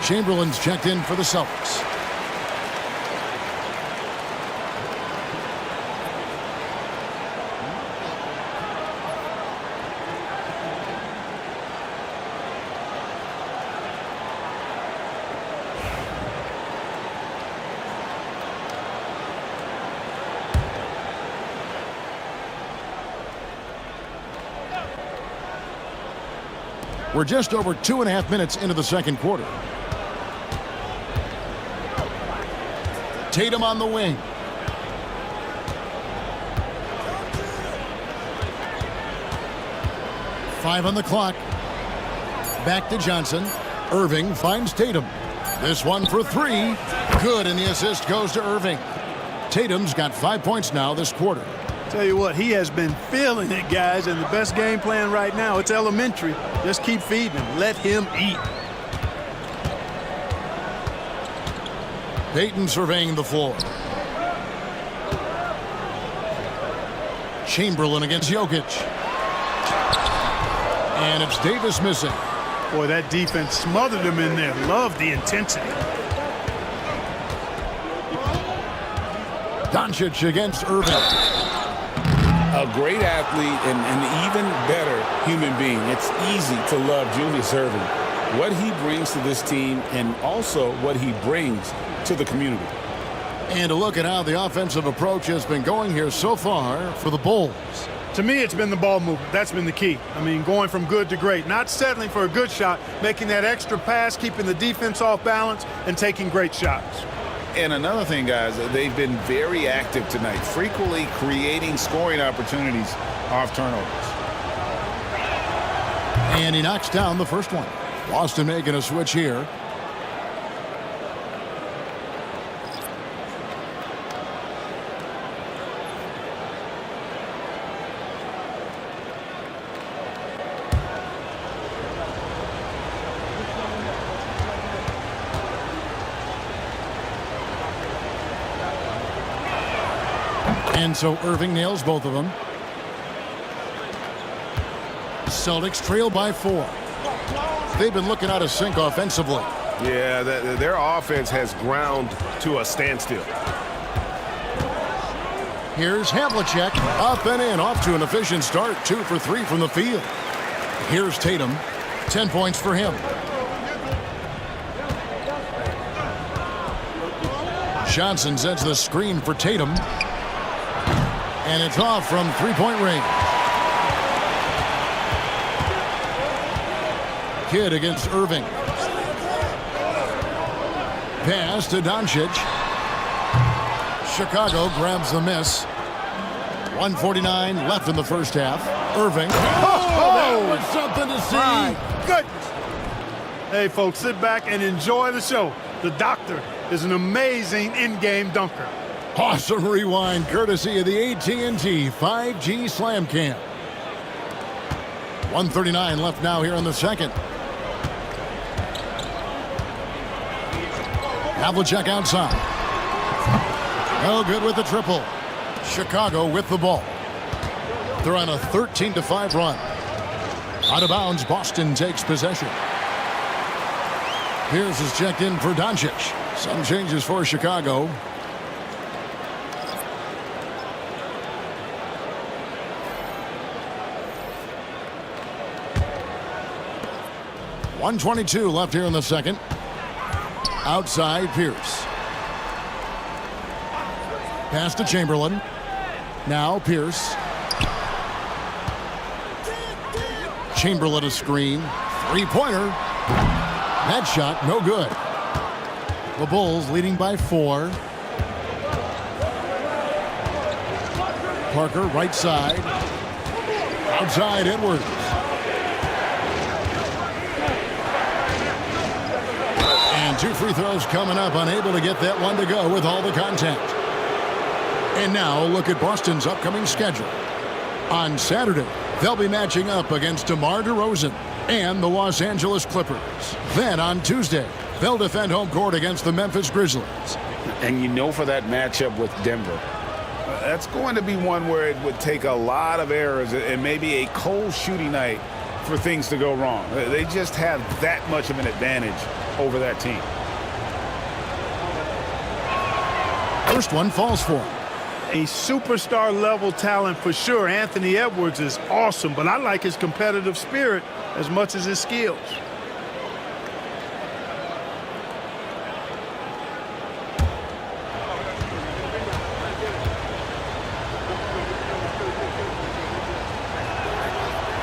Chamberlain's checked in for the Celtics. We're just over 2.5 minutes into the second quarter. Tatum on the wing. Five on the clock. Back to Johnson. Irving finds Tatum. This one for three. Good, and the assist goes to Irving. Tatum's got 5 points now this quarter. Tell you what, he has been feeling it, guys, and the best game plan right now, it's elementary. Just keep feeding him. Let him eat. Payton surveying the floor. Chamberlain against Jokic. And it's Davis missing. Boy, that defense smothered him in there. Love the intensity. Doncic against Irving. A great athlete and an even better human being. It's easy to love Julius Irving. What he brings to this team and also what he brings to the community. And a look at how the offensive approach has been going here so far for the Bulls. To me, it's been the ball movement. That's been the key. I mean, going from good to great. Not settling for a good shot, making that extra pass, keeping the defense off balance, and taking great shots. And another thing, guys, they've been very active tonight, frequently creating scoring opportunities off turnovers. And he knocks down the first one. Boston making a switch here. And so Irving nails both of them. Celtics trail by 4. They've been looking out of sync offensively. Yeah, their offense has ground to a standstill. Here's Havlicek, up and in, off to an efficient start. 2 for 3 from the field. Here's Tatum, 10 points for him. Johnson sets the screen for Tatum. And it's off from three-point range. Kidd against Irving. Pass to Doncic. Chicago grabs the miss. 1:49 left in the first half. Irving. Oh, that was something to see. My goodness. Hey, folks, sit back and enjoy the show. The doctor is an amazing in-game dunker. Awesome rewind courtesy of the AT&T 5G Slam Cam. 1:39 left now here in the second. Havlicek outside. No good with the triple. Chicago with the ball. They're on a 13-5 run. Out of bounds, Boston takes possession. Pierce is checked in for Doncic. Some changes for Chicago. .122 left here in the second. Outside, Pierce. Pass to Chamberlain. Now Pierce. Chamberlain a screen. Three-pointer. That shot, no good. The Bulls leading by 4. Parker, right side. Outside, Edwards. And 2 free throws coming up, unable to get that one to go with all the contact. And now look at Boston's upcoming schedule. On Saturday, they'll be matching up against DeMar DeRozan and the Los Angeles Clippers. Then on Tuesday, they'll defend home court against the Memphis Grizzlies. And you know, for that matchup with Denver, that's going to be one where it would take a lot of errors and maybe a cold shooting night for things to go wrong. They just have that much of an advantage over that team. First one falls for him. A superstar level talent for sure. Anthony Edwards is awesome, but I like his competitive spirit as much as his skills.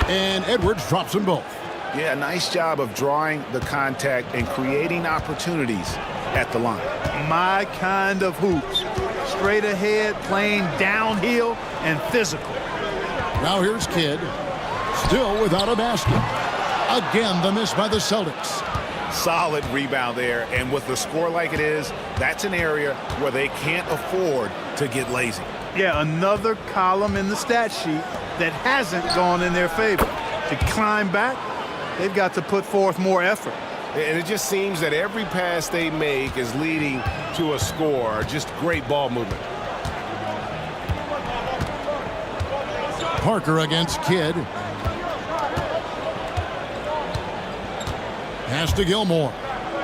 And Edwards drops them both. Yeah, nice job of drawing the contact and creating opportunities at the line. My kind of hoops. Straight ahead, playing downhill and physical. Now here's Kidd. Still without a basket. Again, the miss by the Celtics. Solid rebound there, and with the score like it is, that's an area where they can't afford to get lazy. Yeah, another column in the stat sheet that hasn't gone in their favor. To climb back, they've got to put forth more effort. And it just seems that every pass they make is leading to a score. Just great ball movement. Parker against Kidd. Pass to Gilmore.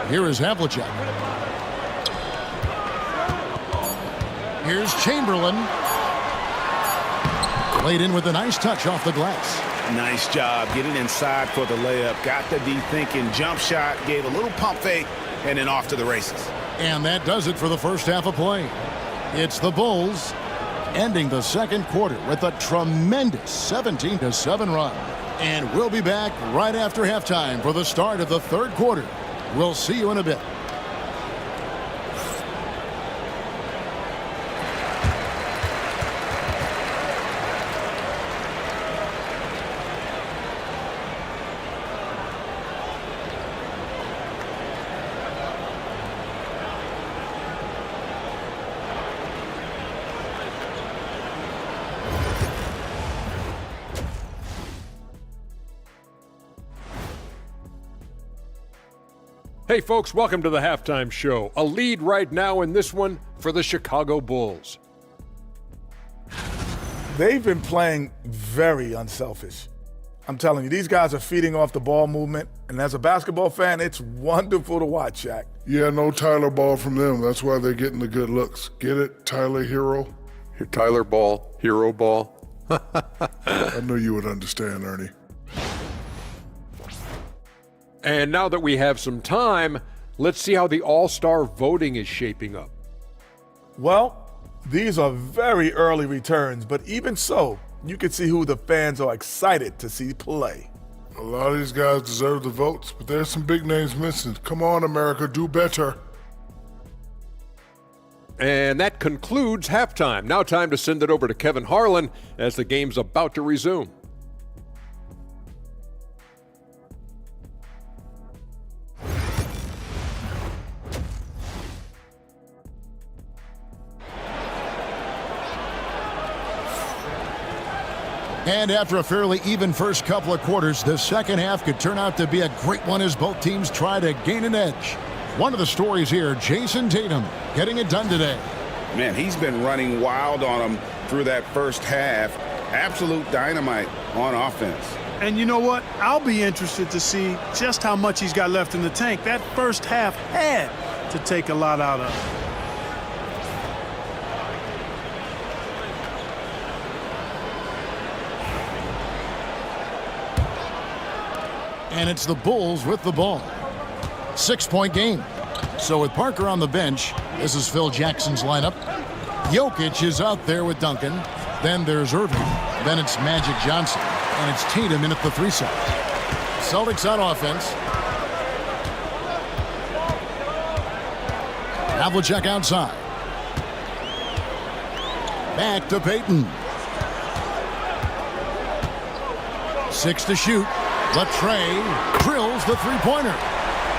Here is Havlicek. Here's Chamberlain. Laid in with a nice touch off the glass. Nice job getting inside for the layup. Got the D thinking, jump shot, gave a little pump fake, and then off to the races. And that does it for the first half of play. It's the Bulls ending the second quarter with a tremendous 17-7 run. And we'll be back right after halftime for the start of the third quarter. We'll see you in a bit. Hey folks, welcome to the Halftime Show. A lead right now in this one for the Chicago Bulls. They've been playing very unselfish. I'm telling you, these guys are feeding off the ball movement, and as a basketball fan, it's wonderful to watch, Shaq. Yeah, no Tyler Ball from them. That's why they're getting the good looks. Get it, Tyler Hero? Tyler Ball, Hero Ball. I knew you would understand, Ernie. And now that we have some time, let's see how the All-Star voting is shaping up. Well, these are very early returns, but even so, you can see who the fans are excited to see play. A lot of these guys deserve the votes, but there's some big names missing. Come on, America, do better. And that concludes halftime. Now time to send it over to Kevin Harlan as the game's about to resume. And after a fairly even first couple of quarters, the second half could turn out to be a great one as both teams try to gain an edge. One of the stories here, Jason Tatum getting it done today. Man, he's been running wild on them through that first half. Absolute dynamite on offense. And you know what? I'll be interested to see just how much he's got left in the tank. That first half had to take a lot out of him. And it's the Bulls with the ball. 6-point game. So with Parker on the bench, this is Phil Jackson's lineup. Jokic is out there with Duncan. Then there's Irving. Then it's Magic Johnson. And it's Tatum in at the 3 side. Celtics on offense. Havlicek outside. Back to Payton. 6 to shoot. Latrey drills the three-pointer.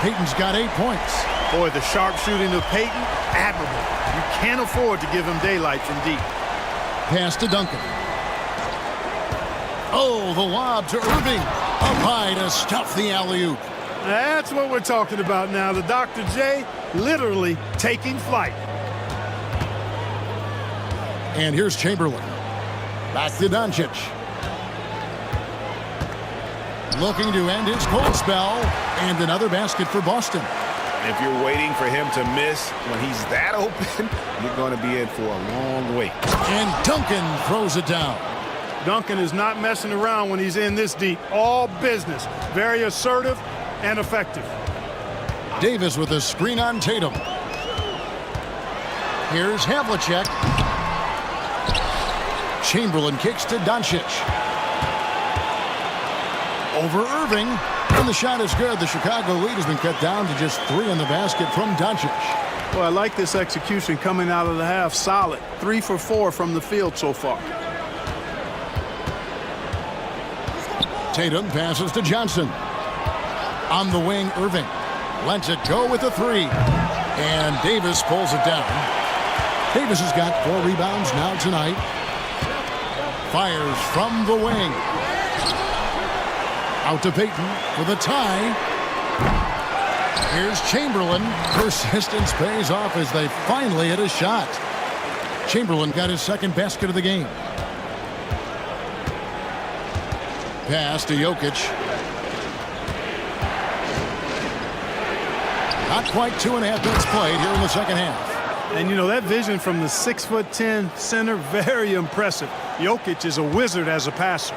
Payton's got 8 points. Boy, the sharp shooting of Payton, admirable. You can't afford to give him daylight from deep. Pass to Duncan. Oh, the lob to Irving. Up high to stuff the alley-oop. That's what we're talking about now. The Dr. J literally taking flight. And here's Chamberlain. Back to Doncic. Looking to end his cold spell. And another basket for Boston. And if you're waiting for him to miss when he's that open, you're going to be in for a long wait. And Duncan throws it down. Duncan is not messing around when he's in this deep. All business. Very assertive and effective. Davis with a screen on Tatum. Here's Havlicek. Chamberlain kicks to Doncic. Over Irving. And the shot is good. The Chicago lead has been cut down to just 3 in the basket from Doncic. Well, I like this execution coming out of the half. Solid. 3 for 4 from the field so far. Tatum passes to Johnson. On the wing, Irving lets it go with a 3. And Davis pulls it down. Davis has got 4 rebounds now tonight. Fires from the wing. Out to Payton for the tie. Here's Chamberlain. Persistence pays off as they finally hit a shot. Chamberlain got his second basket of the game. Pass to Jokic. Not quite 2.5 minutes played here in the second half. And, you know, that vision from the 6'10" center, very impressive. Jokic is a wizard as a passer.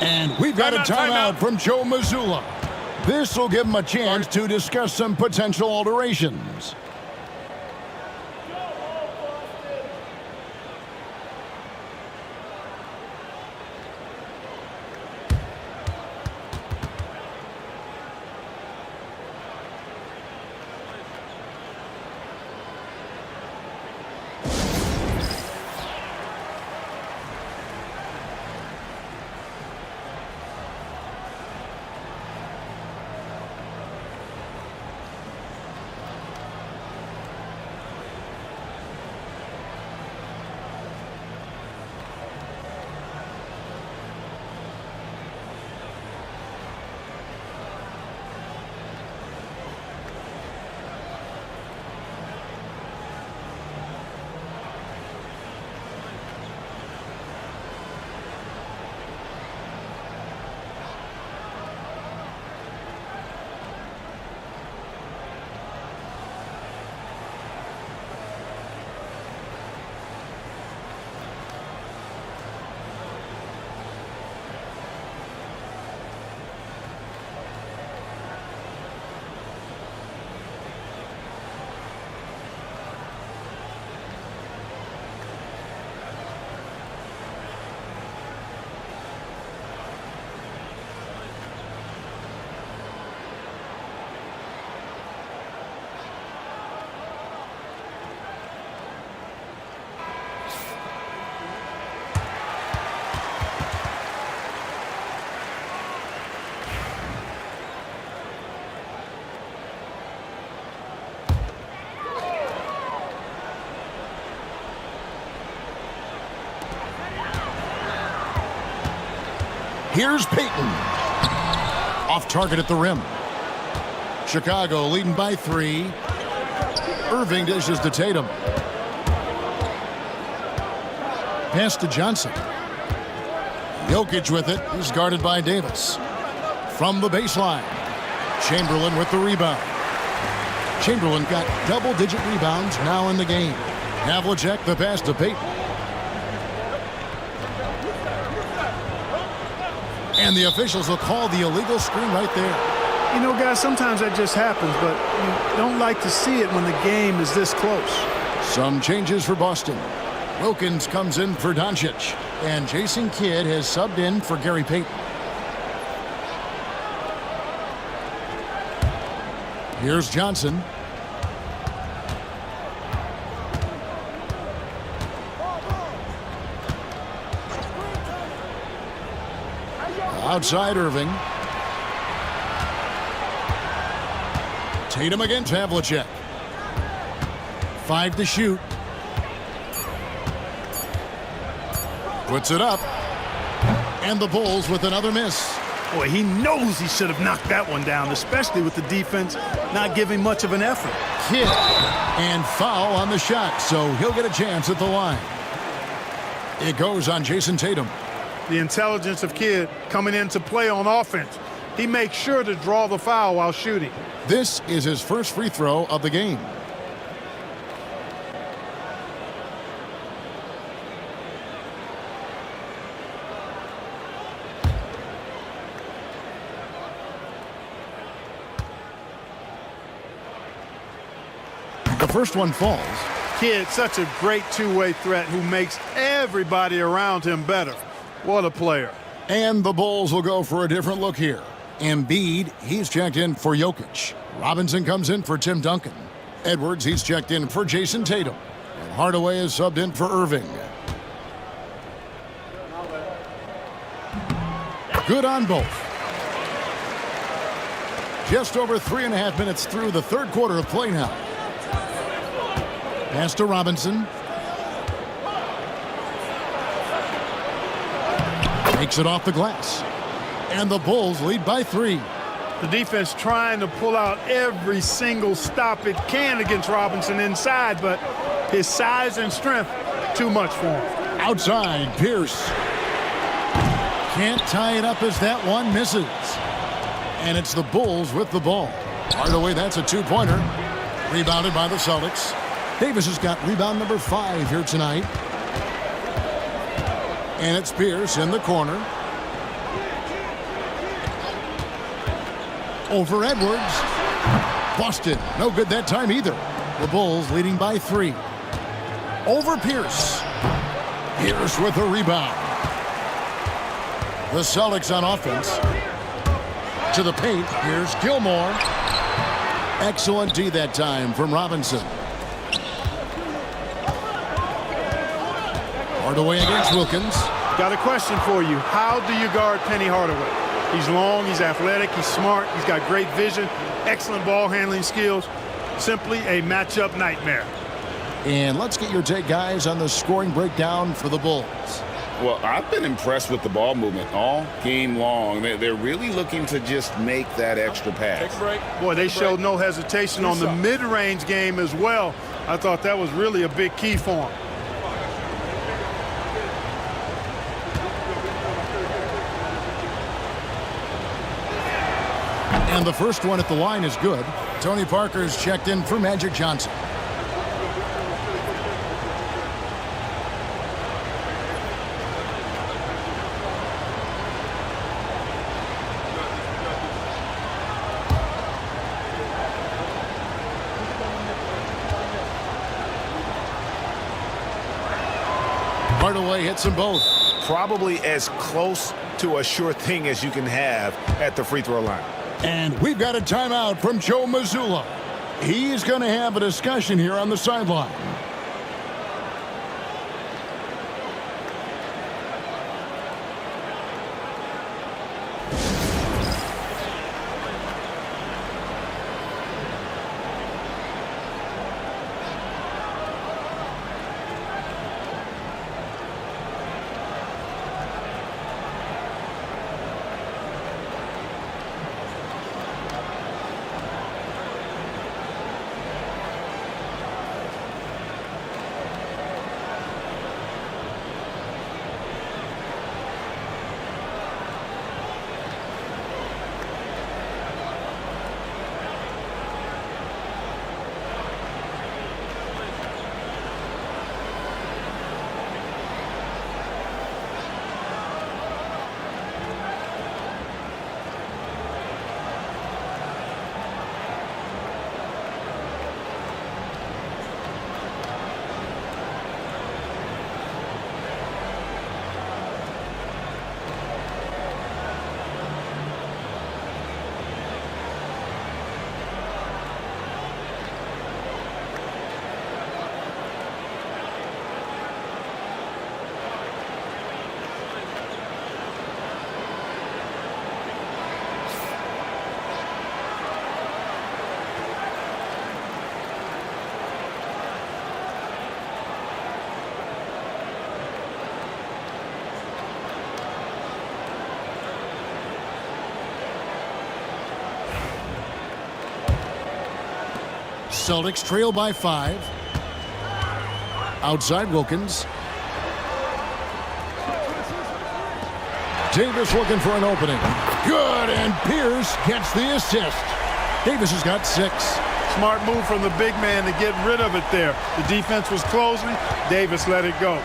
And we've got a timeout from Joe Mazzulla. This will give him a chance to discuss some potential alterations. Here's Payton. Off target at the rim. Chicago leading by 3. Irving dishes to Tatum. Pass to Johnson. Jokic with it. He's guarded by Davis. From the baseline. Chamberlain with the rebound. Chamberlain got double-digit rebounds now in the game. Havlicek the pass to Payton. And the officials will call the illegal screen right there. You know, guys, sometimes that just happens, but you don't like to see it when the game is this close. Some changes for Boston. Wilkins comes in for Doncic, and Jason Kidd has subbed in for Gary Payton. Here's Johnson. Outside Irving. Tatum against Havlicek. 5 to shoot. Puts it up. And the Bulls with another miss. Boy, he knows he should have knocked that one down, especially with the defense not giving much of an effort. Kidd. And foul on the shot, so he'll get a chance at the line. It goes on Jason Tatum. The intelligence of Kidd coming into play on offense. he makes sure to draw the foul while shooting. This is his first free throw of the game. The first one falls. Kid, such a great two-way threat who makes everybody around him better. What a player. And the Bulls will go for a different look here. Embiid, he's checked in for Jokic. Robinson comes in for Tim Duncan. Edwards, he's checked in for Jason Tatum. And Hardaway is subbed in for Irving. Good on both. Just over 3.5 minutes through the third quarter of play now. Pass to Robinson. Takes it off the glass. And the Bulls lead by 3. The defense trying to pull out every single stop it can against Robinson inside, but his size and strength, too much for him. Outside, Pierce. Can't tie it up as that one misses. And it's the Bulls with the ball. Hardaway, that's a two-pointer. Rebounded by the Celtics. Davis has got rebound number 5 here tonight. And it's Pierce in the corner. Over Edwards. Busted. No good that time either. The Bulls leading by 3. Over Pierce. Pierce with a rebound. The Celtics on offense. To the paint. Here's Gilmore. Excellent D that time from Robinson. Hardaway against Wilkins. Got a question for you. How do you guard Penny Hardaway? He's long, he's athletic, he's smart, he's got great vision, excellent ball handling skills. Simply a matchup nightmare. And let's get your take, guys, on the scoring breakdown for the Bulls. Well, I've been impressed with the ball movement all game long. They're really looking to just make that extra pass. Take a break. Boy, they showed no hesitation on the mid-range game as well. I thought that was really a big key for them. And the first one at the line is good. Tony Parker's checked in for Magic Johnson. Hardaway hits them both. Probably as close to a sure thing as you can have at the free throw line. And we've got a timeout from Joe Mazzulla. He's going to have a discussion here on the sideline. Celtics trail by 5. Outside Wilkins. Davis looking for an opening. Good, and Pierce gets the assist. Davis has got 6. Smart move from the big man to get rid of it there. The defense was closing. Davis let it go.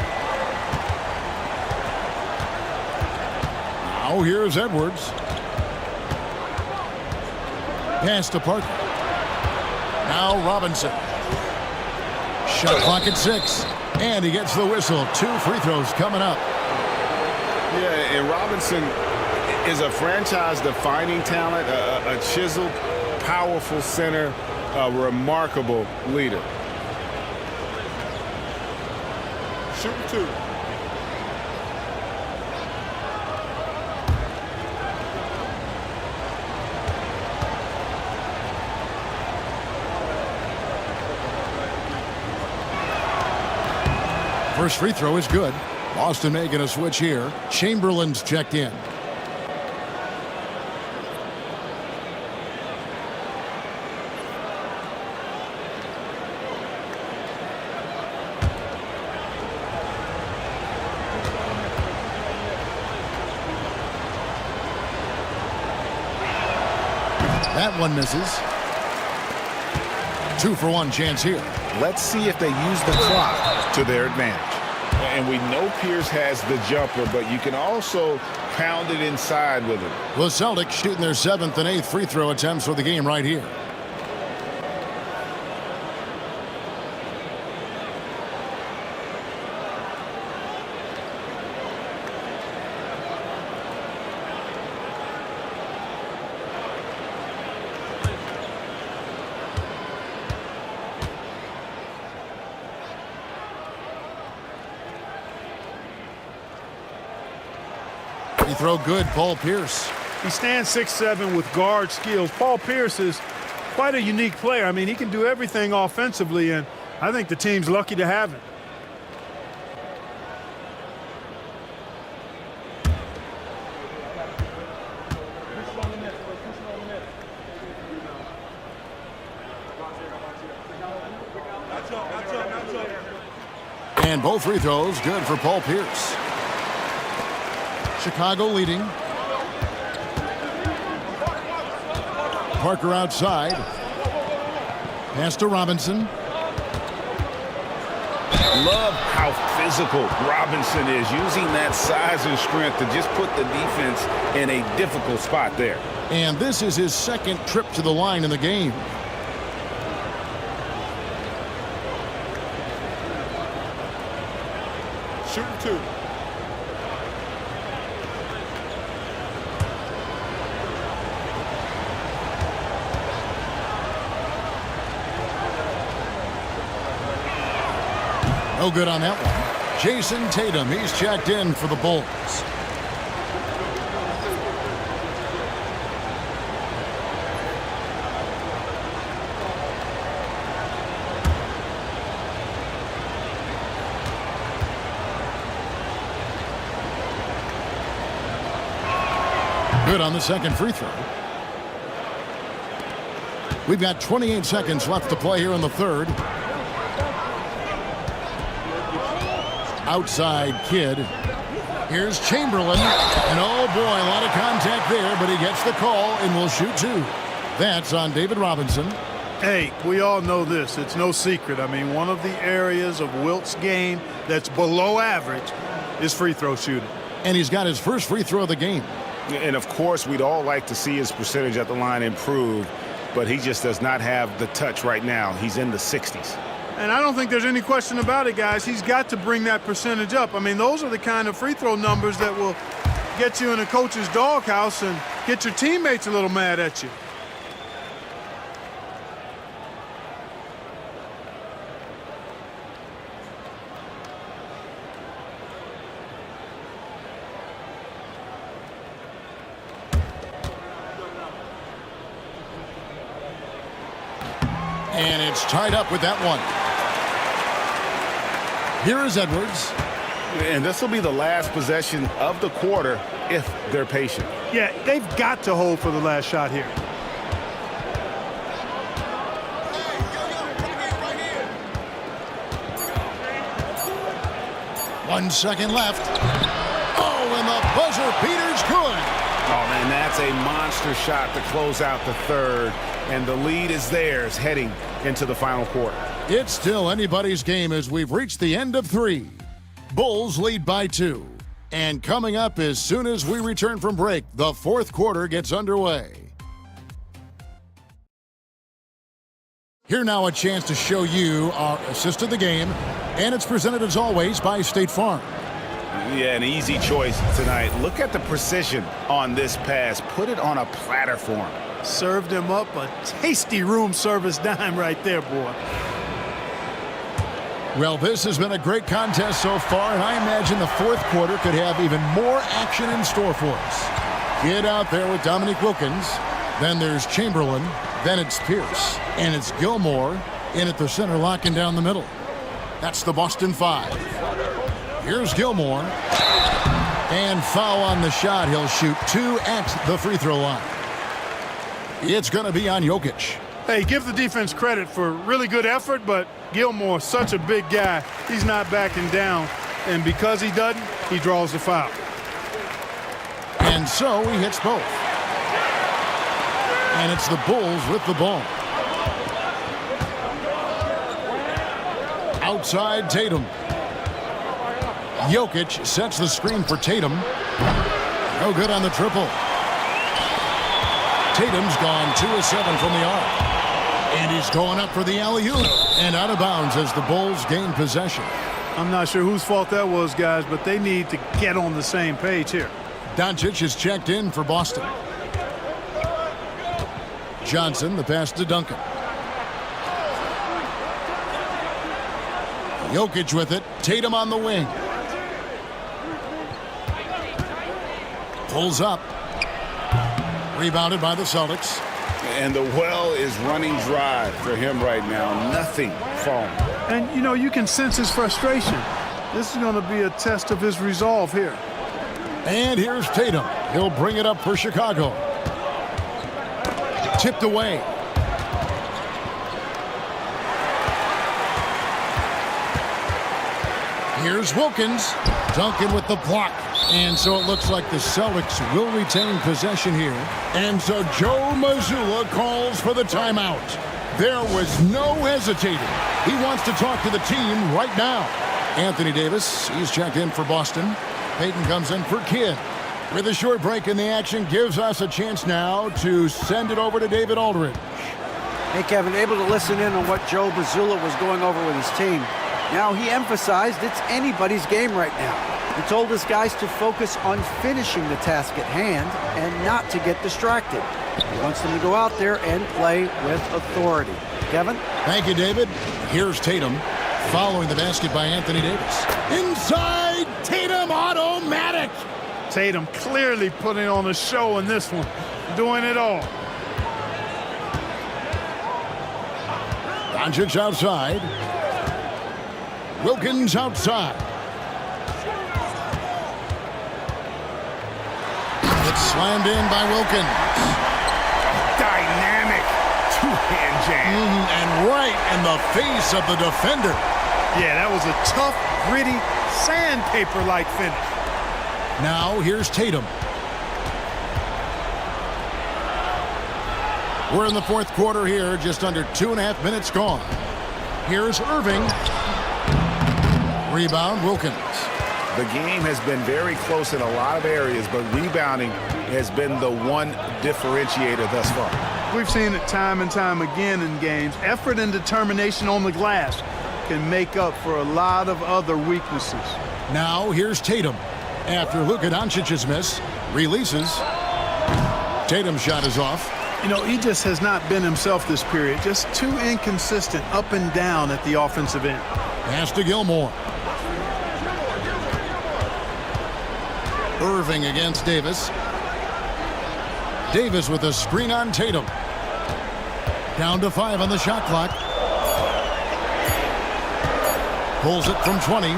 Now here's Edwards. Pass to Parker. Now Robinson. Shot clock at 6. And he gets the whistle. 2 free throws coming up. Yeah, and Robinson is a franchise-defining talent, a chiseled, powerful center, a remarkable leader. Shooting 2. First free throw is good. Boston making a switch here. Chamberlain's checked in. That one misses. 2-for-1 chance here. Let's see if they use the clock to their advantage. And we know Pierce has the jumper, but you can also pound it inside with it. The Celtics shooting their 7th and 8th free throw attempts for the game right here. Free throw good, Paul Pierce. He stands 6'7" with guard skills. Paul Pierce is quite a unique player. I mean, he can do everything offensively, and I think the team's lucky to have him. And both free throws good for Paul Pierce. Chicago leading. Parker outside. Pass to Robinson. Love how physical Robinson is, using that size and strength to just put the defense in a difficult spot there. And this is his 2nd trip to the line in the game. Shooting 2. No good on that one. Jason Tatum, he's checked in for the Bulls. Good on the 2nd free throw. We've got 28 seconds left to play here in the 3rd. Outside Kidd. Here's Chamberlain. And oh boy, a lot of contact there, but he gets the call and will shoot 2. That's on David Robinson. Hey, we all know this. It's no secret. I mean, one of the areas of Wilt's game that's below average is free throw shooting. And he's got his first free throw of the game. And of course, we'd all like to see his percentage at the line improve, but he just does not have the touch right now. He's in the 60s. And I don't think there's any question about it, guys. He's got to bring that percentage up. I mean, those are the kind of free throw numbers that will get you in a coach's doghouse and get your teammates a little mad at you. And it's tied up with that one. Here is Edwards. And this will be the last possession of the quarter if they're patient. Yeah, they've got to hold for the last shot here. One second left. Oh, and the buzzer beater's good. Oh, man, that's a monster shot to close out the third, and the lead is theirs heading into the final quarter. It's still anybody's game as we've reached the end of 3. Bulls lead by 2. And coming up as soon as we return from break, the 4th quarter gets underway. Here now a chance to show you our assist of the game, and it's presented as always by State Farm. Yeah, an easy choice tonight. Look at the precision on this pass. Put it on a platter for him. Served him up a tasty room service dime right there, boy. Well, this has been a great contest so far, and I imagine the 4th quarter could have even more action in store for us. Get out there with Dominique Wilkins. Then there's Chamberlain. Then it's Pierce. And it's Gilmore in at the center, locking down the middle. That's the Boston 5. Here's Gilmore. And foul on the shot. He'll shoot 2 at the free throw line. It's going to be on Jokic. Hey, give the defense credit for really good effort, but Gilmore, such a big guy, he's not backing down. And because he doesn't, he draws the foul. And so he hits both. And it's the Bulls with the ball. Outside Tatum. Jokic sets the screen for Tatum. No good on the triple. Tatum's gone 2 of 7 from the arc. And he's going up for the alley-oop. And out of bounds as the Bulls gain possession. I'm not sure whose fault that was, guys, but they need to get on the same page here. Doncic is checked in for Boston. Johnson, the pass to Duncan. Jokic with it. Tatum on the wing. Pulls up. Rebounded by the Celtics. And the well is running dry for him right now. Nothing falling. And, you know, you can sense his frustration. This is going to be a test of his resolve here. And here's Tatum. He'll bring it up for Chicago. Tipped away. Here's Wilkins. Duncan with the block. And so it looks like the Celtics will retain possession here. And so Joe Mazzulla calls for the timeout. There was no hesitating. He wants to talk to the team right now. Anthony Davis, he's checked in for Boston. Payton comes in for Kidd. With a short break in the action, gives us a chance now to send it over to David Aldridge. Hey, Kevin, able to listen in on what Joe Mazzulla was going over with his team. Now, he emphasized it's anybody's game right now. He told his guys to focus on finishing the task at hand and not to get distracted. He wants them to go out there and play with authority. Kevin? Thank you, David. Here's Tatum following the basket by Anthony Davis. Inside, Tatum automatic. Tatum clearly putting on a show in this one, doing it all. Doncic outside. Wilkins outside. It's slammed in by Wilkins. Dynamic two-hand jam. And right in the face of the defender. Yeah, that was a tough, gritty, sandpaper-like finish. Now here's Tatum. We're in the 4th quarter here, just under 2.5 minutes gone. Here's Irving. Rebound, Wilkins. The game has been very close in a lot of areas, but rebounding has been the one differentiator thus far. We've seen it time and time again in games. Effort and determination on the glass can make up for a lot of other weaknesses. Now here's Tatum. After Luka Doncic's miss, releases. Tatum's shot is off. You know, he just has not been himself this period. Just too inconsistent up and down at the offensive end. Pass to Gilmore. Irving against Davis. Davis with a screen on Tatum. Down to 5 on the shot clock. Pulls it from 20.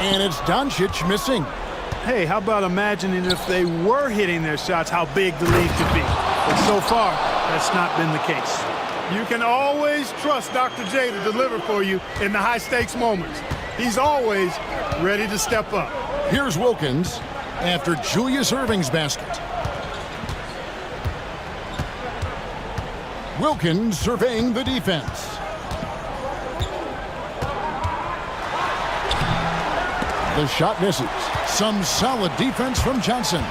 And it's Doncic missing. Hey, how about imagining if they were hitting their shots, how big the lead could be. But so far, that's not been the case. You can always trust Dr. J to deliver for you in the high-stakes moments. He's always ready to step up. Here's Wilkins. after Julius Erving's basket. Wilkins surveying the defense. The shot misses. Some solid defense from Johnson.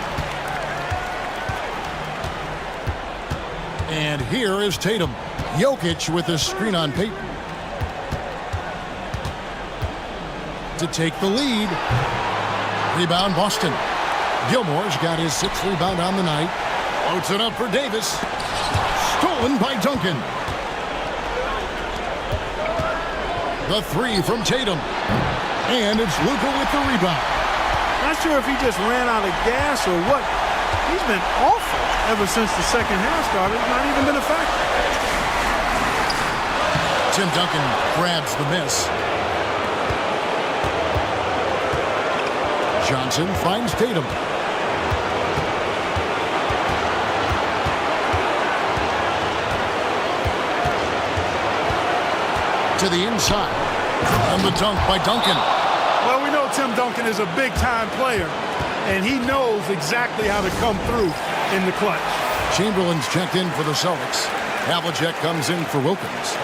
And here is Tatum. Jokic with a screen on Payton. To take the lead. Rebound Boston. Gilmore's got his 6th rebound on the night. Floats it up for Davis. Stolen by Duncan. The 3 from Tatum. And it's Luka with the rebound. Not sure if he just ran out of gas or what. He's been awful ever since the second half started. Not even been a factor. Tim Duncan grabs the miss. Johnson finds Tatum. To the inside. And the dunk by Duncan. Well, we know Tim Duncan is a big-time player, and he knows exactly how to come through in the clutch. Chamberlain's checked in for the Celtics. Havlicek comes in for Wilkins.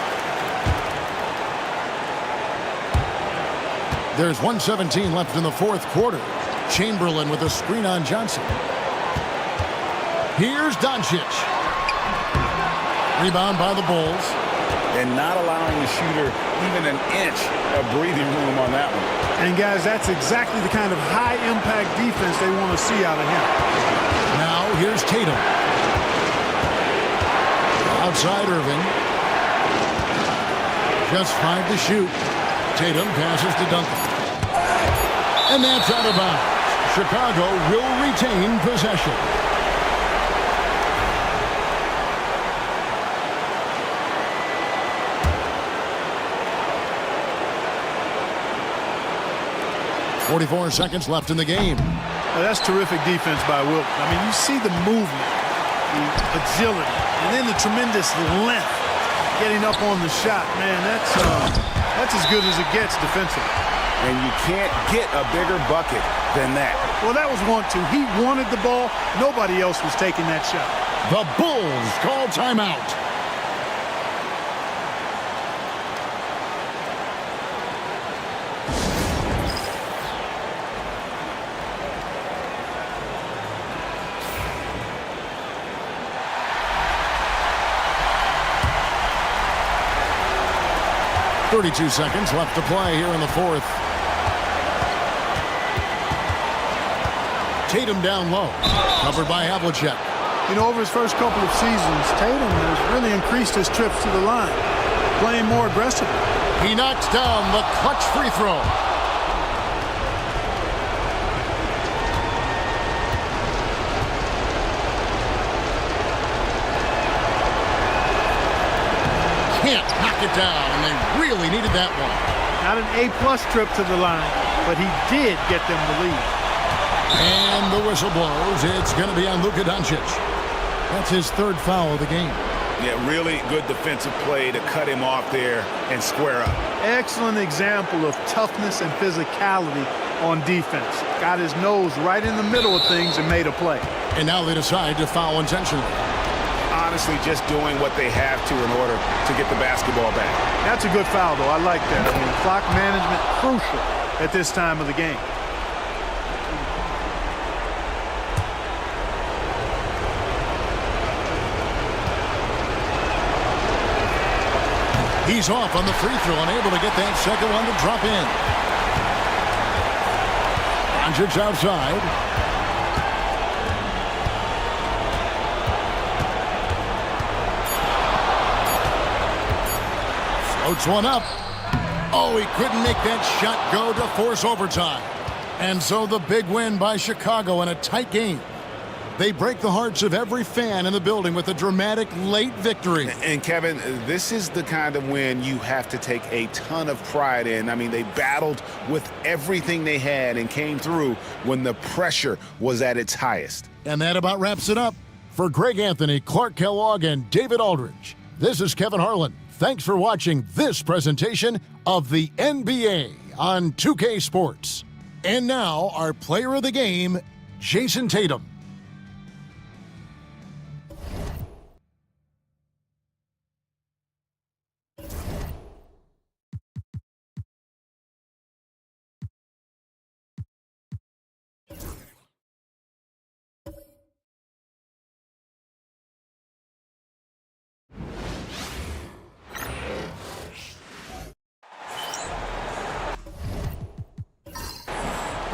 There's 1:17 left in the 4th quarter. Chamberlain with a screen on Johnson. Here's Doncic. Rebound by the Bulls. And not allowing the shooter even an inch of breathing room on that one. And, guys, that's exactly the kind of high-impact defense they want to see out of him. Now here's Tatum. Outside Irving. Just 5 to shoot. Tatum passes to Duncan. And that's out of bounds. Chicago will retain possession. .44 seconds left in the game. Well, that's terrific defense by Wilt. I mean, you see the movement, the agility, and then the tremendous length getting up on the shot. Man, that's as good as it gets defensively. And you can't get a bigger bucket than that. Well, that was 1-2. He wanted the ball. Nobody else was taking that shot. The Bulls call timeout. .32 seconds left to play here in the 4th. Tatum down low. Covered by Havlicek. You know, over his first couple of seasons, Tatum has really increased his trips to the line, playing more aggressively. He knocks down the clutch free throw. Can't knock it down, and they really needed that one. Not an A-plus trip to the line, but he did get them the lead. And the whistle blows. It's going to be on Luka Doncic. That's his 3rd foul of the game. Yeah, really good defensive play to cut him off there and square up. Excellent example of toughness and physicality on defense. Got his nose right in the middle of things and made a play. And now they decide to foul intentionally. Honestly, just doing what they have to in order to get the basketball back. That's a good foul, though. I like that. I mean, clock management crucial at this time of the game. He's off on the free throw, unable to get that second one to drop in. Doncic outside. Floats one up. Oh, he couldn't make that shot go to force overtime. And so the big win by Chicago in a tight game. They break the hearts of every fan in the building with a dramatic late victory. And Kevin, this is the kind of win you have to take a ton of pride in. I mean, they battled with everything they had and came through when the pressure was at its highest. And that about wraps it up. For Greg Anthony, Clark Kellogg, and David Aldridge, this is Kevin Harlan. Thanks for watching this presentation of the NBA on 2K Sports. And now, our player of the game, Jason Tatum.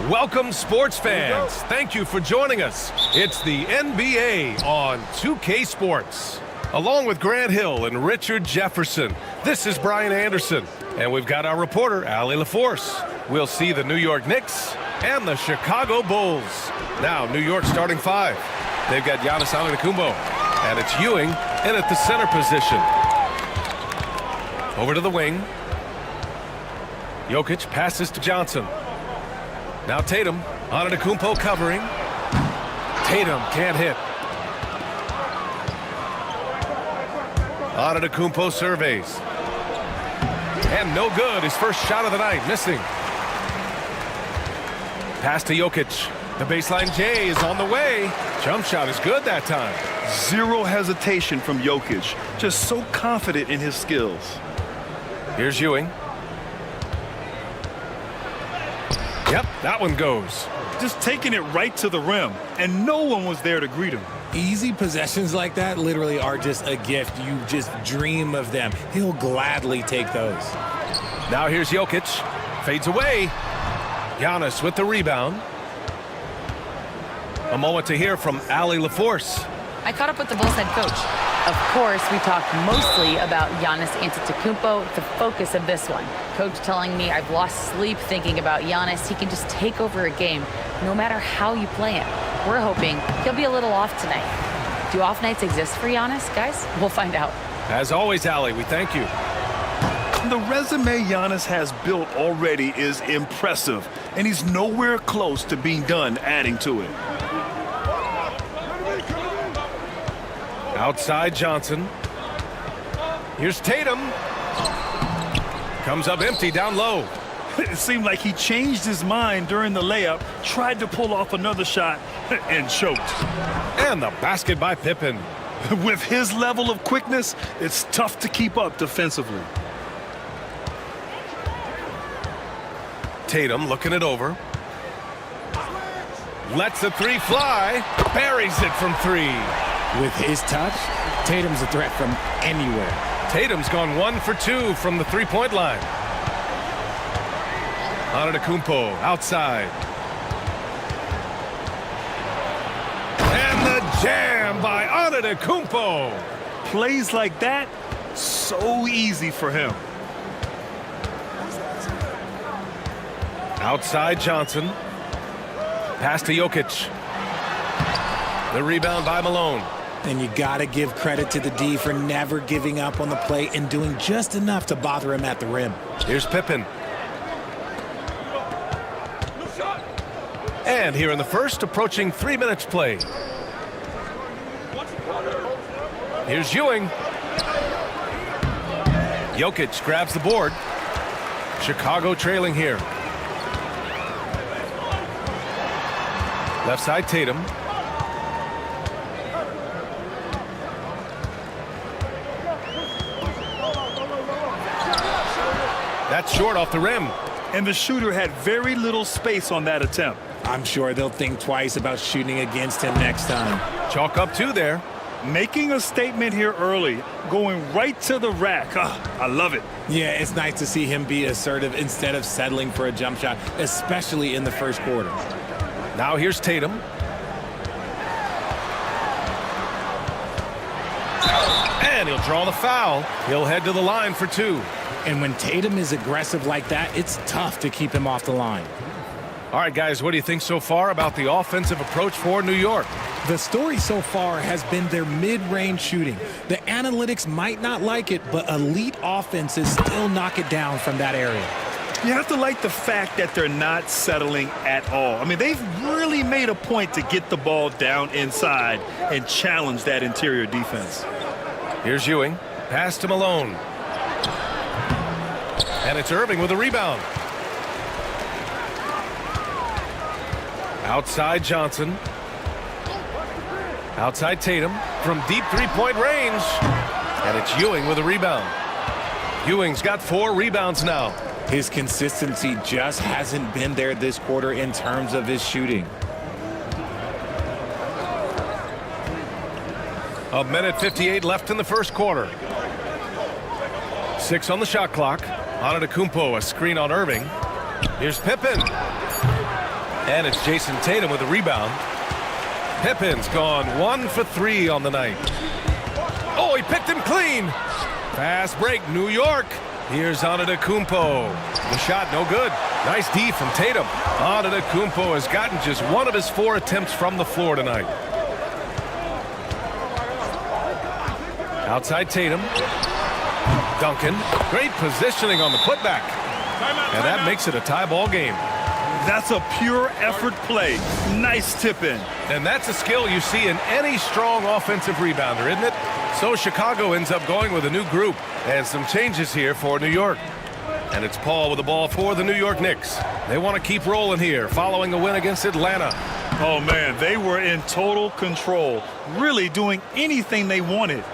Welcome, sports fans. Thank you for joining us. It's the NBA on 2K Sports. Along with Grant Hill and Richard Jefferson, this is Brian Anderson. And we've got our reporter, Allie LaForce. We'll see the New York Knicks and the Chicago Bulls. Now, New York starting five. They've got Giannis Antetokounmpo, and it's Ewing in at the center position. Over to the wing. Jokic passes to Johnson. Now Tatum, Antetokounmpo covering. Tatum can't hit. Antetokounmpo surveys. And no good. His first shot of the night, missing. Pass to Jokic. The baseline J is on the way. Jump shot is good that time. Zero hesitation from Jokic. Just so confident in his skills. Here's Ewing. Yep, that one goes. Just taking it right to the rim, and no one was there to greet him. Easy possessions like that literally are just a gift. You just dream of them. He'll gladly take those. Now here's Jokic. Fades away. Giannis with the rebound. A moment to hear from Allie LaForce. I caught up with the Bulls head coach. Of course, we talked mostly about Giannis Antetokounmpo, the focus of this one. Coach telling me I've lost sleep thinking about Giannis. He can just take over a game, no matter how you play him. We're hoping he'll be a little off tonight. Do off nights exist for Giannis, guys? We'll find out. As always, Allie, we thank you. The resume Giannis has built already is impressive, and he's nowhere close to being done adding to it. Outside Johnson. Here's Tatum. Comes up empty down low. It seemed like he changed his mind during the layup, tried to pull off another shot, and choked. And the basket by Pippen. With his level of quickness, it's tough to keep up defensively. Tatum looking it over. Lets the three fly. Buries it from three. With his touch, Tatum's a threat from anywhere. Tatum's gone 1 for 2 from the three-point line. Antetokounmpo outside. And the jam by Antetokounmpo. Plays like that, so easy for him. Outside Johnson. Pass to Jokic. The rebound by Malone. And you got to give credit to the D for never giving up on the play and doing just enough to bother him at the rim. Here's Pippen. And here in the first, approaching 3 minutes played. Here's Ewing. Jokic grabs the board. Chicago trailing here. Left side Tatum. That's short off the rim. And the shooter had very little space on that attempt. I'm sure they'll think twice about shooting against him next time. Chalk up 2 there. Making a statement here early, going right to the rack. I love it. Yeah, it's nice to see him be assertive instead of settling for a jump shot, especially in the first quarter. Now here's Tatum. And he'll draw the foul. He'll head to the line for 2. And when Tatum is aggressive like that, it's tough to keep him off the line. All right, guys, what do you think so far about the offensive approach for New York? The story so far has been their mid-range shooting. The analytics might not like it, but elite offenses still knock it down from that area. You have to like the fact that they're not settling at all. I mean, they've really made a point to get the ball down inside and challenge that interior defense. Here's Ewing. Pass to Malone. And it's Irving with a rebound. Outside Johnson. Outside Tatum from deep three-point range. And it's Ewing with a rebound. Ewing's got 4 rebounds now. His consistency just hasn't been there this quarter in terms of his shooting. A minute 58 left in the first quarter. 6 on the shot clock. Antetokounmpo, a screen on Irving. Here's Pippen. And it's Jason Tatum with a rebound. Pippen's gone 1 for 3 on the night. Oh, he picked him clean. Fast break, New York. Here's Antetokounmpo. The shot no good. Nice D from Tatum. Antetokounmpo has gotten just 1 of his 4 attempts from the floor tonight. Outside Tatum. Duncan. Great positioning on the putback. And that makes it a tie ball game. That's a pure effort play. Nice tip in. And that's a skill you see in any strong offensive rebounder, isn't it? So Chicago ends up going with a new group and some changes here for New York. And it's Paul with the ball for the New York Knicks. They want to keep rolling here following a win against Atlanta. Oh, man, they were in total control, really doing anything they wanted.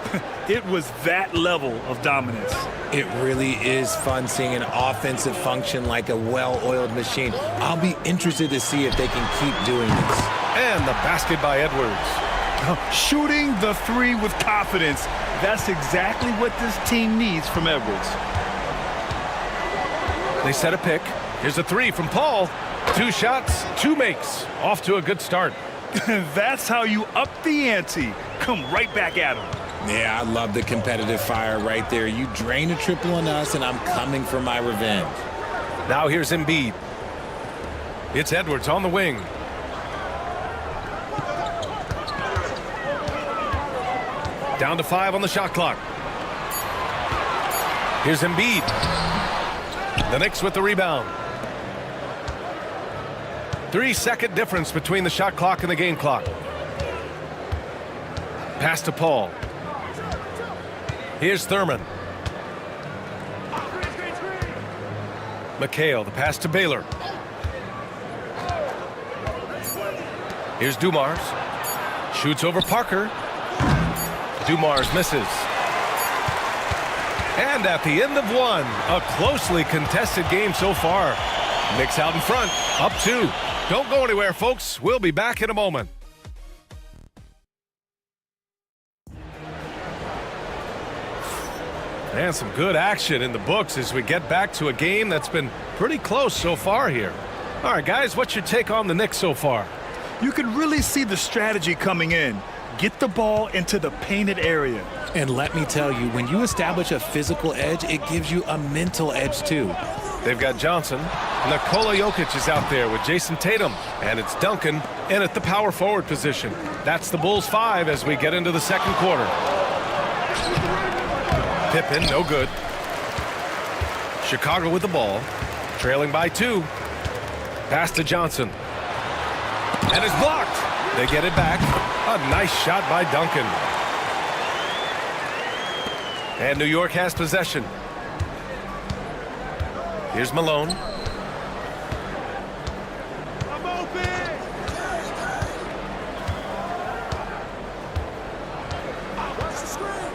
It was that level of dominance. It really is fun seeing an offensive function like a well-oiled machine. I'll be interested to see if they can keep doing this. And the basket by Edwards. Shooting the 3 with confidence. That's exactly what this team needs from Edwards. They set a pick. Here's a 3 from Paul. 2 shots, 2 makes. Off to a good start. That's how you up the ante. Come right back at him. Yeah, I love the competitive fire right there. You drain a triple on us, and I'm coming for my revenge. Now here's Embiid. It's Edwards on the wing. Down to 5 on the shot clock. Here's Embiid. The Knicks with the rebound. 3-second difference between the shot clock and the game clock. Pass to Paul. Here's Thurman. McHale, the pass to Baylor. Here's Dumars. Shoots over Parker. Dumars misses. And at the end of 1, a closely contested game so far. Knicks out in front, up 2. Don't go anywhere, folks. We'll be back in a moment. And some good action in the books as we get back to a game that's been pretty close so far here. All right, guys, what's your take on the Knicks so far? You can really see the strategy coming in. Get the ball into the painted area. And let me tell you, when you establish a physical edge, it gives you a mental edge too. They've got Johnson. Nikola Jokic is out there with Jason Tatum. And it's Duncan in at the power forward position. That's the Bulls 5 as we get into the second quarter. Pippen, no good. Chicago with the ball. Trailing by 2. Pass to Johnson. And it's blocked. They get it back. A nice shot by Duncan. And New York has possession. Here's Malone. I'm open. Watch the screen.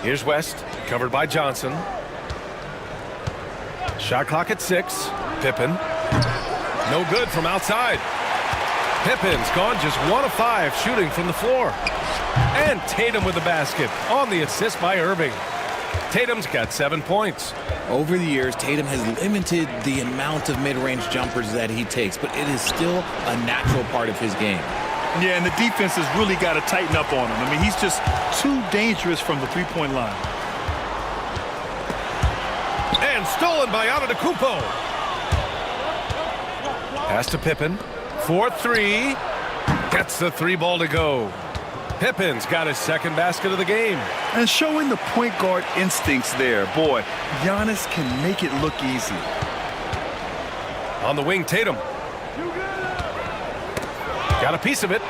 Here's West, covered by Johnson. Shot clock at 6. Pippen. No good from outside. Pippen's gone just 1 of 5 shooting from the floor. And Tatum with the basket on the assist by Irving. Tatum's got 7 points. Over the years, Tatum has limited the amount of mid-range jumpers that he takes, but it is still a natural part of his game. Yeah, and the defense has really got to tighten up on him. I mean, he's just too dangerous from the three-point line. And stolen by Antetokounmpo. Pass to Pippen. 4-3. Gets the 3 ball to go. Pippen's got his second basket of the game. And showing the point guard instincts there. Boy, Giannis can make it look easy. On the wing, Tatum. Got a piece of it.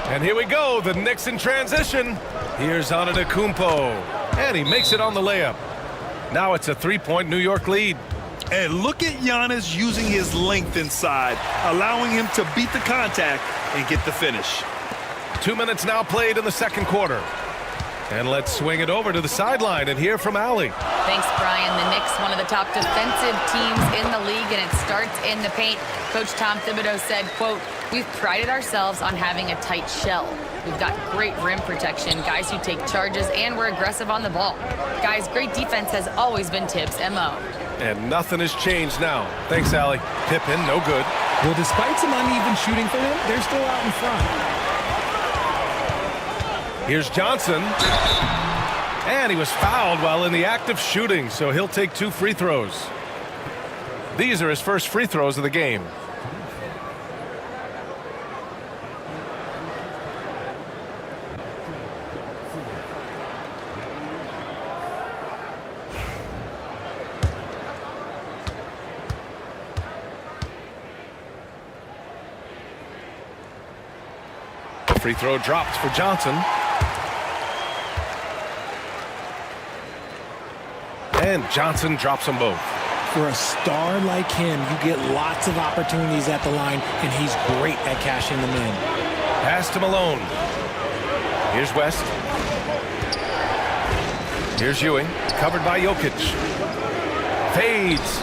And here we go, the Knicks in transition. Here's Antetokounmpo, and he makes it on the layup. Now it's a 3-point New York lead. And look at Giannis using his length inside, allowing him to beat the contact and get the finish. 2 minutes now played in the second quarter. And let's swing it over to the sideline and hear from Allie. Thanks, Brian. The Knicks, one of the top defensive teams in the league, and it starts in the paint. Coach Tom Thibodeau said, quote, "We've prided ourselves on having a tight shell. We've got great rim protection, guys who take charges, and we're aggressive on the ball. Guys, great defense has always been Tibbs' MO." And nothing has changed now. Thanks, Allie. Pippen, no good. Well, despite some uneven shooting for him, they're still out in front. Here's Johnson. And he was fouled while in the act of shooting, so he'll take 2 free throws. These are his first free throws of the game. The free throw dropped for Johnson. And Johnson drops them both. For a star like him, you get lots of opportunities at the line, and he's great at cashing them in. Pass to Malone. Here's West. Here's Ewing, covered by Jokic. Fades.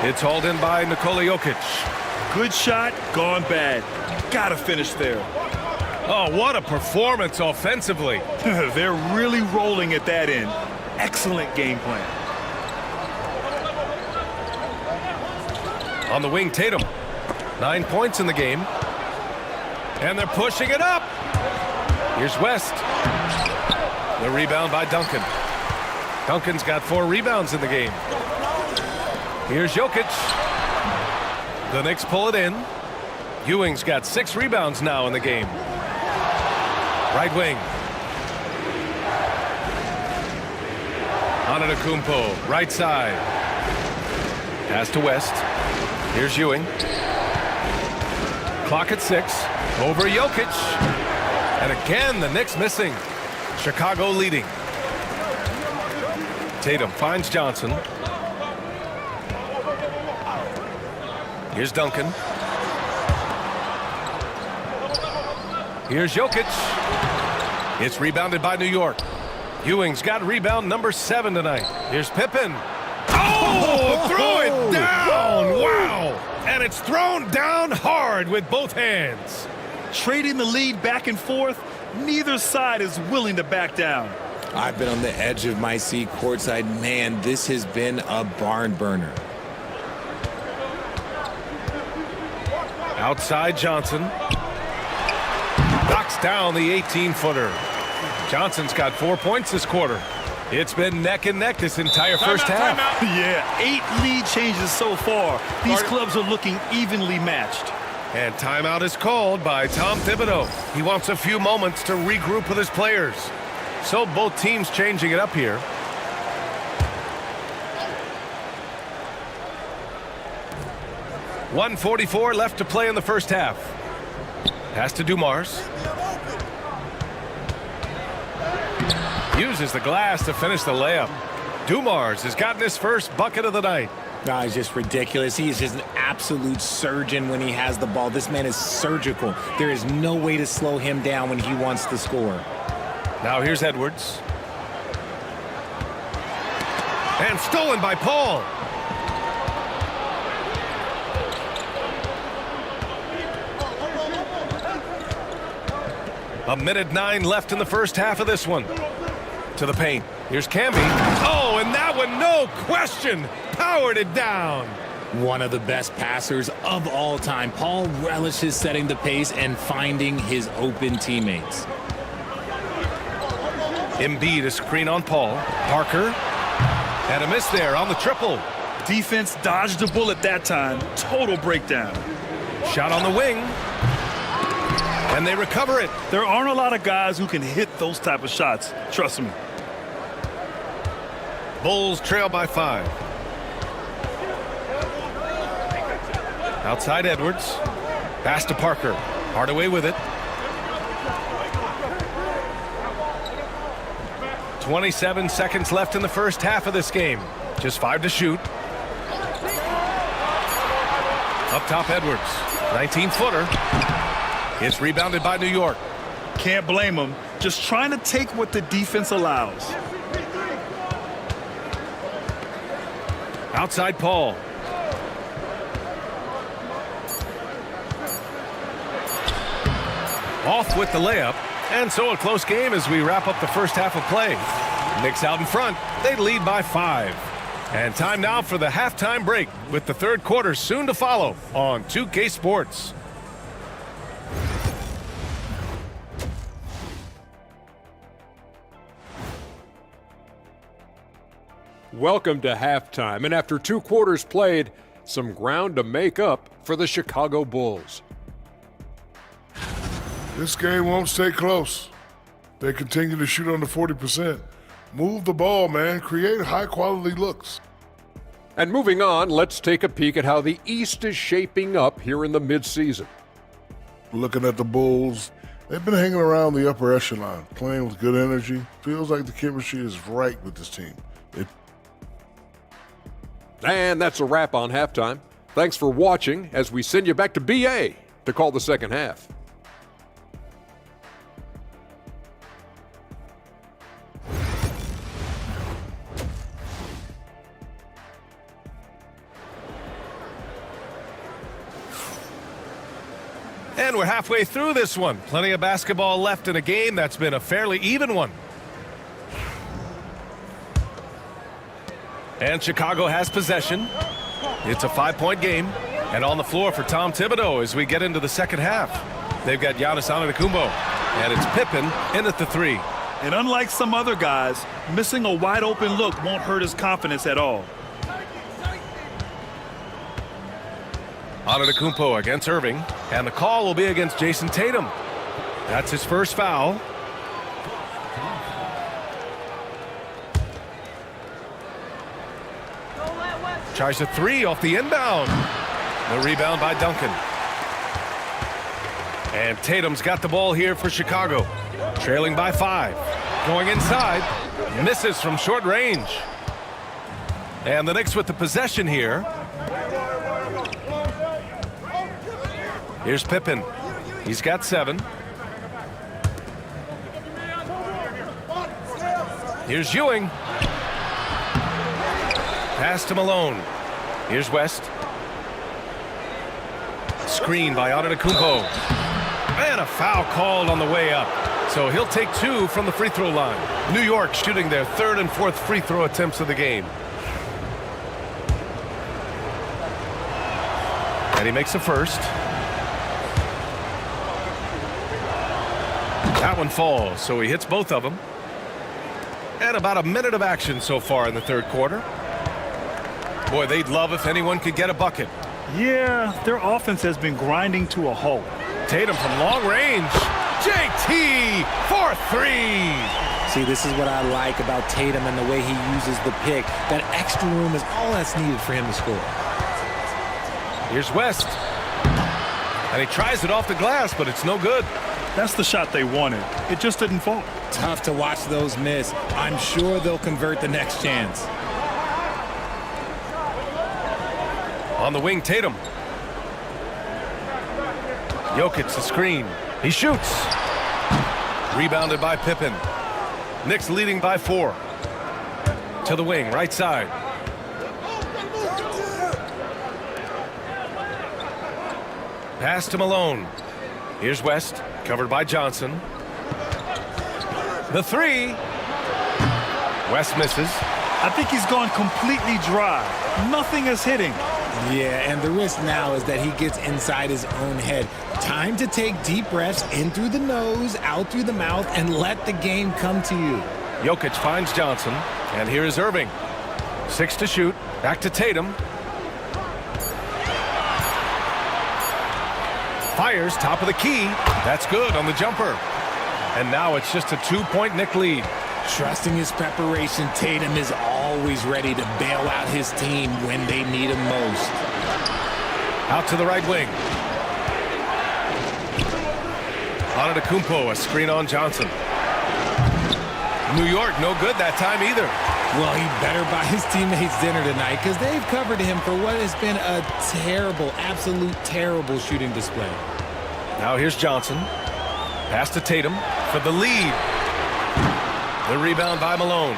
It's hauled in by Nikola Jokic. Good shot, gone bad. Gotta finish there. Oh, what a performance offensively. They're really rolling at that end. Excellent game plan. On the wing, Tatum. 9 points in the game. And they're pushing it up. Here's West. The rebound by Duncan. Duncan's got 4 rebounds in the game. Here's Jokic. The Knicks pull it in. Ewing's got 6 rebounds now in the game. Right wing. Antetokounmpo, right side. Pass to West. Here's Ewing. Clock at 6. Over Jokic. And again, the Knicks missing. Chicago leading. Tatum finds Johnson. Here's Duncan. Here's Jokic. It's rebounded by New York. Ewing's got rebound number 7 tonight. Here's Pippen. Oh, throw it down. Wow. And it's thrown down hard with both hands. Trading the lead back and forth, neither side is willing to back down. I've been on the edge of my seat courtside. Man, this has been a barn burner. Outside Johnson. Knocks down the 18-footer. Johnson's got 4 points this quarter. It's been neck and neck this entire first half. Yeah, 8 lead changes so far. These clubs are looking evenly matched. And timeout is called by Tom Thibodeau. He wants a few moments to regroup with his players. So both teams changing it up here. .144 left to play in the first half. Pass to Dumars. Uses the glass to finish the layup. Dumars has gotten his first bucket of the night. No, it's just ridiculous. He is just an absolute surgeon when he has the ball. This man is surgical. There is no way to slow him down when he wants to score. Now here's Edwards. And stolen by Paul. A minute 9 left in the first half of this one. To the paint. Here's Camby. Oh, and that one, no question, powered it down. One of the best passers of all time. Paul relishes setting the pace and finding his open teammates. Embiid a screen on Paul. Parker. And a miss there on the triple. Defense dodged a bullet that time. Total breakdown. Shot on the wing. And they recover it. There aren't a lot of guys who can hit those type of shots. Trust me. Bulls trail by 5. Outside Edwards. Pass to Parker. Hardaway with it. 27 seconds left in the first half of this game. Just 5 to shoot. Up top, Edwards. 19-footer. It's rebounded by New York. Can't blame him. Just trying to take what the defense allows. Outside Paul. Off with the layup. And so a close game as we wrap up the first half of play. Knicks out in front. They lead by 5. And time now for the halftime break with the third quarter soon to follow on 2K Sports. Welcome to halftime, and after 2 quarters played, some ground to make up for the Chicago Bulls. This game won't stay close. They continue to shoot under 40%. Move the ball, man. Create high-quality looks. And moving on, let's take a peek at how the East is shaping up here in the midseason. Looking at the Bulls, they've been hanging around the upper echelon, playing with good energy. Feels like the chemistry is right with this team. And that's a wrap on halftime. Thanks for watching as we send you back to BA to call the second half. And we're halfway through this one. Plenty of basketball left in a game that's been a fairly even one. And Chicago has possession. It's a 5-point game. And on the floor for Tom Thibodeau as we get into the second half. They've got Giannis Antetokounmpo. And it's Pippen in at the 3. And unlike some other guys, missing a wide open look won't hurt his confidence at all. Antetokounmpo against Irving. And the call will be against Jason Tatum. That's his first foul. Tries a 3 off the inbound. The rebound by Duncan. And Tatum's got the ball here for Chicago. Trailing by 5. Going inside. Misses from short range. And the Knicks with the possession here. Here's Pippen. He's got 7. Here's Ewing. Pass to Malone. Here's West. Screen by Antetokounmpo. And a foul called on the way up. So he'll take 2 from the free throw line. New York shooting their 3rd and 4th free throw attempts of the game. And he makes the first. That one falls, so he hits both of them. And about a minute of action so far in the third quarter. Boy, they'd love if anyone could get a bucket. Yeah, their offense has been grinding to a halt. Tatum from long range. JT for 3. See, this is what I like about Tatum and the way he uses the pick. That extra room is all that's needed for him to score. Here's West. And he tries it off the glass, but it's no good. That's the shot they wanted. It just didn't fall. Tough to watch those miss. I'm sure they'll convert the next chance. On the wing, Tatum. Jokic the screen. He shoots. Rebounded by Pippen. Knicks leading by 4. To the wing, right side. Pass to Malone. Here's West, covered by Johnson. The 3. West misses. I think he's gone completely dry. Nothing is hitting. Yeah, and the risk now is that he gets inside his own head. Time to take deep breaths in through the nose, out through the mouth, and let the game come to you. Jokic finds Johnson, and here is Irving. 6 to shoot. Back to Tatum. Fires top of the key. That's good on the jumper. And now it's just a 2-point Knick lead. Trusting his preparation, Tatum is always ready to bail out his team when they need him most. Out to the right wing. Antetokounmpo, a screen on Johnson. New York, no good that time either. Well, he better buy his teammates dinner tonight because they've covered him for what has been a terrible, absolute terrible shooting display. Now here's Johnson. Pass to Tatum for the lead. The rebound by Malone.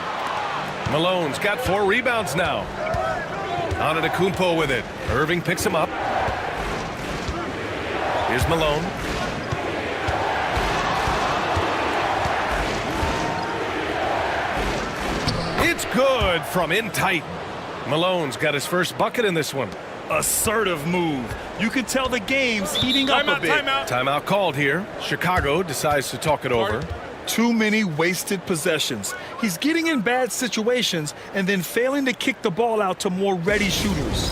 Malone's got 4 rebounds now. Antetokounmpo with it. Irving picks him up. Here's Malone. It's good from in tight. Malone's got his first bucket in this one. Assertive move. You can tell the game's heating up a bit. Timeout called here. Chicago decides to talk it over. Too many wasted possessions. He's getting in bad situations and then failing to kick the ball out to more ready shooters.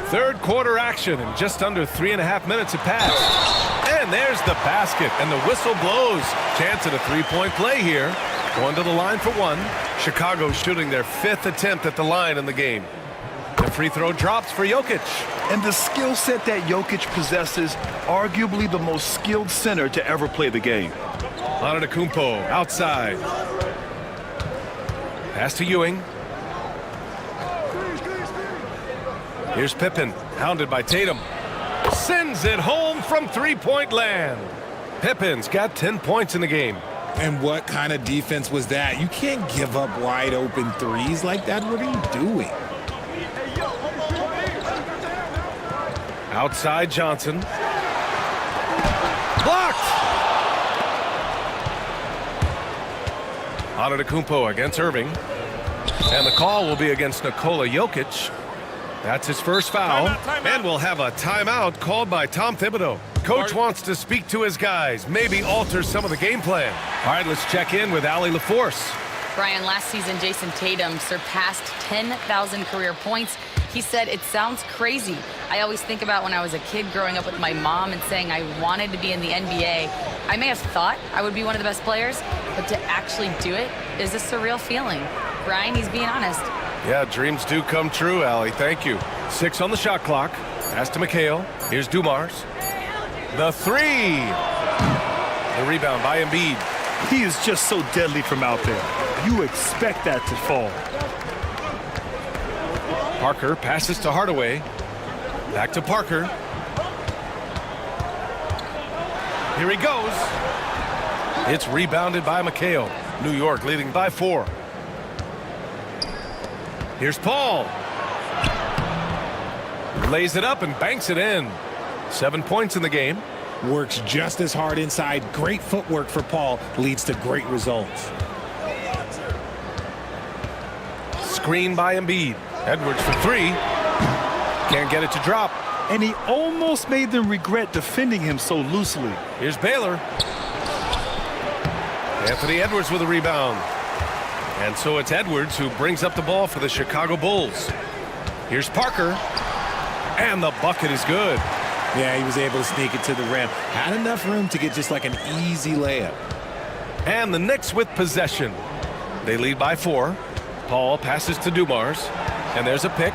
Third quarter action, and just under 3.5 minutes have passed. And there's the basket, and the whistle blows. Chance at a three-point play here. Going to the line for one. Chicago shooting their 5th attempt at the line in the game. The free throw drops for Jokic. And the skill set that Jokic possesses, arguably the most skilled center to ever play the game. Antetokounmpo outside. Pass to Ewing. Here's Pippen, hounded by Tatum. Sends it home from three-point land. Pippen's got 10 points in the game. And what kind of defense was that? You can't give up wide open threes like that. What are you doing? Outside Johnson. Blocked! Antetokounmpo against Irving. And the call will be against Nikola Jokic. That's his first foul. Timeout. And we'll have a timeout called by Tom Thibodeau. Coach wants to speak to his guys, maybe alter some of the game plan. All right, let's check in with Allie LaForce. Brian, last season, Jason Tatum surpassed 10,000 career points. He said, it sounds crazy. I always think about when I was a kid growing up with my mom and saying I wanted to be in the NBA. I may have thought I would be one of the best players, but to actually do it is a surreal feeling. Brian, he's being honest. Yeah, dreams do come true, Allie. Thank you. 6 on the shot clock. Pass to McHale. Here's Dumars. The three. The rebound by Embiid. He is just so deadly from out there. You expect that to fall. Parker passes to Hardaway. Back to Parker. Here he goes. It's rebounded by McHale. New York leading by 4. Here's Paul. Lays it up and banks it in. 7 points in the game. Works just as hard inside. Great footwork for Paul. Leads to great results. Screen by Embiid. Edwards for 3. Can't get it to drop. And he almost made them regret defending him so loosely. Here's Baylor. Anthony Edwards with a rebound. And so it's Edwards who brings up the ball for the Chicago Bulls. Here's Parker. And the bucket is good. Yeah, he was able to sneak it to the rim. Had enough room to get just like an easy layup. And the Knicks with possession. They lead by 4. Paul passes to Dumars. And there's a pick.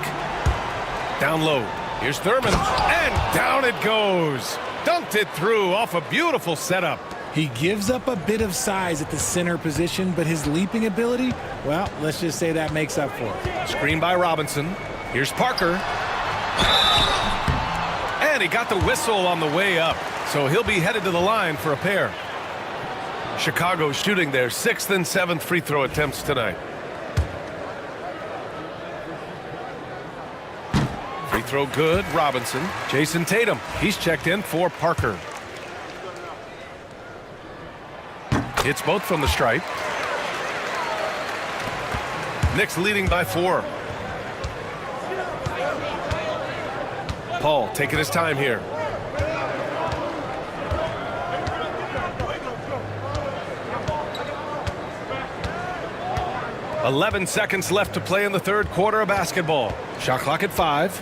Down low. Here's Thurman. And down it goes. Dunked it through off a beautiful setup. He gives up a bit of size at the center position, but his leaping ability, well, let's just say that makes up for it. Screen by Robinson. Here's Parker. And he got the whistle on the way up, so he'll be headed to the line for a pair. Chicago shooting their 6th and 7th free throw attempts tonight. Free throw good, Robinson. Jason Tatum, he's checked in for Parker. Hits both from the stripe. Knicks leading by 4. Paul taking his time here. "11 seconds left to play in the third quarter of basketball. Shot clock at 5.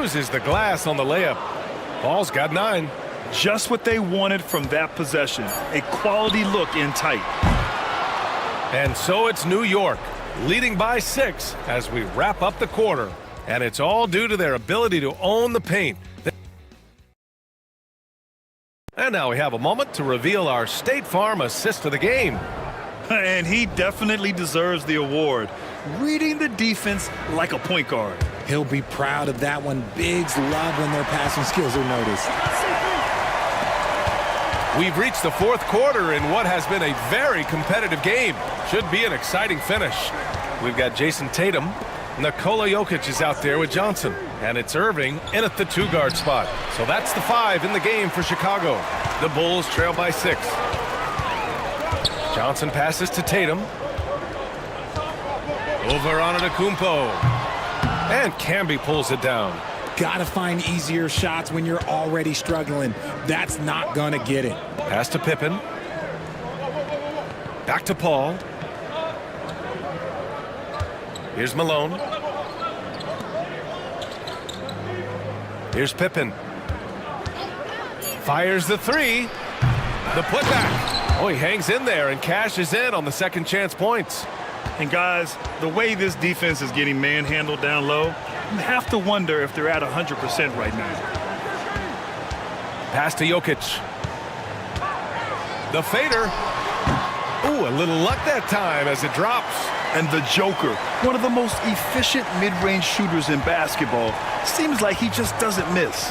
uses the glass on the layup. Ball's got 9. Just what they wanted from that possession. A quality look in tight. And so it's New York, leading by 6 as we wrap up the quarter. And it's all due to their ability to own the paint. And now we have a moment to reveal our State Farm assist of the game. And he definitely deserves the award. Reading the defense like a point guard. He'll be proud of that one. Bigs love when their passing skills are noticed. We've reached the 4th quarter in what has been a very competitive game. Should be an exciting finish. We've got Jason Tatum. Nikola Jokic is out there with Johnson. And it's Irving in at the 2-guard spot. So that's the 5 in the game for Chicago. The Bulls trail by 6. Johnson passes to Tatum. Over on Antetokounmpo. And Camby pulls it down. Gotta find easier shots when you're already struggling. That's not gonna get it. Pass to Pippen. Back to Paul. Here's Malone. Here's Pippen. Fires the 3. The putback. Oh, he hangs in there and cashes in on the second chance points. And guys, the way this defense is getting manhandled down low, you have to wonder if they're at 100% right now. Pass to Jokic. The fader. Ooh, a little luck that time as it drops. And the Joker, one of the most efficient mid-range shooters in basketball, seems like he just doesn't miss.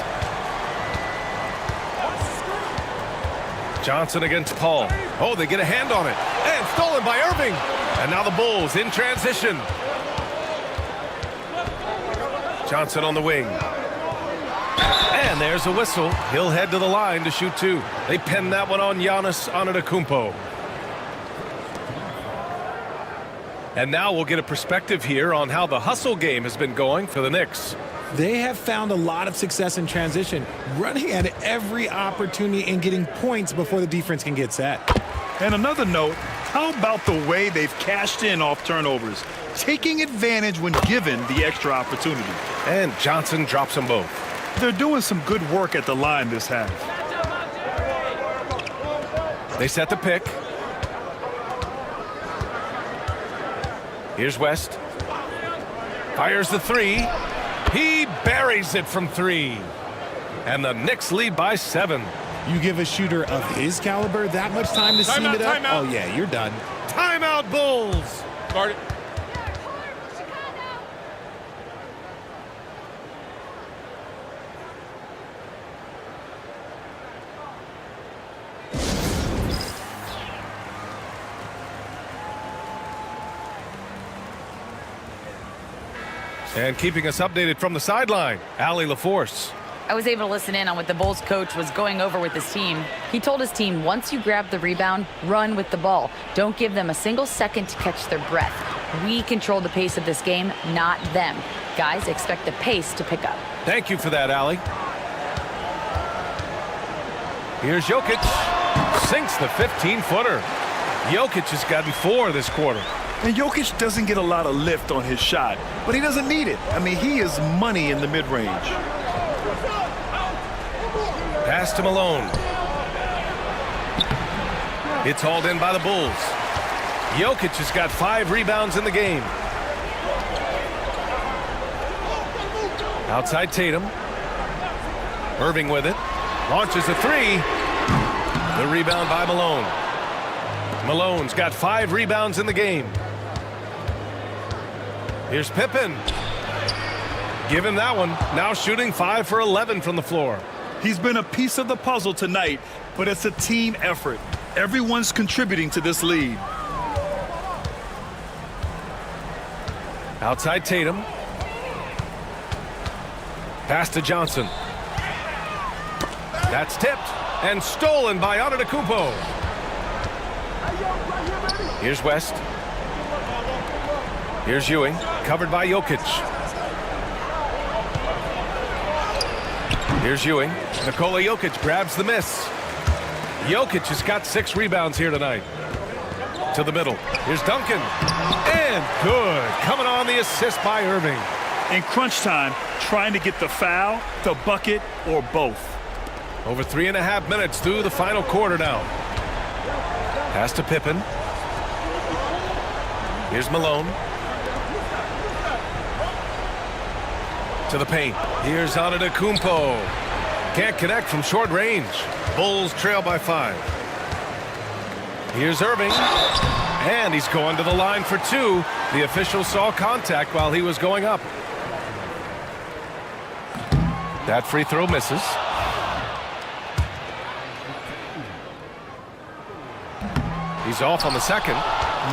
Johnson against Paul. Oh, they get a hand on it. And stolen by Irving. And now the Bulls in transition. Johnson on the wing. And there's a whistle. He'll head to the line to shoot 2. They pin that one on Giannis Antetokounmpo. And now we'll get a perspective here on how the hustle game has been going for the Knicks. They have found a lot of success in transition, running at every opportunity and getting points before the defense can get set. And another note, how about the way they've cashed in off turnovers, taking advantage when given the extra opportunity. And Johnson drops them both. They're doing some good work at the line this half. They set the pick. Here's West. Fires the 3. He buries it from 3. And the Knicks lead by 7. You give a shooter of his caliber that much time to seam it up? Timeout. Oh, yeah, you're done. Timeout, Bulls. Guard it. And keeping us updated from the sideline, Allie LaForce. I was able to listen in on what the Bulls coach was going over with his team. He told his team, once you grab the rebound, run with the ball. Don't give them a single second to catch their breath. We control the pace of this game, not them. Guys, expect the pace to pick up. Thank you for that, Allie. Here's Jokic. Sinks the 15-footer. Jokic has gotten 4 this quarter. And Jokic doesn't get a lot of lift on his shot, but he doesn't need it. I mean, he is money in the mid-range. Pass to Malone. It's hauled in by the Bulls. Jokic has got 5 rebounds in the game. Outside Tatum. Irving with it. Launches a 3. The rebound by Malone. Malone's got 5 rebounds in the game. Here's Pippen. Give him that one. Now shooting 5 for 11 from the floor. He's been a piece of the puzzle tonight, but it's a team effort. Everyone's contributing to this lead. Outside Tatum. Pass to Johnson. That's tipped and stolen by Antetokounmpo. Here's West. Here's Ewing, covered by Jokic. Here's Ewing. Nikola Jokic grabs the miss. Jokic has got 6 rebounds here tonight. To the middle. Here's Duncan. And good. Coming on the assist by Irving. in crunch time, trying to get the foul, the bucket, or both. Over 3.5 minutes through the final quarter now. Pass to Pippen. Here's Malone. To the paint. Here's Antetokounmpo. Can't connect from short range. Bulls trail by 5. Here's Irving. And he's going to the line for 2. The official saw contact while he was going up. That free throw misses. He's off on the second.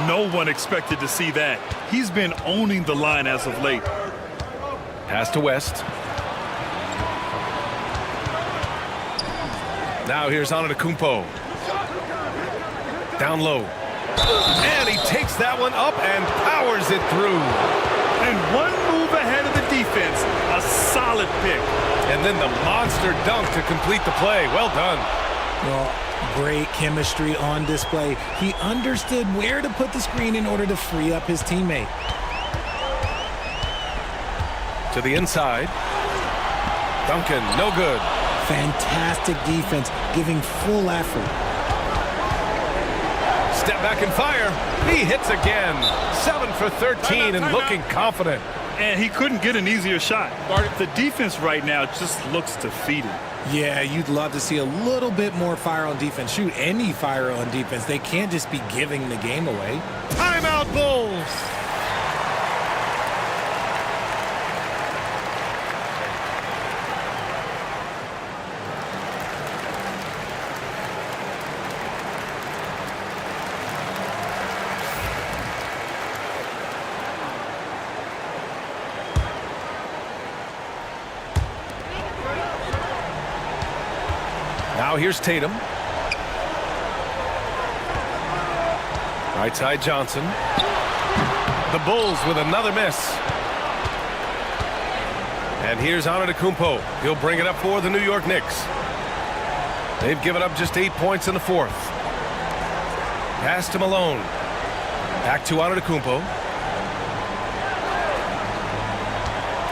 No one expected to see that. He's been owning the line as of late. Pass to West. Now here's Antetokounmpo. Down low. And he takes that one up and powers it through. And one move ahead of the defense. A solid pick. And then the monster dunk to complete the play. Well done. Well, great chemistry on display. He understood where to put the screen in order to free up his teammate. To the inside. Duncan, no good. Fantastic defense, giving full effort. Step back and fire. He hits again. 7 for 13 and looking confident. And he couldn't get an easier shot. The defense right now just looks defeated. Yeah, you'd love to see a little bit more fire on defense. Shoot, any fire on defense. They can't just be giving the game away. Timeout, Bulls. Now here's Tatum. Right side Johnson. The Bulls with another miss. And here's Antetokounmpo. He'll bring it up for the New York Knicks. They've given up just 8 points in the fourth. Pass to Malone. Back to Antetokounmpo.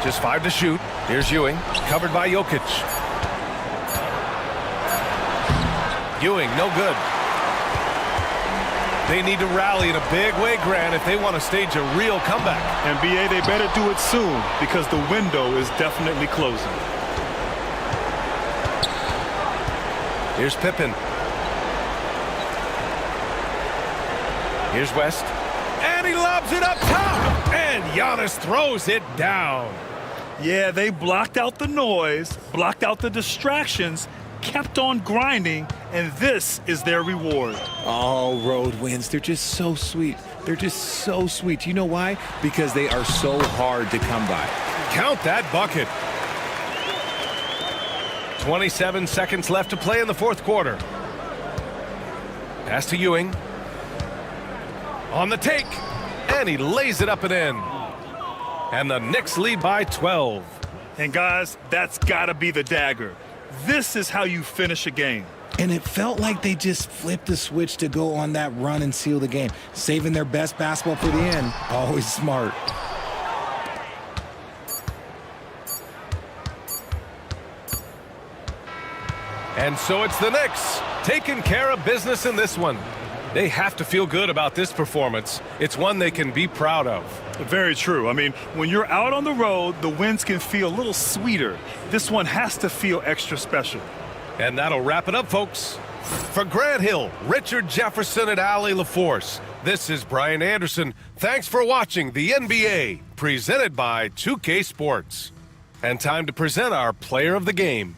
Just 5 to shoot. Here's Ewing. Covered by Jokic. Ewing, no good. They need to rally in a big way, Grant, if they want to stage a real comeback. NBA, they better do it soon because the window is definitely closing. Here's Pippen. Here's West. And he lobs it up top. And Giannis throws it down. Yeah, they blocked out the noise, blocked out the distractions, kept on grinding, and this is their reward. Oh, road wins. They're just so sweet. They're just so sweet. You know why? Because they are so hard to come by. Count that bucket. 27 seconds left to play in the fourth quarter. Pass to Ewing. On the take. And he lays it up and in. And the Knicks lead by 12. And guys, that's got to be the dagger. This is how you finish a game. And it felt like they just flipped the switch to go on that run and seal the game. Saving their best basketball for the end. Always smart. And so it's the Knicks taking care of business in this one. They have to feel good about this performance. It's one they can be proud of. Very true. I mean, when you're out on the road, the wins can feel a little sweeter. This one has to feel extra special. And that'll wrap it up, folks. For Grant Hill, Richard Jefferson, and Allie LaForce, this is Brian Anderson. Thanks for watching the NBA, presented by 2K Sports. And time to present our player of the game.